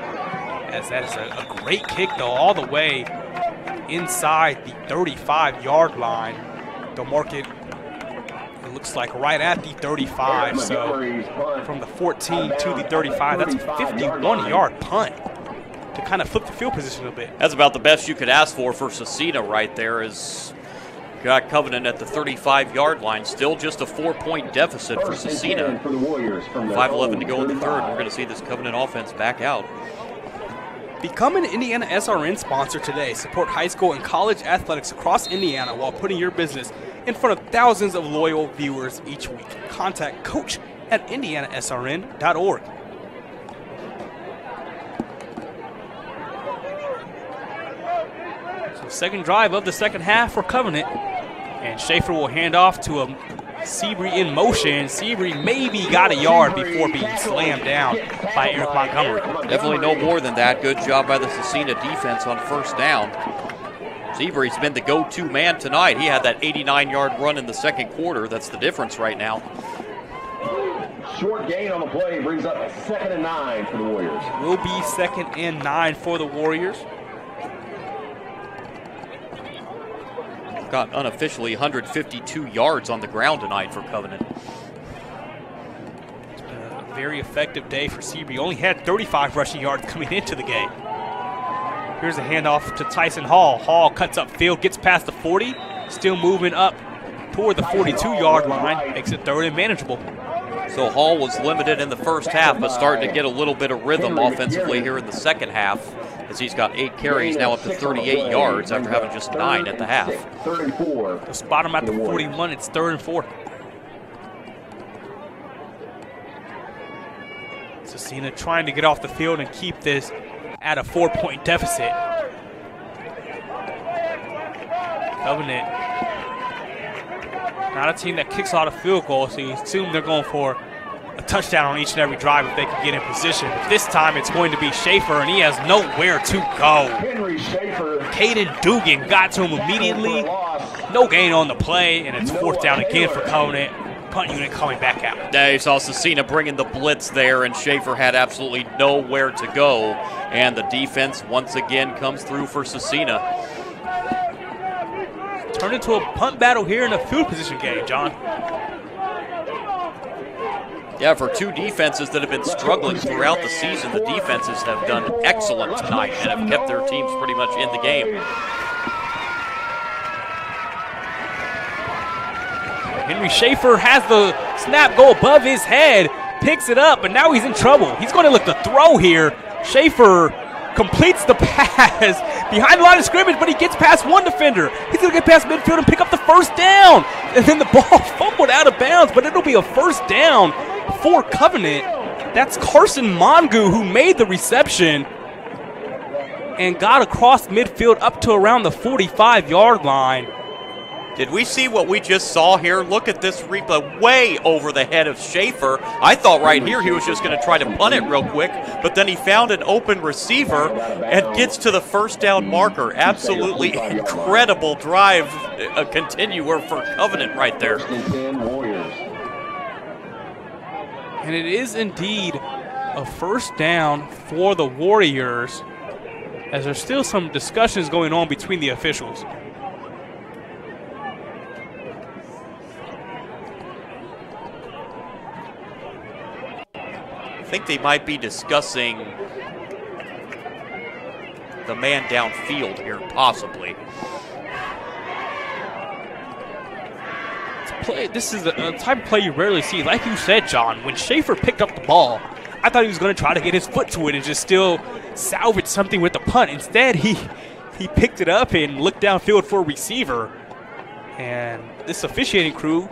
As that is a great kick, though, all the way inside the 35-yard line. They'll mark it, it looks like, right at the 35. So from the 14 to the 35, that's a 51-yard punt to kind of flip the field position a little bit. That's about the best you could ask for Scecina right there. Is got Covenant at the 35-yard line. Still just a 4-point deficit for Scecina. 5:11 to go in the third. We're going to see this Covenant offense back out. Become an Indiana SRN sponsor today. Support high school and college athletics across Indiana while putting your business in front of thousands of loyal viewers each week. Contact coach at IndianaSRN.org. So second drive of the second half for Covenant. And Schaefer will hand off to a Seabury in motion. Seabury maybe got a yard before being slammed down by Eric Montgomery. Definitely no more than that. Good job by the Scecina defense on first down. Seabury's been the go-to man tonight. He had that 89-yard run in the second quarter. That's the difference right now. Short gain on the play brings up 2nd and 9 for the Warriors. It will be 2nd and 9 for the Warriors. Got unofficially 152 yards on the ground tonight for Covenant. It's been a very effective day for Seabury. Only had 35 rushing yards coming into the game. Here's a handoff to Tyson Hall. Hall cuts up field, gets past the 40, still moving up toward the 42-yard line, makes it 3rd and manageable. So Hall was limited in the first half, but starting to get a little bit of rhythm offensively here in the second half, as he's got 8 carries, now up to 38 yards after having just 9 at the half. 3rd and 4. They'll spot him at the 41. It's 3rd and 4. Scecina trying to get off the field and keep this at a 4-point deficit. Covenant, not a team that kicks a lot of field goals, so you assume they're going for a touchdown on each and every drive if they can get in position. But this time it's going to be Schaefer, and he has nowhere to go. Caden Dugan got to him immediately. No gain on the play, and it's 4th down again for Covenant. punt unit coming back out. Yeah, you saw Scecina bringing the blitz there, and Schaefer had absolutely nowhere to go. And the defense once again comes through for Scecina. Turned into a punt battle here in a field position game, John. Yeah, for two defenses that have been struggling throughout the season, the defenses have done excellent tonight and have kept their teams pretty much in the game. Henry Schaefer has the snap go above his head, picks it up, and now he's in trouble. He's going to look to throw here. Schaefer completes the pass behind the line of scrimmage, but he gets past one defender. He's going to get past midfield and pick up the first down. And then the ball fumbled out of bounds, but it'll be a first down for Covenant. That's Carson Mongu who made the reception and got across midfield up to around the 45-yard line. Did we see what we just saw here? Look at this replay way over the head of Schaefer. I thought right here he was just going to try to punt it real quick, but then he found an open receiver and gets to the first down marker. Absolutely incredible drive, a continuer for Covenant right there. And it is indeed a first down for the Warriors, as there's still some discussions going on between the officials. I think they might be discussing the man downfield here, possibly. This is a type of play you rarely see. Like you said, John, when Schaefer picked up the ball, I thought he was going to try to get his foot to it and just still salvage something with the punt. Instead, he picked it up and looked downfield for a receiver. And this officiating crew,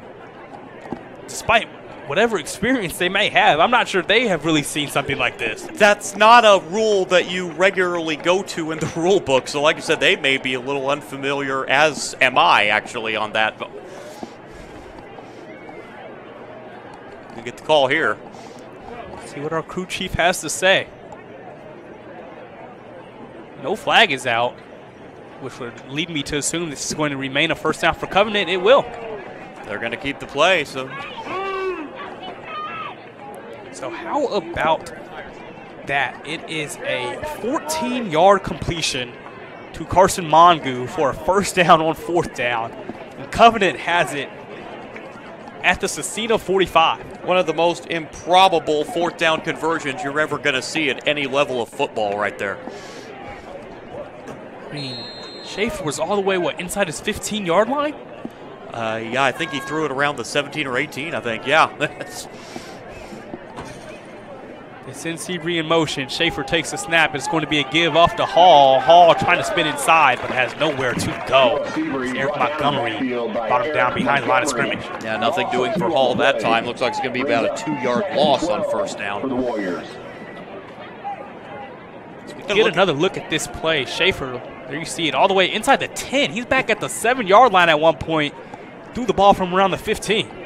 despite whatever experience they may have, I'm not sure they have really seen something like this. That's not a rule that you regularly go to in the rule book. So like I said, they may be a little unfamiliar, as am I actually on that. We get the call here. Let's see what our crew chief has to say. No flag is out, which would lead me to assume this is going to remain a first down for Covenant. It will. They're going to keep the play, so how about that? It is a 14-yard completion to Carson Mongu for a first down on fourth down. And Covenant has it at the Scecina 45. One of the most improbable fourth down conversions you're ever going to see at any level of football right there. I mean, Schaefer was all the way, inside his 15-yard line? Yeah, I think he threw it around the 17 or 18, I think. Yeah. It's NC in motion. Schaefer takes the snap. It's going to be a give off to Hall. Hall trying to spin inside, but has nowhere to go. Eric Montgomery brought him down behind the line of scrimmage. Yeah, nothing doing for Hall that time. Looks like it's going to be about a 2-yard loss on first down. For the Warriors. Get another look at this play. Schaefer, there you see it, all the way inside the 10. He's back at the 7-yard line at one point. Threw the ball from around the 15.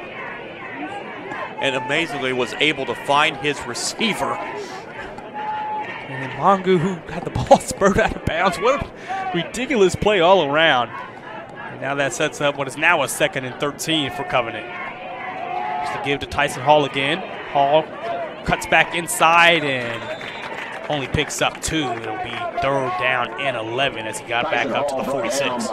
And amazingly was able to find his receiver. And then Mongu, who had the ball spurred out of bounds. What a ridiculous play all around. And now that sets up what is now a 2nd and 13 for Covenant. Just to give to Tyson Hall again. Hall cuts back inside and only picks up 2. It'll be 3rd down and 11 as he got back up to the 46.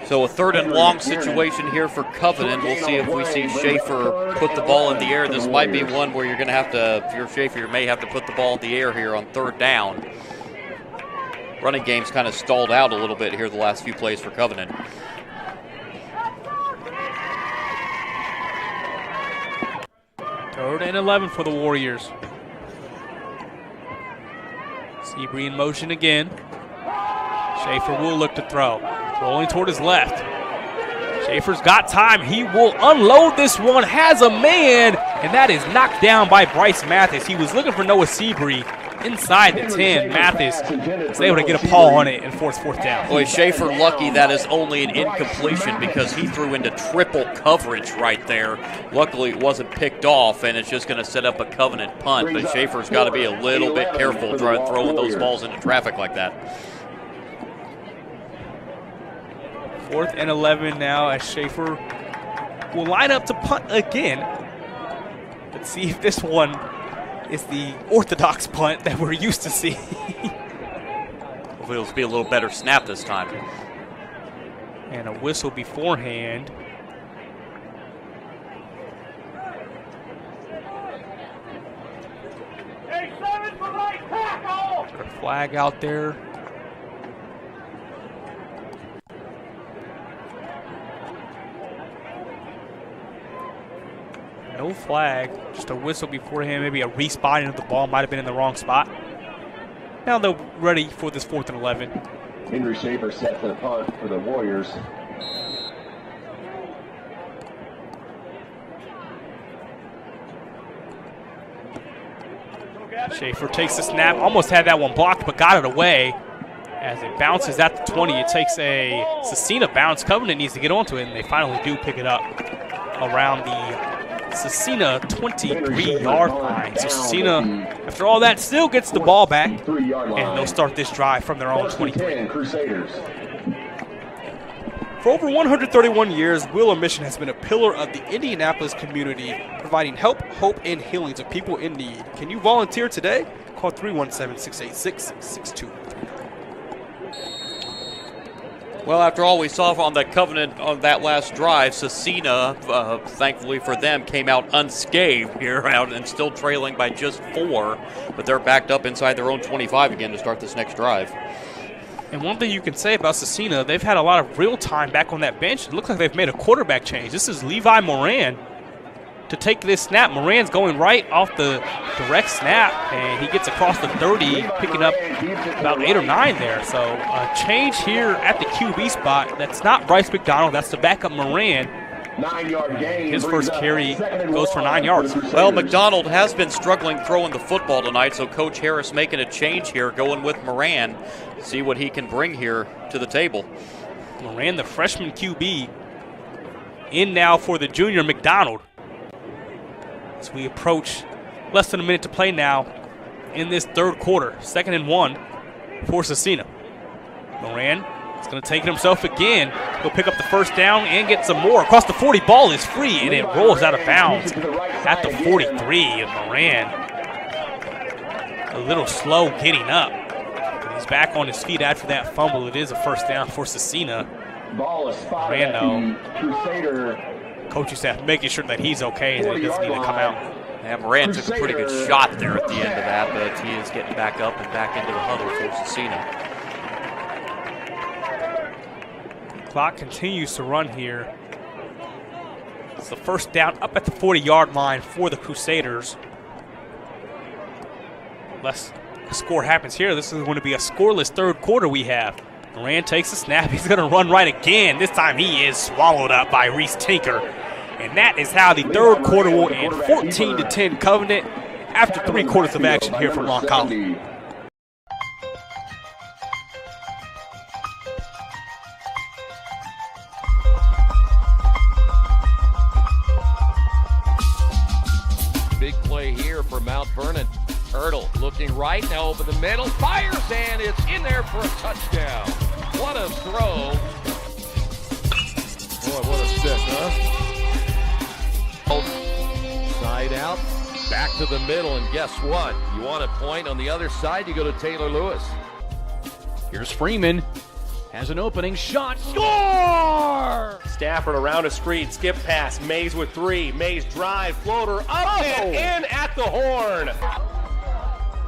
So a 3rd and long situation here for Covenant. We'll see if we see Schaefer put the ball in the air. This might be one where you're going to have to, if you're Schaefer, you may have to put the ball in the air here on 3rd down. Running game's kind of stalled out a little bit here the last few plays for Covenant. Third and 11 for the Warriors. Seabree in motion again. Schaefer will look to throw. Rolling toward his left. Schaefer's got time. He will unload this one. Has a man. And that is knocked down by Bryce Mathis. He was looking for Noah Seabree inside the 10. Mathis was able to get a paw on it and force 4th down. Boy, Schaefer lucky that is only an incompletion because he threw into triple coverage right there. Luckily, it wasn't picked off, and it's just going to set up a Covenant punt. But Schaefer's got to be a little bit careful throwing those balls into traffic like that. 4th and 11 now as Schaefer will line up to punt again. Let's see if this one is the orthodox punt that we're used to seeing. Hopefully it'll be a little better snap this time. And a whistle beforehand. Got a flag out there. No flag, just a whistle beforehand. Maybe a respotting of the ball might have been in the wrong spot. Now they're ready for this 4th and 11. Henry Schaefer set for the punt for the Warriors. Schaefer takes the snap, almost had that one blocked, but got it away. As it bounces at the 20, it takes a Scecina bounce. Covenant needs to get onto it, and they finally do pick it up around the Scecina 23-yard line. So Scecina, after all that, still gets the ball back, and they'll start this drive from their own 23. For over 131 years, Wheeler Mission has been a pillar of the Indianapolis community, providing help, hope, and healing to people in need. Can you volunteer today? Call 317-686-6233. Well, after all we saw on that Covenant on that last drive, Scecina, thankfully for them, came out unscathed here out and still trailing by just 4. But they're backed up inside their own 25 again to start this next drive. And one thing you can say about Scecina, they've had a lot of real time back on that bench. It looks like they've made a quarterback change. This is Levi Moran to take this snap. Moran's going right off the direct snap, and he gets across the 30, picking up about 8 or 9 there. So a change here at the QB spot. That's not Bryce McDonald. That's the backup Moran. 9-yard gain. His first carry goes for 9 yards. Well, McDonald has been struggling throwing the football tonight, so Coach Harris making a change here, going with Moran. See what he can bring here to the table. Moran, the freshman QB, in now for the junior McDonald. As we approach less than a minute to play now in this third quarter. 2nd and 1 for Scecina. Moran is going to take it himself again. He'll pick up the first down and get some more. Across the 40, ball is free, and it rolls out of bounds at the 43. And Moran a little slow getting up. But he's back on his feet after that fumble. It is a first down for Scecina. Moran, though, coaching staff making sure that he's okay and that he doesn't need to come out. Yeah, Moran took a pretty good shot there at the end of that, but he is getting back up and back into the huddle for Scecina. Clock continues to run here. It's the first down up at the 40-yard line for the Crusaders. Unless a score happens here, this is going to be a scoreless third quarter we have. Moran takes the snap. He's going to run right again. This time he is swallowed up by Reese Tinker. And that is how the third quarter will end. 14-10 Covenant after 3 quarters of action here from Long College. Big play here for Mount Vernon. Hurdle looking right, now over the middle, fires, and it's in there for a touchdown. What a throw. Boy, what a stick, huh? Side out, back to the middle, and guess what? You want a point on the other side, you go to Taylor Lewis. Here's Freeman. Has an opening shot. Score! Stafford around a screen. Skip pass. Mays with 3. Mays drive. Floater up and in at the horn.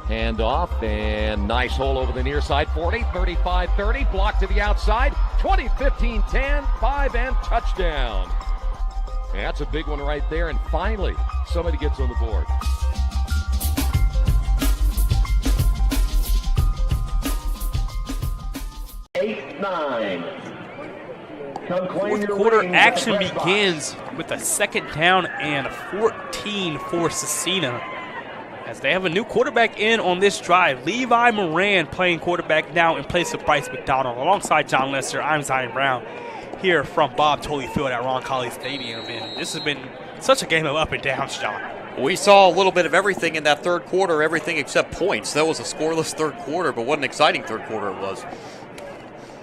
Hand off, and nice hole over the near side. 40, 35, 30. Block to the outside. 20, 15, 10, 5, and touchdown. And that's a big one right there. And finally, somebody gets on the board. Fourth quarter action begins with a 2nd down and 14 for Scecina, as they have a new quarterback in on this drive. Levi Moran playing quarterback now in place of Bryce McDonald. Alongside John Lester, I'm Zion Brown here from Bob Tolley Field at Roncalli Stadium. And this has been such a game of up and downs, John. We saw a little bit of everything in that third quarter, everything except points. That was a scoreless third quarter, but what an exciting third quarter it was.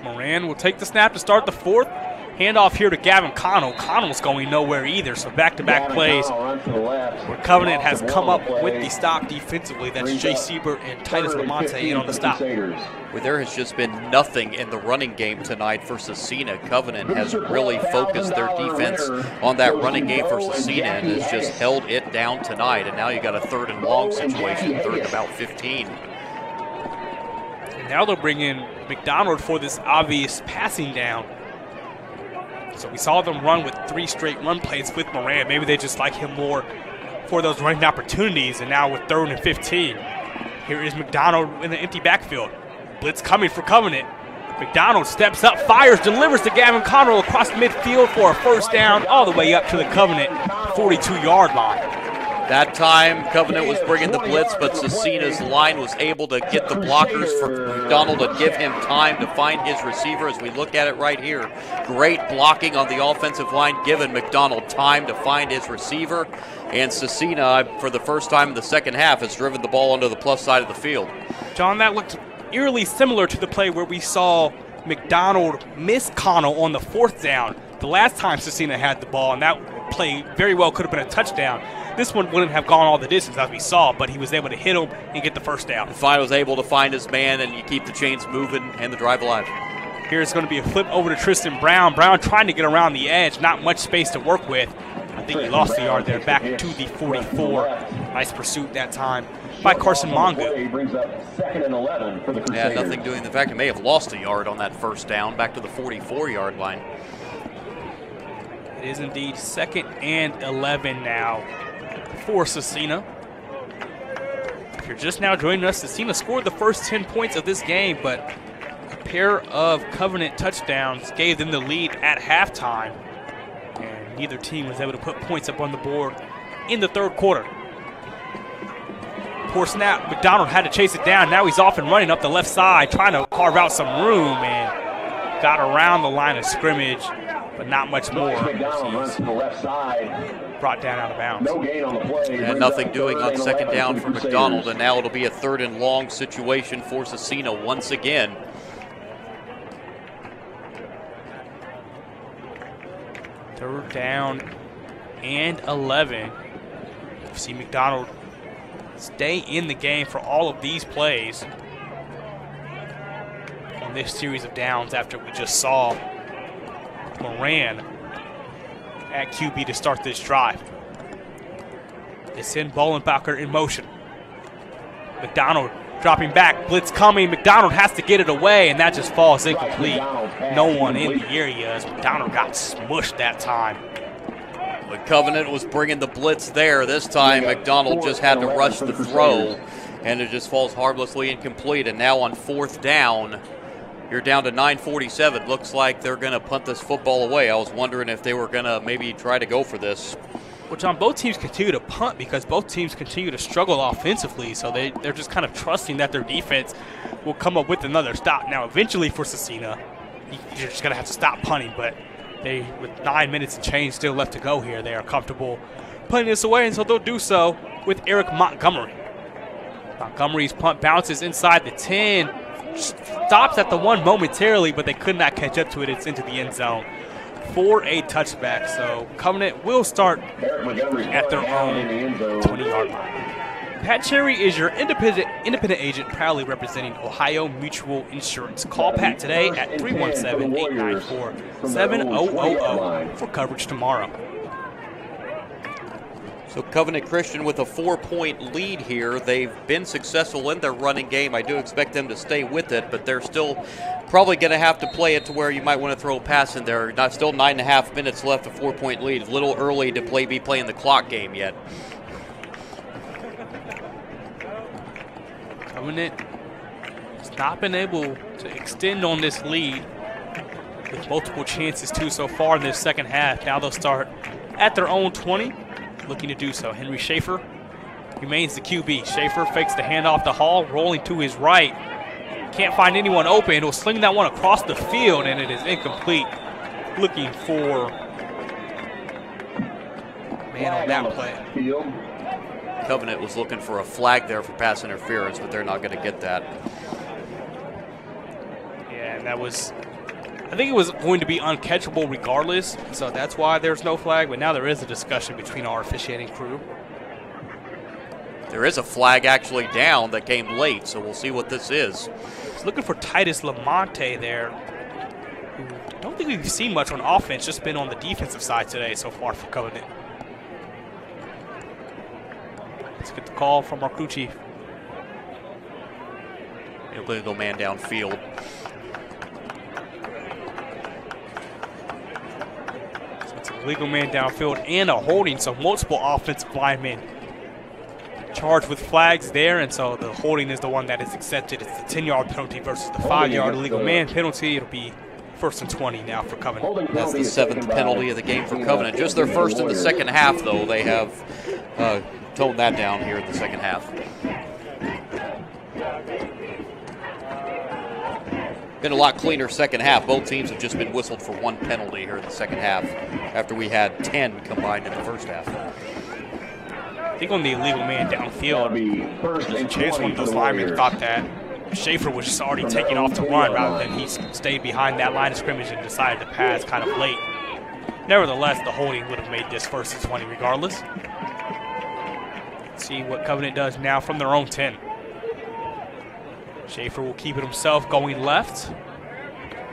Moran will take the snap to start the 4th. Handoff here to Gavin Connell. Connell's going nowhere either, so back-to-back plays where Covenant has come up with the stop defensively. That's Jay Siebert and Titus Lamonte in on the stop. Where there has just been nothing in the running game tonight for Scecina. Covenant has really focused their defense on that running game for Scecina and has just held it down tonight. And now you got a 3rd and long situation, 3rd and about 15. And now they'll bring in McDonald for this obvious passing down. So we saw them run with 3 straight run plays with Moran. Maybe they just like him more for those running opportunities. And now with 3rd and 15, here is McDonald in the empty backfield. Blitz coming for Covenant. McDonald steps up, fires, delivers to Gavin Connell across midfield for a 1st down all the way up to the Covenant 42-yard line. That time, Covenant was bringing the blitz, but Scecina's line was able to get the blockers for McDonald to give him time to find his receiver. As we look at it right here, great blocking on the offensive line, giving McDonald time to find his receiver. And Scecina, for the first time in the second half, has driven the ball onto the plus side of the field. John, that looked eerily similar to the play where we saw McDonald miss Connell on the 4th down the last time Scecina had the ball, and that play very well could have been a touchdown. This one wouldn't have gone all the distance as we saw, but he was able to hit him and get the 1st down. And Fine was able to find his man, and you keep the chains moving and the drive alive. Here's going to be a flip over to Tristan Brown. Brown trying to get around the edge, not much space to work with. I think he lost the yard there, back to the 44. Nice pursuit that time by Carson Mongo. Yeah, nothing doing. The fact he may have lost a yard on that 1st down, back to the 44-yard line. It is indeed 2nd and 11 now for Scecina. If you're just now joining us, Scecina scored the first 10 points of this game, but a pair of Covenant touchdowns gave them the lead at halftime, and neither team was able to put points up on the board in the 3rd quarter. Poor snap. McDonald had to chase it down. Now he's off and running up the left side, trying to carve out some room, and got around the line of scrimmage, but not much more. Brought down out of bounds. And nothing doing on 2nd down for McDonald, and now it'll be a 3rd and long situation for Scecina once again. Third down and 11. See McDonald stay in the game for all of these plays on this series of downs after we just saw Moran at QB to start this drive. They send Bollenbacher in motion. McDonald dropping back, blitz coming. McDonald has to get it away, and that just falls incomplete. No one in the area as McDonald got smushed that time. The Covenant was bringing the blitz there. This time, McDonald just had to rush the throw, and it just falls harmlessly incomplete. And now on 4th down, you're down to 9:47. Looks like they're going to punt this football away. I was wondering if they were going to maybe try to go for this. Well, John, both teams continue to punt because both teams continue to struggle offensively, so they're just kind of trusting that their defense will come up with another stop. Now, eventually for Scecina, you're just going to have to stop punting, but they, with 9 minutes and change still left to go here, they are comfortable punting this away, and so they'll do so with Eric Montgomery. Montgomery's punt bounces inside the 10, stops at the 1 momentarily, but they could not catch up to it. It's into the end zone for a touchback. So Covenant will start at their own 20-yard line. Pat Cherry is your independent agent proudly representing Ohio Mutual Insurance. Call Pat today at 317-894-7000 for coverage tomorrow. So Covenant Christian with a 4-point lead here. They've been successful in their running game. I do expect them to stay with it, but they're still probably going to have to play it to where you might want to throw a pass in there. Not still 9.5 minutes left, a 4-point lead. A little early to be playing the clock game yet. Covenant has not been able to extend on this lead with multiple chances too so far in this second half. Now they'll start at their own 20. Looking to do so. Henry Schaefer remains the QB. Schaefer fakes the handoff to Hall, rolling to his right. Can't find anyone open. He'll sling that one across the field, and it is incomplete. Looking for man on that play. Covenant was looking for a flag there for pass interference, but they're not going to get that. Yeah, and that was I think it was going to be uncatchable regardless, so that's why there's no flag, but now there is a discussion between our officiating crew. There is a flag actually down that came late, so we'll see what this is. He's looking for Titus Lamonte there, who I don't think we've seen much on offense, just been on the defensive side today so far for Covenant. Let's get the call from our crew chief. Illegal man downfield. So it's a illegal man downfield and a holding, so multiple offensive linemen charged with flags there, and so the holding is the one that is accepted. It's the 10-yard penalty versus the 5-yard illegal man penalty. It'll be 1st and 20 now for Covenant. That's the 7th penalty of the game for Covenant. Just their first in the second half, though. They have toned that down here in the second half. Been a lot cleaner second half. Both teams have just been whistled for 1 penalty here in the second half after we had 10 combined in the first half. I think on the illegal man downfield, there's a chance one of those linemen thought that Schaefer was just already taking off to run rather than he stayed behind that line of scrimmage and decided to pass kind of late. Nevertheless, the holding would have made this 1st and 20 regardless. Let's see what Covenant does now from their own 10. Schaefer will keep it himself going left.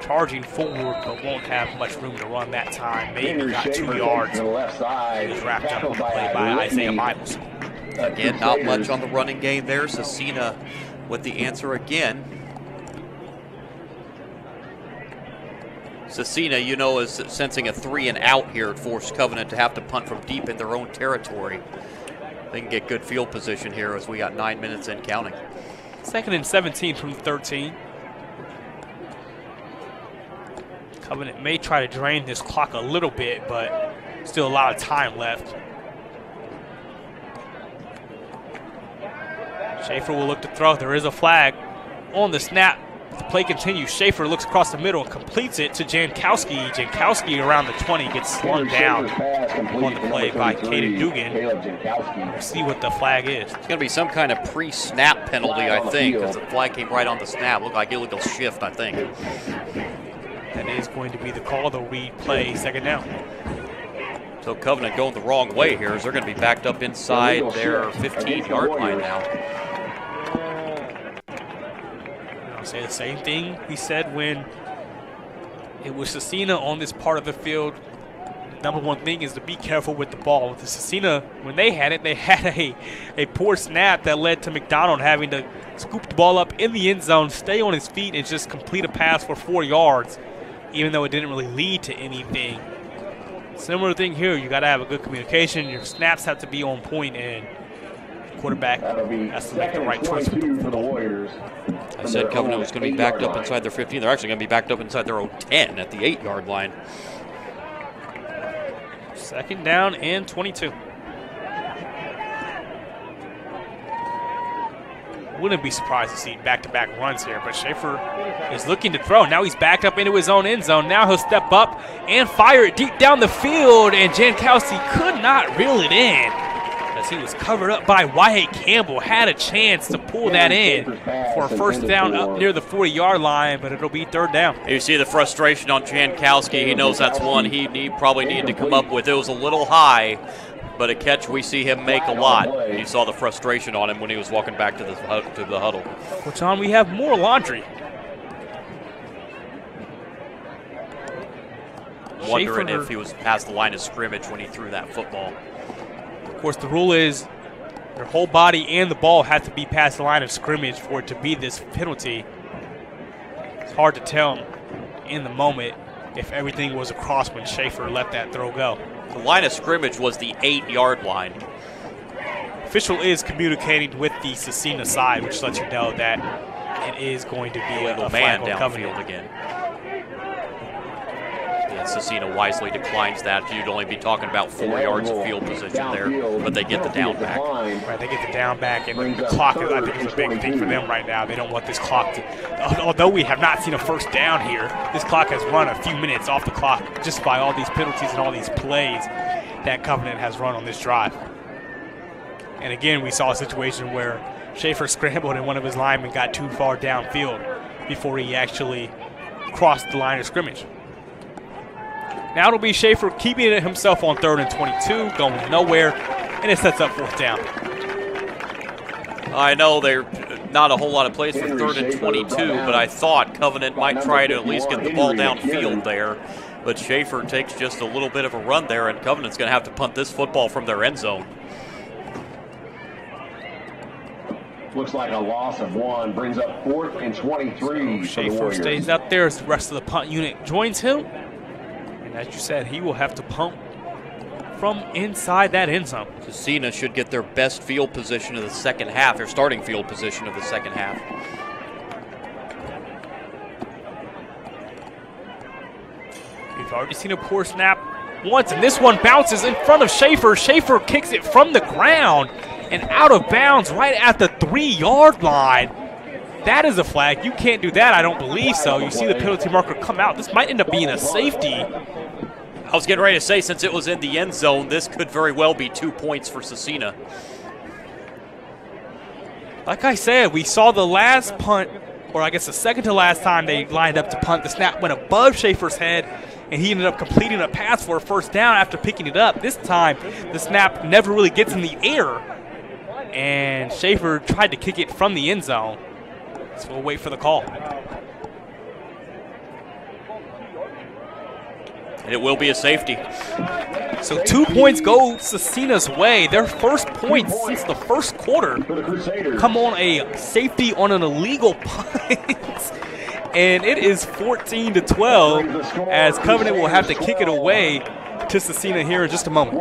Charging forward, but won't have much room to run that time. Maybe got 2 yards. He was wrapped up on the play by Isaiah Miles. Again, not much on the running game there. Scecina with the answer again. Scecina, you know, is sensing a 3 and out here at forced Covenant to have to punt from deep in their own territory. They can get good field position here as we got 9 minutes in counting. 2nd and 17 from the 13. Covenant may try to drain this clock a little bit, but still a lot of time left. Schaefer will look to throw. There is a flag on the snap. The play continues. Schaefer looks across the middle and completes it to Jankowski. Jankowski around the 20 gets slung down on the play by Caden Dugan. We'll see what the flag is. It's going to be some kind of pre-snap penalty, I think, because the flag came right on the snap. Looked like illegal shift, I think. That is going to be the call. They'll replay 2nd down. So Covenant going the wrong way here as they're going to be backed up inside their 15-yard line now. Say the same thing we said when it was Scecina on this part of the field. Number one thing is to be careful with the ball. With the Scecina, when they had a poor snap that led to McDonald having to scoop the ball up in the end zone, stay on his feet, and just complete a pass for 4 yards, even though it didn't really lead to anything. Similar thing here. You got to have a good communication. Your snaps have to be on point, and quarterback has to make the right choice for the Warriors. I said Covenant was going to be backed up inside their 15. They're actually going to be backed up inside their own 10 at the 8-yard line. 2nd down and 22. Wouldn't be surprised to see back-to-back runs here, but Schaefer is looking to throw. Now he's backed up into his own end zone. Now he'll step up and fire it deep down the field, and Jankowski could not reel it in as he was covered up by Wyatt Campbell. Had a chance to pull that in for a 1st down up near the 40-yard line, but it'll be 3rd down. You see the frustration on Jankowski. He knows that's one he probably needed to come up with. It was a little high, but a catch we see him make a lot. You saw the frustration on him when he was walking back to the huddle. Well, John, we have more laundry. Wondering if he was past the line of scrimmage when he threw that football. Of course, the rule is your whole body and the ball have to be past the line of scrimmage for it to be this penalty. It's hard to tell in the moment if everything was across when Schaefer let that throw go. The line of scrimmage was the 8-yard line. Official is communicating with the Scecina side, which lets you know that it is going to be a man flag on Covenant again. Scecina wisely declines that. You'd only be talking about 4 yards of field position there, but they get the down back. Right, they get the down back, and the clock, I think, is a big thing for them right now. They don't want this clock to, although we have not seen a 1st down here, this clock has run a few minutes off the clock just by all these penalties and all these plays that Covenant has run on this drive. And again, we saw a situation where Schaefer scrambled and one of his linemen got too far downfield before he actually across the line of scrimmage. Now it'll be Schaefer keeping it himself on 3rd and 22, going nowhere, and it sets up 4th down. I know they're not a whole lot of plays for 3rd and 22, but I thought Covenant might try to at least get the ball downfield there. But Schaefer takes just a little bit of a run there, and Covenant's going to have to punt this football from their end zone. Looks like a loss of 1, brings up 4th and 23. So Schaefer stays out there as the rest of the punt unit joins him. And as you said, he will have to punt from inside that end zone. Scecina should get their best field position of the second half, their starting field position of the second half. We've already seen a poor snap once, and this one bounces in front of Schaefer. Schaefer kicks it from the ground and out of bounds right at the 3-yard line. That is a flag. You can't do that, I don't believe so. You see the penalty marker come out. This might end up being a safety. I was getting ready to say, since it was in the end zone, this could very well be 2 points for Scecina. Like I said, we saw the last punt, or I guess the second to last time they lined up to punt. The snap went above Schaefer's head, and he ended up completing a pass for a 1st down after picking it up. This time, the snap never really gets in the air, and Schaefer tried to kick it from the end zone. So we'll wait for the call. And it will be a safety. So 2 points go Scecina's way. Their first points since the first quarter come on a safety on an illegal punt. And it is 14-12 as Covenant will have to kick it away to Scecina here in just a moment.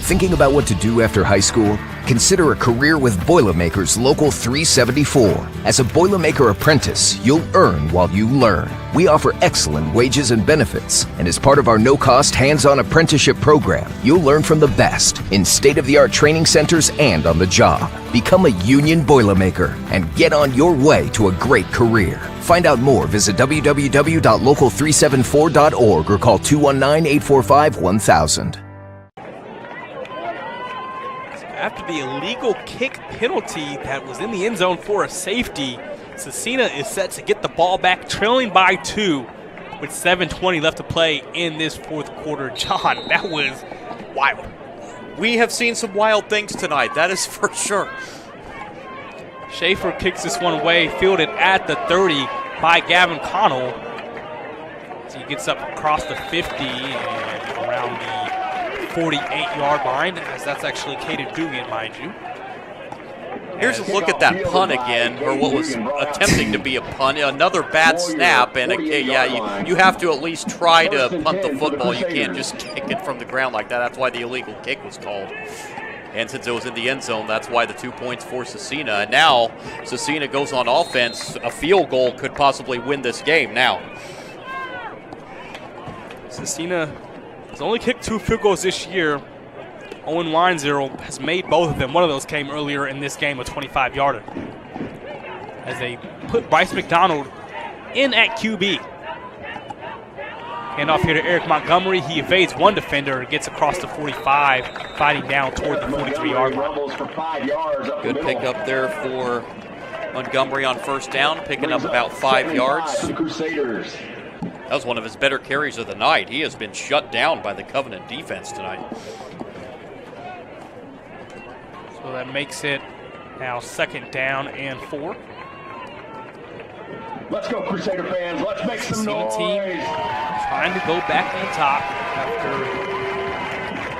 Thinking about what to do after high school? Consider a career with Boilermakers Local 374. As a Boilermaker apprentice, you'll earn while you learn. We offer excellent wages and benefits, and as part of our no-cost hands-on apprenticeship program, you'll learn from the best in state-of-the-art training centers and on the job. Become a union Boilermaker and get on your way to a great career. Find out more, visit www.local374.org or call 219-845-1000. After the illegal kick penalty that was in the end zone for a safety, Scecina is set to get the ball back, trailing by 2 with 7:20 left to play in this 4th quarter. John, that was wild. We have seen some wild things tonight, that is for sure. Schaefer kicks this one away, fielded at the 30 by Gavin Connell. So he gets up across the 50 and around the 48-yard line, as that's actually Caden Dugan, mind you. Here's a look at that punt again, or what was attempting to be a punt. Another bad snap, and you have to at least try to punt the football. You can't just kick it from the ground like that. That's why the illegal kick was called. And since it was in the end zone, that's why the 2 points for Scecina. And now Scecina goes on offense. A field goal could possibly win this game now. Scecina has only kicked 2 field goals this year. Owen Weinzierl has made both of them. One of those came earlier in this game, a 25-yarder. As they put Bryce McDonald in at QB. Hand off here to Eric Montgomery. He evades one defender and gets across the 45, fighting down toward the 43-yard line. Good pickup there for Montgomery on 1st down, picking up about 5 yards. That was one of his better carries of the night. He has been shut down by the Covenant defense tonight. So that makes it now 2nd down and 4. Let's go, Crusader fans. Let's make some noise. Team trying to go back on top after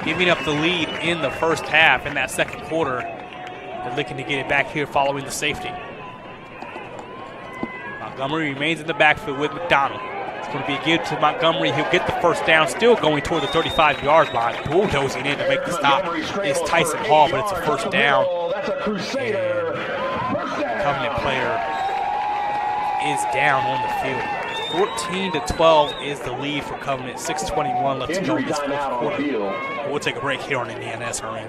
giving up the lead in the first half in that 2nd quarter. They're looking to get it back here following the safety. Montgomery remains in the backfield with McDonald. It's going to be a give to Montgomery. He'll get the 1st down, still going toward the 35-yard line. Bulldozing in to make the stop is Tyson Hall, but it's a 1st down. That's a Crusader. And Covenant player is down on the field. 14-12 is the lead for Covenant. 6:21 left to go in this fourth quarter. We'll take a break here on Indiana SRN.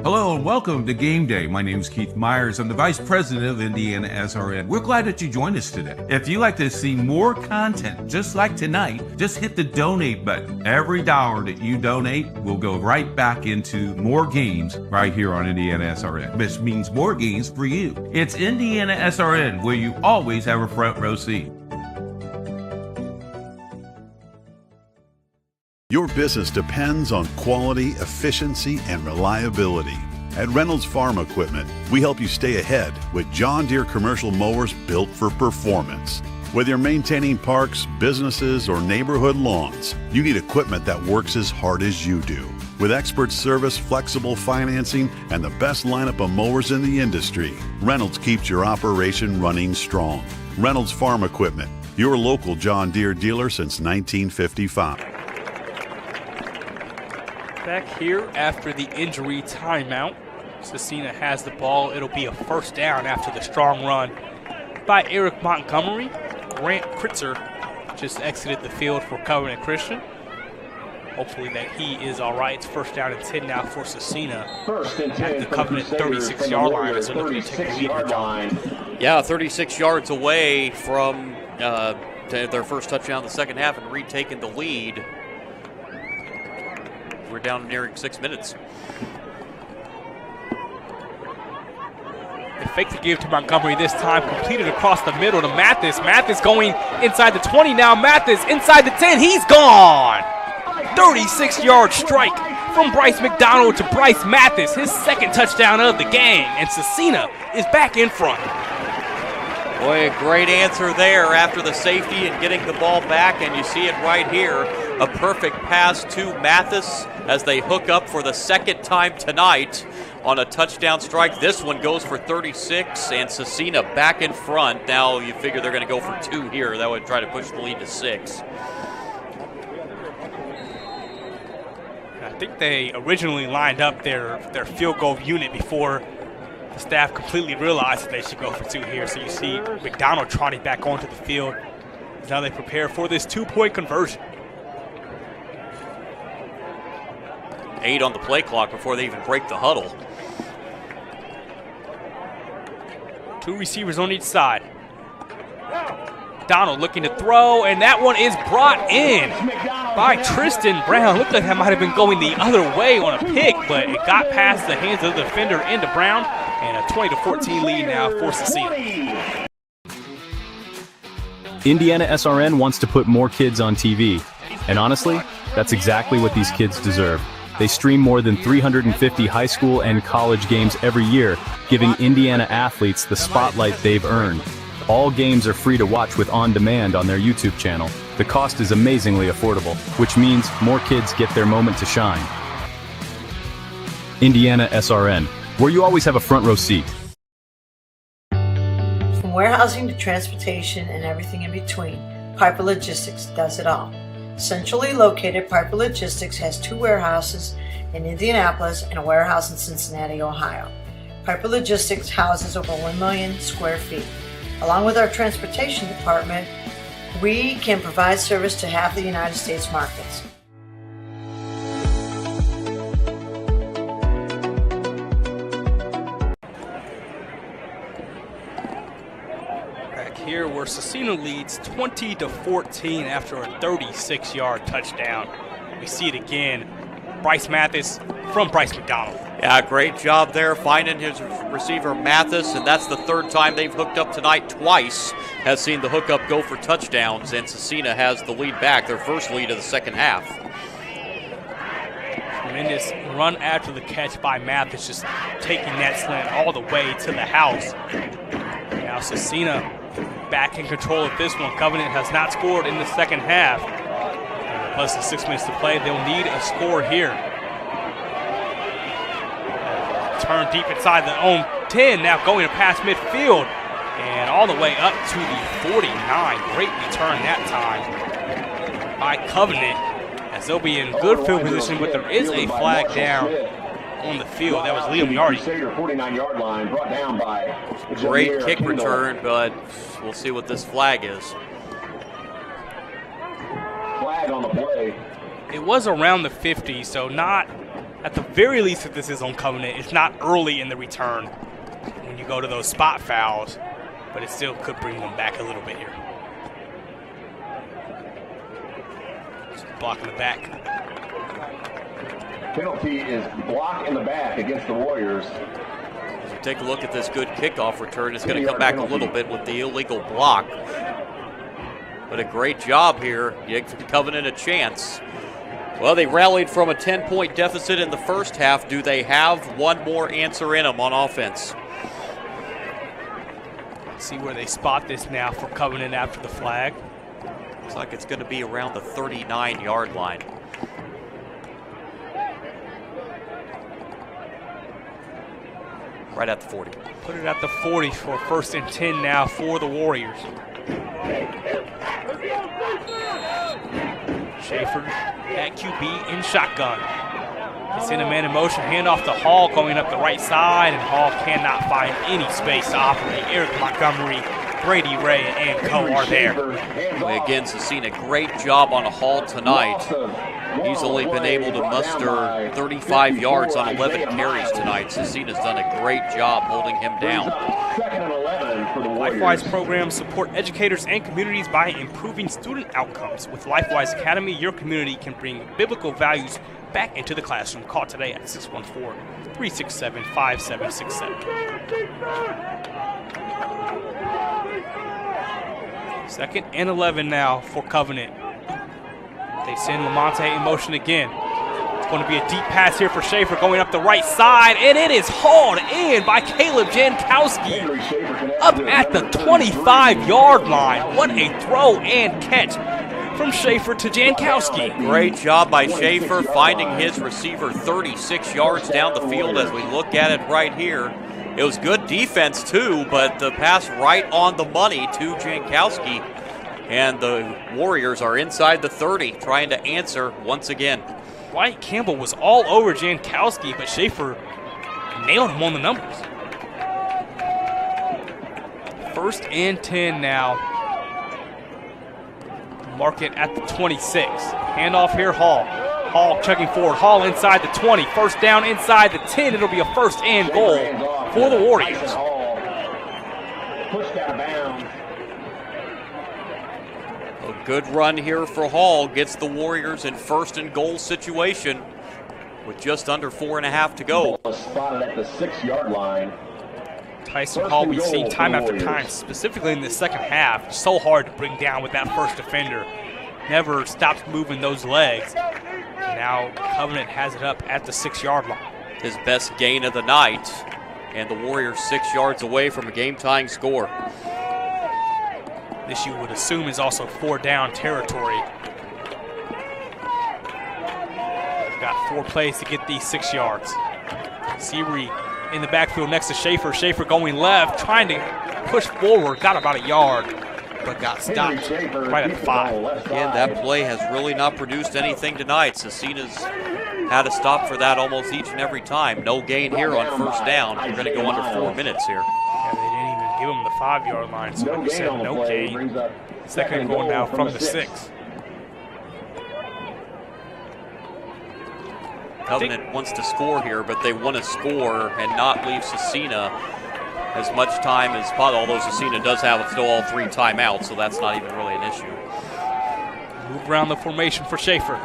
Hello and welcome to Game Day. My name is Keith Myers. I'm the Vice President of Indiana SRN. We're glad that you joined us today. If you'd like to see more content just like tonight, just hit the donate button. Every dollar that you donate will go right back into more games right here on Indiana SRN, which means more games for you. It's Indiana SRN, where you always have a front row seat. Your business depends on quality, efficiency, and reliability. At Reynolds Farm Equipment, we help you stay ahead with John Deere commercial mowers built for performance. Whether you're maintaining parks, businesses, or neighborhood lawns, you need equipment that works as hard as you do. With expert service, flexible financing, and the best lineup of mowers in the industry, Reynolds keeps your operation running strong. Reynolds Farm Equipment, your local John Deere dealer since 1955. Back here after the injury timeout. Scecina has the ball. It'll be a first down after the strong run by Eric Montgomery. Grant Kritzer just exited the field for Covenant Christian. Hopefully that he is all right. It's first down and 10 now for Scecina. At the Covenant 36-yard line as they're looking to take the lead. Yeah, 36 yards away from their first touchdown in the second half and retaking the lead. We're down nearing 6 minutes. They fake the give to Montgomery this time, completed across the middle to Mathis. Mathis going inside the 20 now. Mathis inside the 10. He's gone. 36-yard strike from Bryce McDonald to Bryce Mathis, his second touchdown of the game, and Scecina is back in front. Boy, a great answer there after the safety and getting the ball back, and you see it right here. A perfect pass to Mathis as they hook up for the second time tonight on a touchdown strike. This one goes for 36, and Scecina back in front. Now you figure they're going to go for 2 here. That would try to push the lead to 6. I think they originally lined up their field goal unit before the staff completely realized that they should go for 2 here. So you see McDonald trotting back onto the field. Now they prepare for this 2-point conversion. 8 on the play clock before they even break the huddle. 2 receivers on each side. McDonald looking to throw, and that one is brought in by Tristan Brown. Looked like that might have been going the other way on a pick, but it got past the hands of the defender into Brown, and a 20-14 lead now for Scecina. Indiana SRN wants to put more kids on TV, and honestly, that's exactly what these kids deserve. They stream more than 350 high school and college games every year, giving Indiana athletes the spotlight they've earned. All games are free to watch with on-demand on their YouTube channel. The cost is amazingly affordable, which means more kids get their moment to shine. Indiana SRN, where you always have a front row seat. From warehousing to transportation and everything in between, Piper Logistics does it all. Centrally located, Piper Logistics has 2 warehouses in Indianapolis and a warehouse in Cincinnati, Ohio. Piper Logistics houses over 1 million square feet. Along with our transportation department, we can provide service to half the United States markets. Back here where Scecina leads 20-14 after a 36-yard touchdown. We see it again. Bryce Mathis from Bryce McDonald. Yeah, great job there finding his receiver Mathis, and that's the 3rd time they've hooked up tonight. Twice has seen the hookup go for touchdowns, and Scecina has the lead back, their first lead of the second half. Tremendous run after the catch by Mathis, just taking that slant all the way to the house. Now Scecina back in control of this one. Covenant has not scored in the second half. Less than 6 minutes to play, they'll need a score here. Turn deep inside their own 10, now going to pass midfield and all the way up to the 49. Great return that time by Covenant, as they'll be in good field position, but there is a flag down on the field. That was Liam Yardy. 49-yard line brought down by great kick return, but we'll see what this flag is. flag on the play. It was around the 50, so not, at the very least, if this is on Covenant, it's not early in the return when you go to those spot fouls, but it still could bring them back a little bit here. Just block in the back. Penalty is block in the back against the Warriors. As you take a look at this good kickoff return, it's going to come back a little bit with the illegal block. But a great job here. Give Covenant a chance. Well, they rallied from a 10-point deficit in the first half. Do they have one more answer in them on offense? Let's see where they spot this now for Covenant after the flag. Looks like it's going to be around the 39-yard line. Right at the 40. Put it at the 40 for 1st and 10 now for the Warriors. Schaefer at QB in shotgun. It's in a man in motion, handoff to Hall going up the right side, and Hall cannot find any space to operate. Eric Montgomery, Brady Ray, and Co are there. Again, Scecina, great job on Hall tonight. He's only been able to muster 35 yards on 11 carries tonight. Scecina's done a great job holding him down. Lifewise programs support educators and communities by improving student outcomes. With Lifewise Academy, your community can bring biblical values back into the classroom. Call today at 614-367-5767. 2nd and 11 now for Covenant. They send Lamonte in motion again. It's going to be a deep pass here for Schaefer going up the right side, and it is hauled in by Caleb Jankowski up at the 25-yard line. What a throw and catch from Schaefer to Jankowski. Great job by Schaefer finding his receiver 36 yards down the field as we look at it right here. It was good defense too, but the pass right on the money to Jankowski. And the Warriors are inside the 30, trying to answer once again. White Campbell was all over Jankowski, but Schaefer nailed him on the numbers. 1st and 10 now. Mark it at the 26. Handoff here, Hall. Hall checking forward. Hall inside the 20. 1st down inside the 10. It'll be a 1st and goal for the Warriors. Pushed out of bounds. A good run here for Hall. Gets the Warriors in 1st and goal situation with just under 4.5 to go. Spotted at the 6-yard line. Tyson Hall, we've seen time after time, specifically in the second half, so hard to bring down with that first defender. Never stops moving those legs. Now Covenant has it up at the 6-yard line. His best gain of the night, and the Warriors 6 yards away from a game-tying score. This you would assume is also 4-down territory. Got 4 plays to get these 6 yards. Seary in the backfield next to Schaefer. Schaefer going left, trying to push forward. Got about a yard, but got stopped right at the 5. Again, that play has really not produced anything tonight. Scecina's had a stop for that almost each and every time. No gain here on 1st down. We're going to go under 4 minutes here. Yeah, they didn't even give him the 5-yard line, so like you said, no gain. 2nd and goal now from the 6. Covenant wants to score here, but they want to score and not leave Scecina as much time as possible, although Scecina does have still all 3 timeouts, so that's not even really an issue. Move around the formation for Schaefer.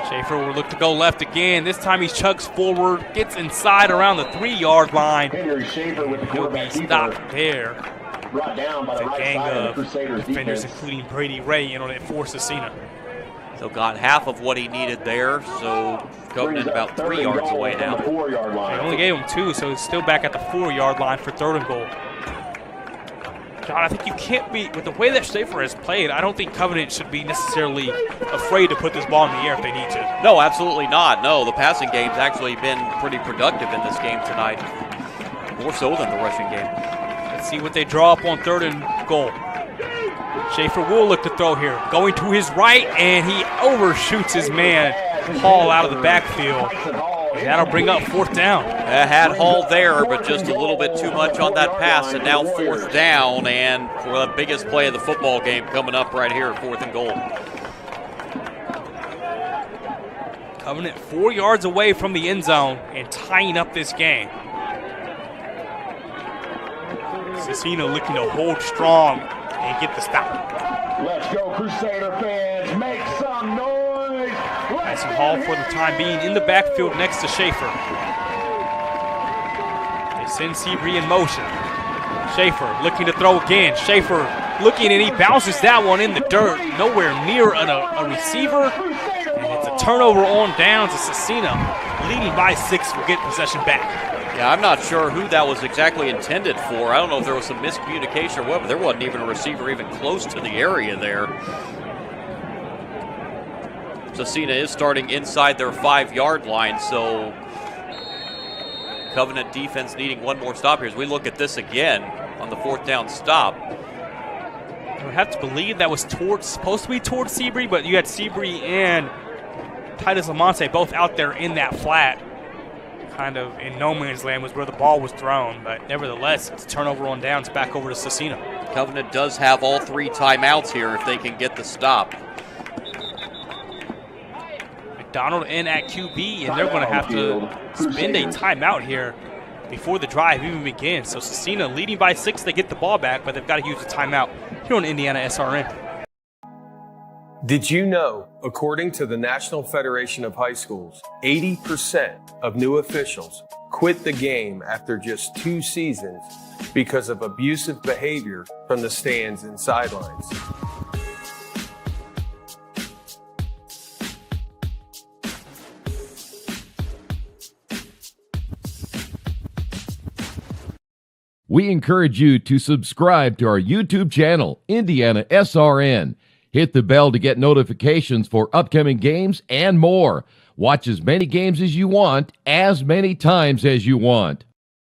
Schaefer will look to go left again. This time he chugs forward, gets inside around the 3-yard line. He'll be stopped there. Brought down by the right gang side of of the Crusaders defenders, defense. including Brady Ray, in on it for Scecina. So got half of what he needed there, so Covenant about 3 yards away now. They only gave him 2, so he's still back at the 4-yard line for 3rd and goal. John, I think you can't be, with the way that Schaefer has played, I don't think Covenant should be necessarily afraid to put this ball in the air if they need to. No, absolutely not. No, the passing game's actually been pretty productive in this game tonight. More so than the rushing game. Let's see what they draw up on 3rd and goal. Schaefer will look to throw here. Going to his right, and he overshoots his man, Hall, out of the backfield. And that'll bring up 4th down. Had Hall there, but just a little bit too much on that pass, and now 4th down, and for the biggest play of the football game coming up right here, 4th and goal. Covenant 4 yards away from the end zone and tying up this game. Scecina looking to hold strong and get the stop. Let's go, Crusader fans. Make some noise. Mason Hall for the time being in the backfield next to Schaefer. They send Seabree in motion. Schaefer looking to throw again. Schaefer looking, and he bounces that one in the dirt. Nowhere near a receiver. And it's a turnover on downs as Scecina, leading by 6, will get possession back. Yeah, I'm not sure who that was exactly intended for. I don't know if there was some miscommunication or what, but there wasn't even a receiver even close to the area there. Scecina is starting inside their 5-yard line, so Covenant defense needing one more stop here as we look at this again on the 4th down stop. I would have to believe that was supposed to be towards Seabree, but you had Seabree and Titus Lamonte both out there in that flat. Kind of in no man's land was where the ball was thrown, but nevertheless, it's a turnover on downs back over to Scecina. Covenant does have all 3 timeouts here if they can get the stop. McDonald in at QB, and they're going to have to spend a timeout here before the drive even begins. So Scecina leading by 6, they get the ball back, but they've got to use the timeout here on Indiana SRN. Did you know, according to the National Federation of High Schools, 80% of new officials quit the game after just 2 seasons because of abusive behavior from the stands and sidelines? We encourage you to subscribe to our YouTube channel, Indiana SRN. Hit the bell to get notifications for upcoming games and more. Watch as many games as you want, as many times as you want.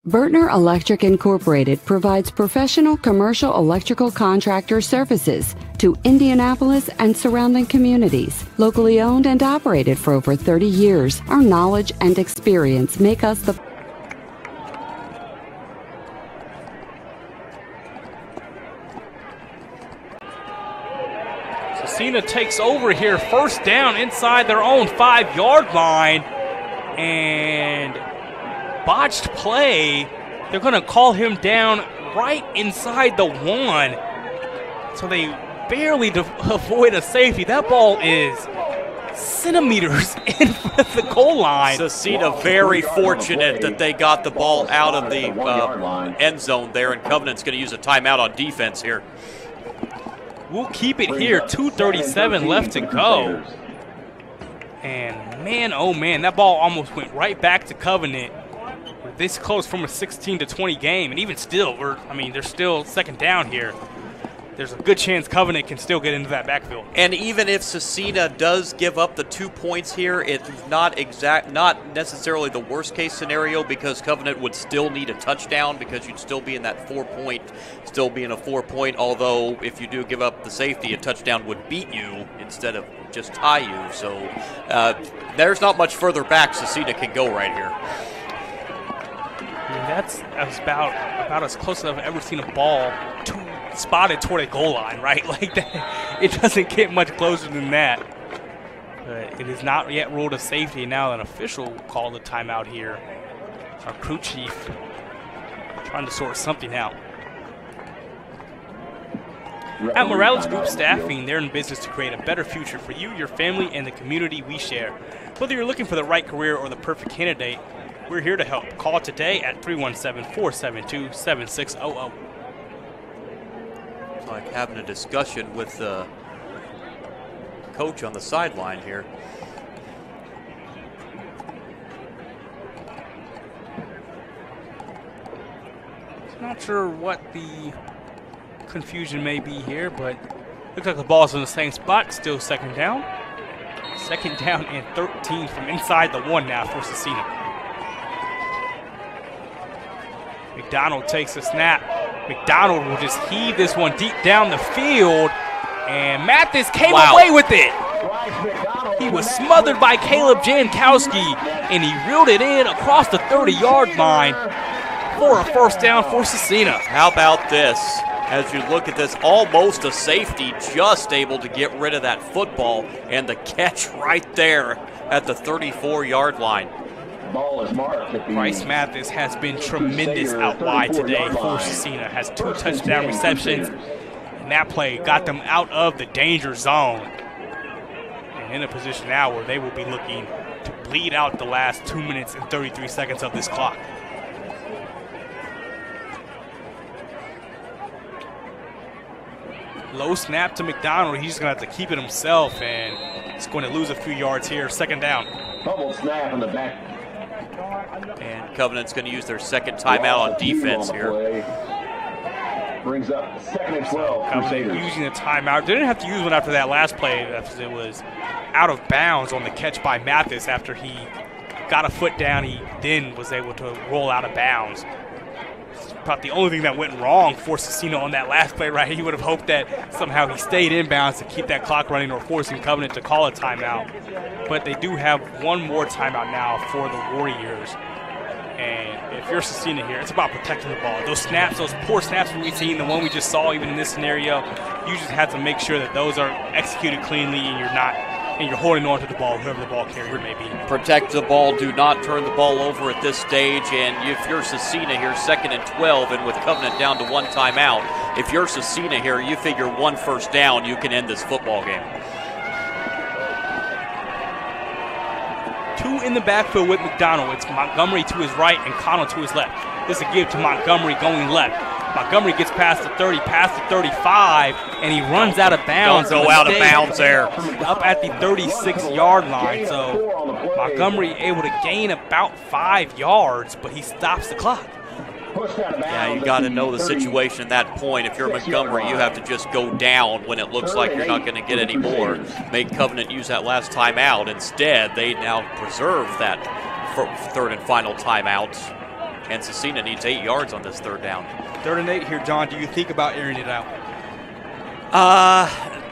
Bertner Electric Incorporated provides professional commercial electrical contractor services to Indianapolis and surrounding communities. Locally owned and operated for over 30 years, our knowledge and experience make us the Scecina takes over here, 1st down inside their own 5-yard line, and botched play. They're going to call him down right inside the 1, so they barely avoid a safety. That ball is centimeters in front of the goal line. Scecina very fortunate that they got the ball out of the end zone there, and Covenant's going to use a timeout on defense here. We'll keep it here, 2:37 left to go. And man, oh man, that ball almost went right back to Covenant. We're this close from a 16-20 game, and even still, they're still 2nd down here. There's a good chance Covenant can still get into that backfield. And even if Scecina does give up the 2 points here, it's not necessarily the worst case scenario, because Covenant would still need a touchdown, because you'd still be in that 4-point, still be in a 4-point, although if you do give up the safety, a touchdown would beat you instead of just tie you. So there's not much further back Scecina can go right here. That's about as close as I've ever seen a ball spotted toward a goal line, right? Like that, it doesn't get much closer than that. But it is not yet ruled a safety, and now an official called a timeout here. Our crew chief trying to sort something out. At Morales Group Staffing, they're in business to create a better future for you, your family, and the community we share. Whether you're looking for the right career or the perfect candidate, we're here to help. Call today at 317-472-7600. It's like having a discussion with the coach on the sideline here. Not sure what the confusion may be here, but looks like the ball's in the same spot. Still 2nd down. 2nd down and 13 from inside the 1 now for Scecina. McDonald takes a snap. McDonald will just heave this one deep down the field, and Mathis came away with it. He was smothered by Caleb Jankowski, and he reeled it in across the 30-yard line for a 1st down for Scecina. How about this? As you look at this, almost a safety, just able to get rid of that football, and the catch right there at the 34-yard line. Ball is marked at the Bryce Mathis has been tremendous out wide today for Scecina. Has 2 touchdown receptions, and that play got them out of the danger zone. And in a position now where they will be looking to bleed out the last 2 minutes and 33 seconds of this clock. Low snap to McDonald. He's going to have to keep it himself, and he's going to lose a few yards here. Second down. Bubble snap in the back. And Covenant's going to use their second timeout on defense here. Brings up 2nd and 12. Covenant using the timeout. They didn't have to use one after that last play. It was out of bounds on the catch by Mathis after he got a foot down. He then was able to roll out of bounds. About the only thing that went wrong for Scecina on that last play, right? He would have hoped that somehow he stayed inbounds to keep that clock running or forcing Covenant to call a timeout. But they do have one more timeout now for the Warriors. And if you're Scecina here, it's about protecting the ball. Those snaps, those poor snaps we've seen, the one we just saw even in this scenario, you just have to make sure that those are executed cleanly and you're holding on to the ball, whoever the ball carrier may be. Protect the ball. Do not turn the ball over at this stage. And if you're Scecina here, 2nd and 12, and with Covenant down to 1 timeout, if you're Scecina here, you figure 1 first down, you can end this football game. 2 in the backfield with McDonald. It's Montgomery to his right and Connell to his left. This is a give to Montgomery going left. Montgomery gets past the 30, past the 35, and he runs out of bounds. Don't go out of bounds there. Up at the 36-yard line. So Montgomery able to gain about 5 yards, but he stops the clock. Yeah, you got to know the situation at that point. If you're Montgomery, you have to just go down when it looks like you're not going to get any more. Make Covenant use that last timeout. Instead, they now preserve that 3rd and final timeout. And Scecina needs 8 yards on this 3rd down. 3rd and 8 here, John. Do you think about airing it out?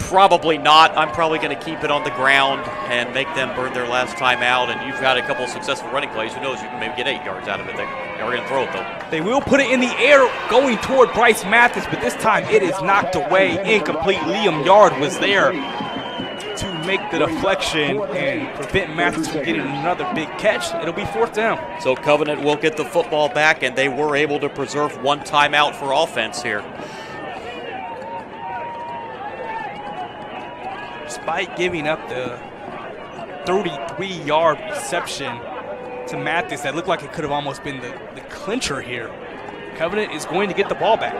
Probably not. I'm probably going to keep it on the ground and make them burn their last timeout. And you've had a couple of successful running plays. Who knows? You can maybe get 8 yards out of it. They're going to throw it, though. They will put it in the air going toward Bryce Mathis, but this time it is knocked away. Incomplete. Liam Yard was there to make the deflection and prevent Mathis from getting another big catch. It'll be 4th down. So Covenant will get the football back, and they were able to preserve 1 timeout for offense here. Despite giving up the 33-yard reception to Mathis, that looked like it could have almost been the clincher here. Covenant is going to get the ball back.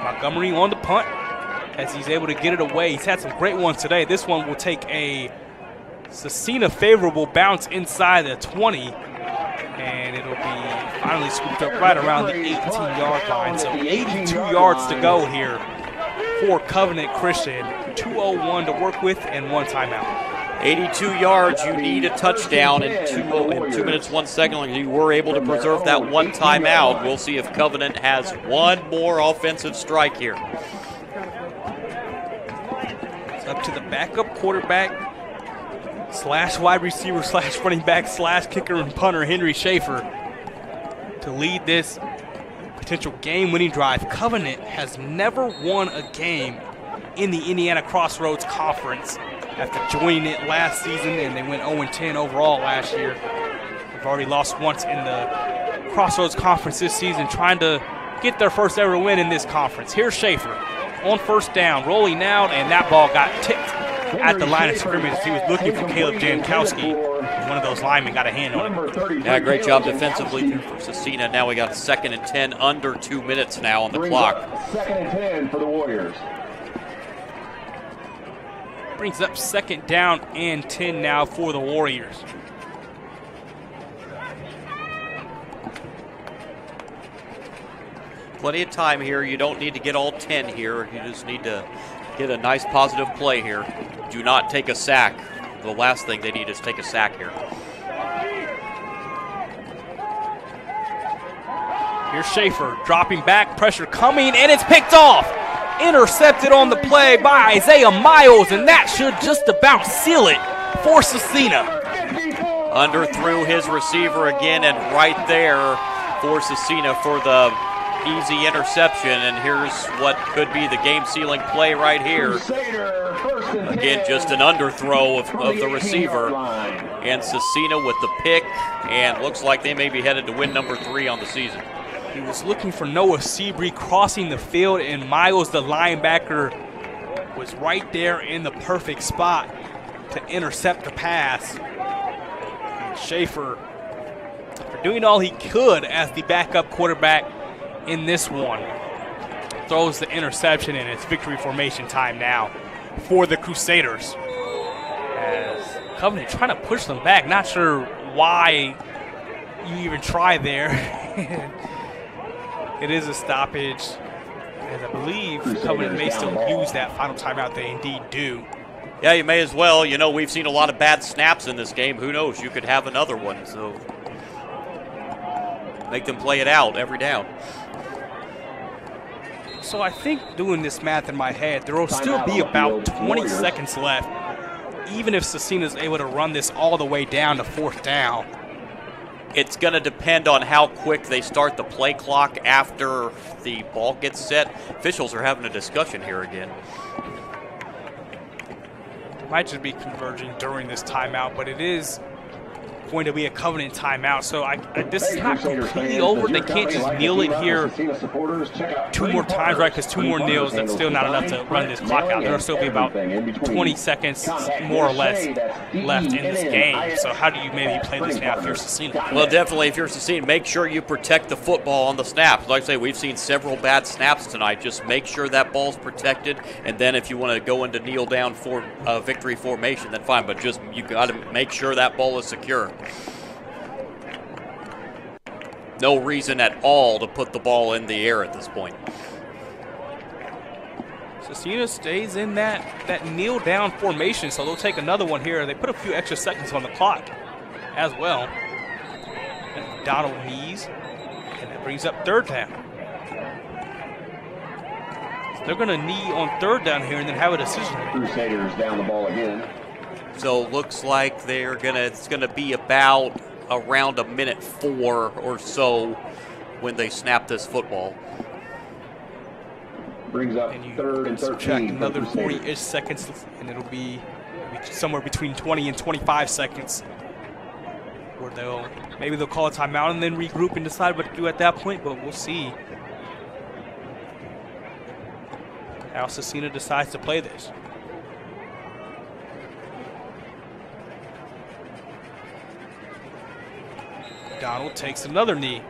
Montgomery on the punt as he's able to get it away. He's had some great ones today. This one will take a Scecina favorable bounce inside the 20, and it'll be finally scooped up right around the 18-yard line. So 82 yards to go here for Covenant Christian. 2:01 to work with and 1 timeout. 82 yards, you need a touchdown in 2 minutes, 1 second. You were able to preserve that 1 timeout. We'll see if Covenant has 1 more offensive strike here. It's up to the backup quarterback slash wide receiver slash running back slash kicker and punter Henry Schaefer to lead this potential game-winning drive. Covenant has never won a game in the Indiana Crossroads Conference after joining it last season, and they went 0-10 overall last year. They've already lost once in the Crossroads Conference this season, trying to get their first ever win in this conference. Here's Schaefer on 1st down, rolling out, and that ball got tipped at the line of scrimmage. He was looking for Caleb Jankowski. One of those linemen got a hand on him. Yeah, great job defensively for Scecina. Now we got 2nd and 10, under 2 minutes now on the clock. 2nd and 10 for the Warriors. Brings up 2nd down and 10 now for the Warriors. Plenty of time here. You don't need to get all 10 here. You just need to get a nice positive play here. Do not take a sack. The last thing they need is take a sack here. Here's Schaefer dropping back, pressure coming, and it's picked off. Intercepted on the play by Isaiah Miles, and that should just about seal it for Scecina. Underthrew his receiver again, and right there for Scecina for the easy interception, and here's what could be the game-sealing play right here. Again, just an underthrow of the receiver. And Scecina with the pick, and looks like they may be headed to win number 3 on the season. He was looking for Noah Seabree crossing the field, and Miles, the linebacker, was right there in the perfect spot to intercept the pass. And Schaefer, for doing all he could as the backup quarterback in this one, throws the interception, and it's victory formation time now for the Crusaders. As Covenant trying to push them back, not sure why you even try there. It is a stoppage, and I believe Covenant may still use that final timeout. They indeed do. Yeah, you may as well. You know, we've seen a lot of bad snaps in this game. Who knows? You could have another one, so make them play it out every down. So I think, doing this math in my head, there will still be about 20 seconds left, even if Scecina is able to run this all the way down to 4th down. It's going to depend on how quick they start the play clock after the ball gets set. Officials are having a discussion here again. It might just be converging during this timeout, but it is going to be a Covenant timeout, so this is not completely over. They can't just kneel it here 2 more times, right? Because 2 more kneels, that's still not enough to run this clock out. There'll still be about 20 seconds, more or less, left in this game. So how do you maybe play this now if you're Scecina? Well, definitely, if you're Scecina, make sure you protect the football on the snaps. Like I say, we've seen several bad snaps tonight. Just make sure that ball's protected, and then if you want to go into kneel down for victory formation, then fine. But just you got to make sure that ball is secure. No reason at all to put the ball in the air at this point. Scecina stays in that kneel down formation, so they'll take another one here. They put a few extra seconds on the clock as well. And Donald knees, and that brings up 3rd down. So they're going to knee on 3rd down here and then have a decision. Crusaders down the ball again. So looks like it's gonna be about around a minute 4 or so when they snap this football. Brings up 3rd and 13. Another 40-ish seconds, and it'll be somewhere between 20 and 25 seconds where maybe they'll call a timeout and then regroup and decide what to do at that point, but we'll see how Scecina decides to play this. McDonald takes another knee.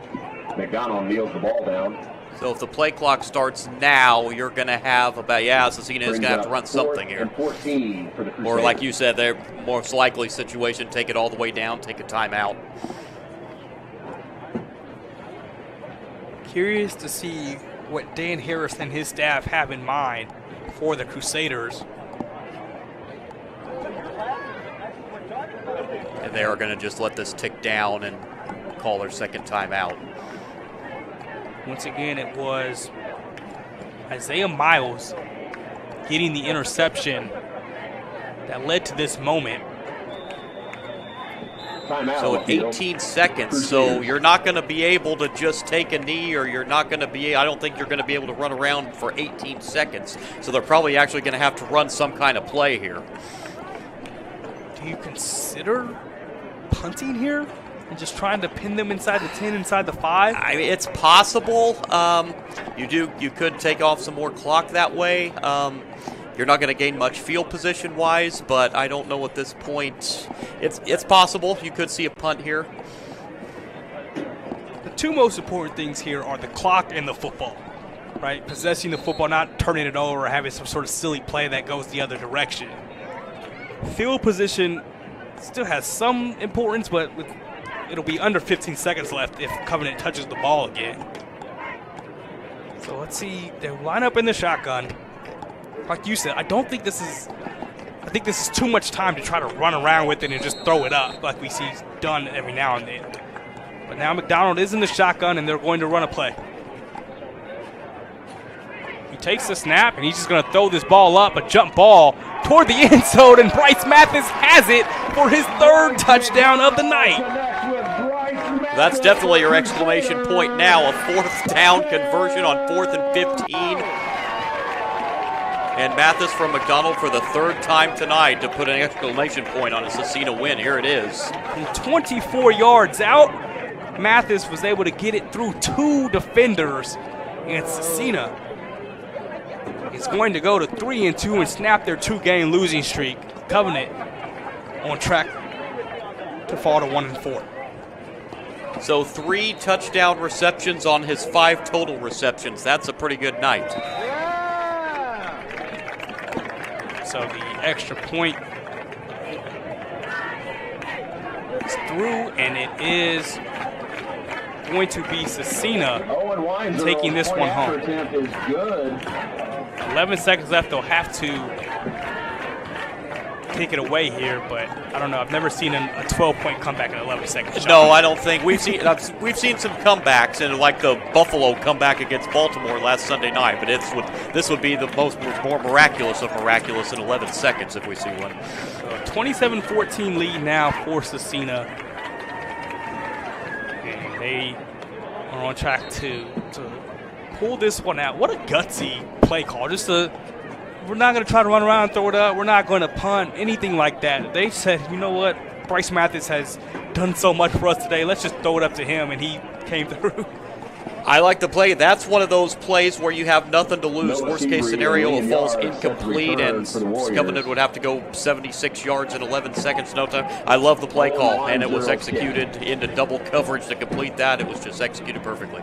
McDonald kneels the ball down. So if the play clock starts now, you're going to have Scecina is going to have to run something here. 14 for the Crusaders. Or like you said, their most likely situation, take it all the way down, take a timeout. Curious to see what Dan Harris and his staff have in mind for the Crusaders. And they are going to just let this tick down and call their 2nd timeout. Once again, it was Isaiah Miles getting the interception that led to this moment. So 18 seconds, so you're not going to be able to just take a knee, or you're not going to be, I don't think you're going to be able to run around for 18 seconds. So they're probably actually going to have to run some kind of play here. Do you consider punting here and just trying to pin them inside the 10, inside the 5? I mean, it's possible. You could take off some more clock that way. You're not going to gain much field position-wise, but I don't know at this point. It's possible. You could see a punt here. The 2 most important things here are the clock and the football, right? Possessing the football, not turning it over or having some sort of silly play that goes the other direction. Field position still has some importance, but it'll be under 15 seconds left if Covenant touches the ball again. So let's see. They line up in the shotgun. Like you said, I think this is too much time to try to run around with it and just throw it up like we see done every now and then. But now McDonald is in the shotgun, and they're going to run a play. He takes the snap, and he's just going to throw this ball up, a jump ball, toward the end zone, and Bryce Mathis has it for his 3rd touchdown of the night. That's definitely your exclamation point now. A 4th down conversion on 4th and 15. And Mathis from McDonald for the 3rd time tonight to put an exclamation point on a Scecina win. Here it is. From 24 yards out, Mathis was able to get it through 2 defenders. And Scecina is going to go to 3-2 and snap their 2-game losing streak. Covenant on track to fall to 1-4. So 3 touchdown receptions on his 5 total receptions. That's a pretty good night. So the extra point is through, and it is going to be Scecina taking this one home. 11 seconds left. They'll have to take it away here, but I don't know. I've never seen a 12-point comeback in 11 seconds. No, I don't think we've seen some comebacks, and like the Buffalo comeback against Baltimore last Sunday night. But this would be the more miraculous of miraculous in 11 seconds if we see one. So 27-14 lead now for Scecina, and they are on track to pull this one out. What a gutsy play call! We're not going to try to run around and throw it up. We're not going to punt, anything like that. They said, you know what? Bryce Mathis has done so much for us today. Let's just throw it up to him, and he came through. I like the play. That's one of those plays where you have nothing to lose. Worst case scenario, it falls incomplete, and Covenant would have to go 76 yards in 11 seconds, no time. I love the play call, and it was executed into double coverage to complete that. It was just executed perfectly.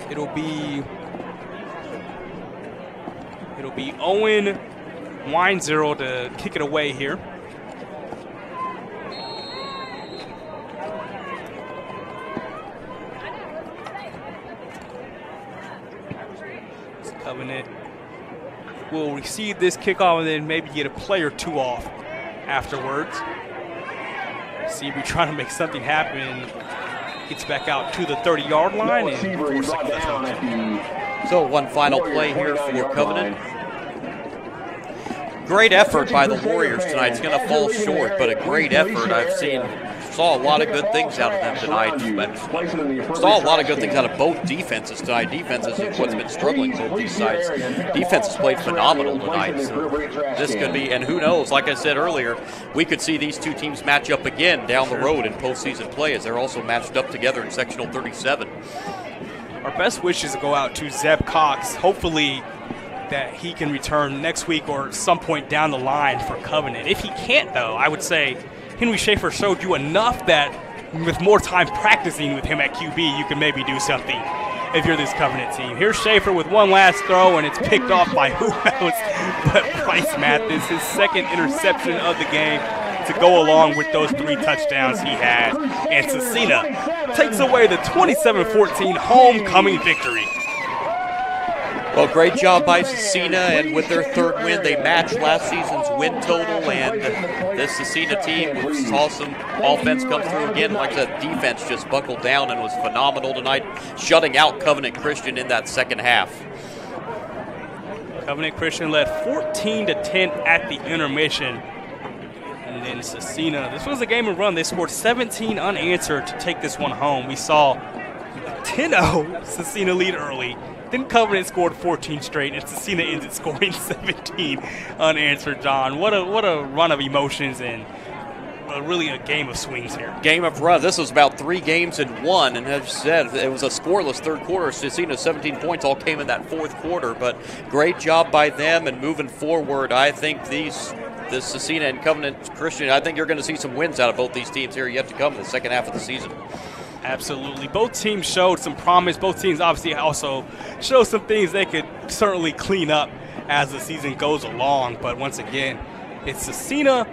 It'll be Owen Weinzierl to kick it away here. Covenant will receive this kickoff and then maybe get a play or 2 off afterwards. CB trying to make something happen. Gets back out to the 30-yard line. And 4 seconds left. So one final play here for Covenant. Great effort by the Warriors tonight. It's going to fall short, but a great effort. Saw a lot of good things out of them tonight. Saw a lot of good things out of both defenses tonight. Defenses is what's been struggling both these sides. Defense has played phenomenal tonight. So this could be, and who knows, like I said earlier, we could see these two teams match up again down the road in postseason play, as they're also matched up together in sectional 37. Our best wishes go out to Zeb Cox. Hopefully that he can return next week or some point down the line for Covenant. If he can't, though, I would say Henry Schaefer showed you enough that with more time practicing with him at QB, you can maybe do something if you're this Covenant team. Here's Schaefer with one last throw, and it's picked off by who else but Bryce Mathis, his 2nd interception of the game to go along with those 3 touchdowns he had. And Scecina takes away the 27-14 homecoming victory. Well, great job by Scecina, and with their 3rd win, they matched last season's win total, and this Scecina team saw some offense come through again. Like I said, defense just buckled down and was phenomenal tonight, shutting out Covenant Christian in that 2nd half. Covenant Christian led 14-10 at the intermission. And then Scecina, this was a game and run. They scored 17 unanswered to take this one home. We saw a 10-0 Scecina lead early. Then Covenant scored 14 straight, and Scecina ended scoring 17 unanswered, John. What a run of emotions, and really a game of swings here. Game of run. This was about 3 games in 1, and as you said, it was a scoreless 3rd quarter. Scecina 17 points all came in that 4th quarter, but great job by them, and moving forward, I think this Scecina and Covenant Christian, I think you're going to see some wins out of both these teams here yet to come in the 2nd half of the season. Absolutely. Both teams showed some promise. Both teams obviously also showed some things they could certainly clean up as the season goes along. But once again, it's Scecina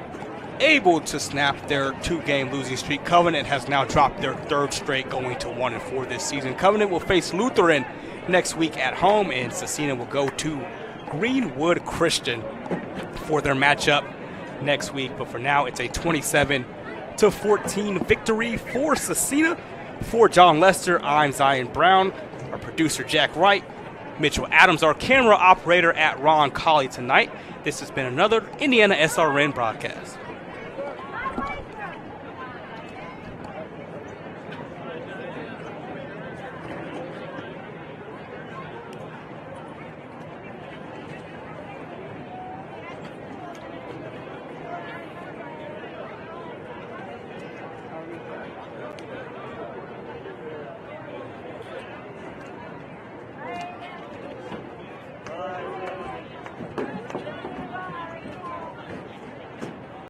able to snap their 2-game losing streak. Covenant has now dropped their 3rd straight, going to 1-4 this season. Covenant will face Lutheran next week at home, and Scecina will go to Greenwood Christian for their matchup next week. But for now, it's a 27-14 victory for Scecina. For John Lester, I'm Zion Brown. Our producer, Jack Wright. Mitchell Adams, our camera operator at Ron Colley tonight. This has been another Indiana SRN broadcast.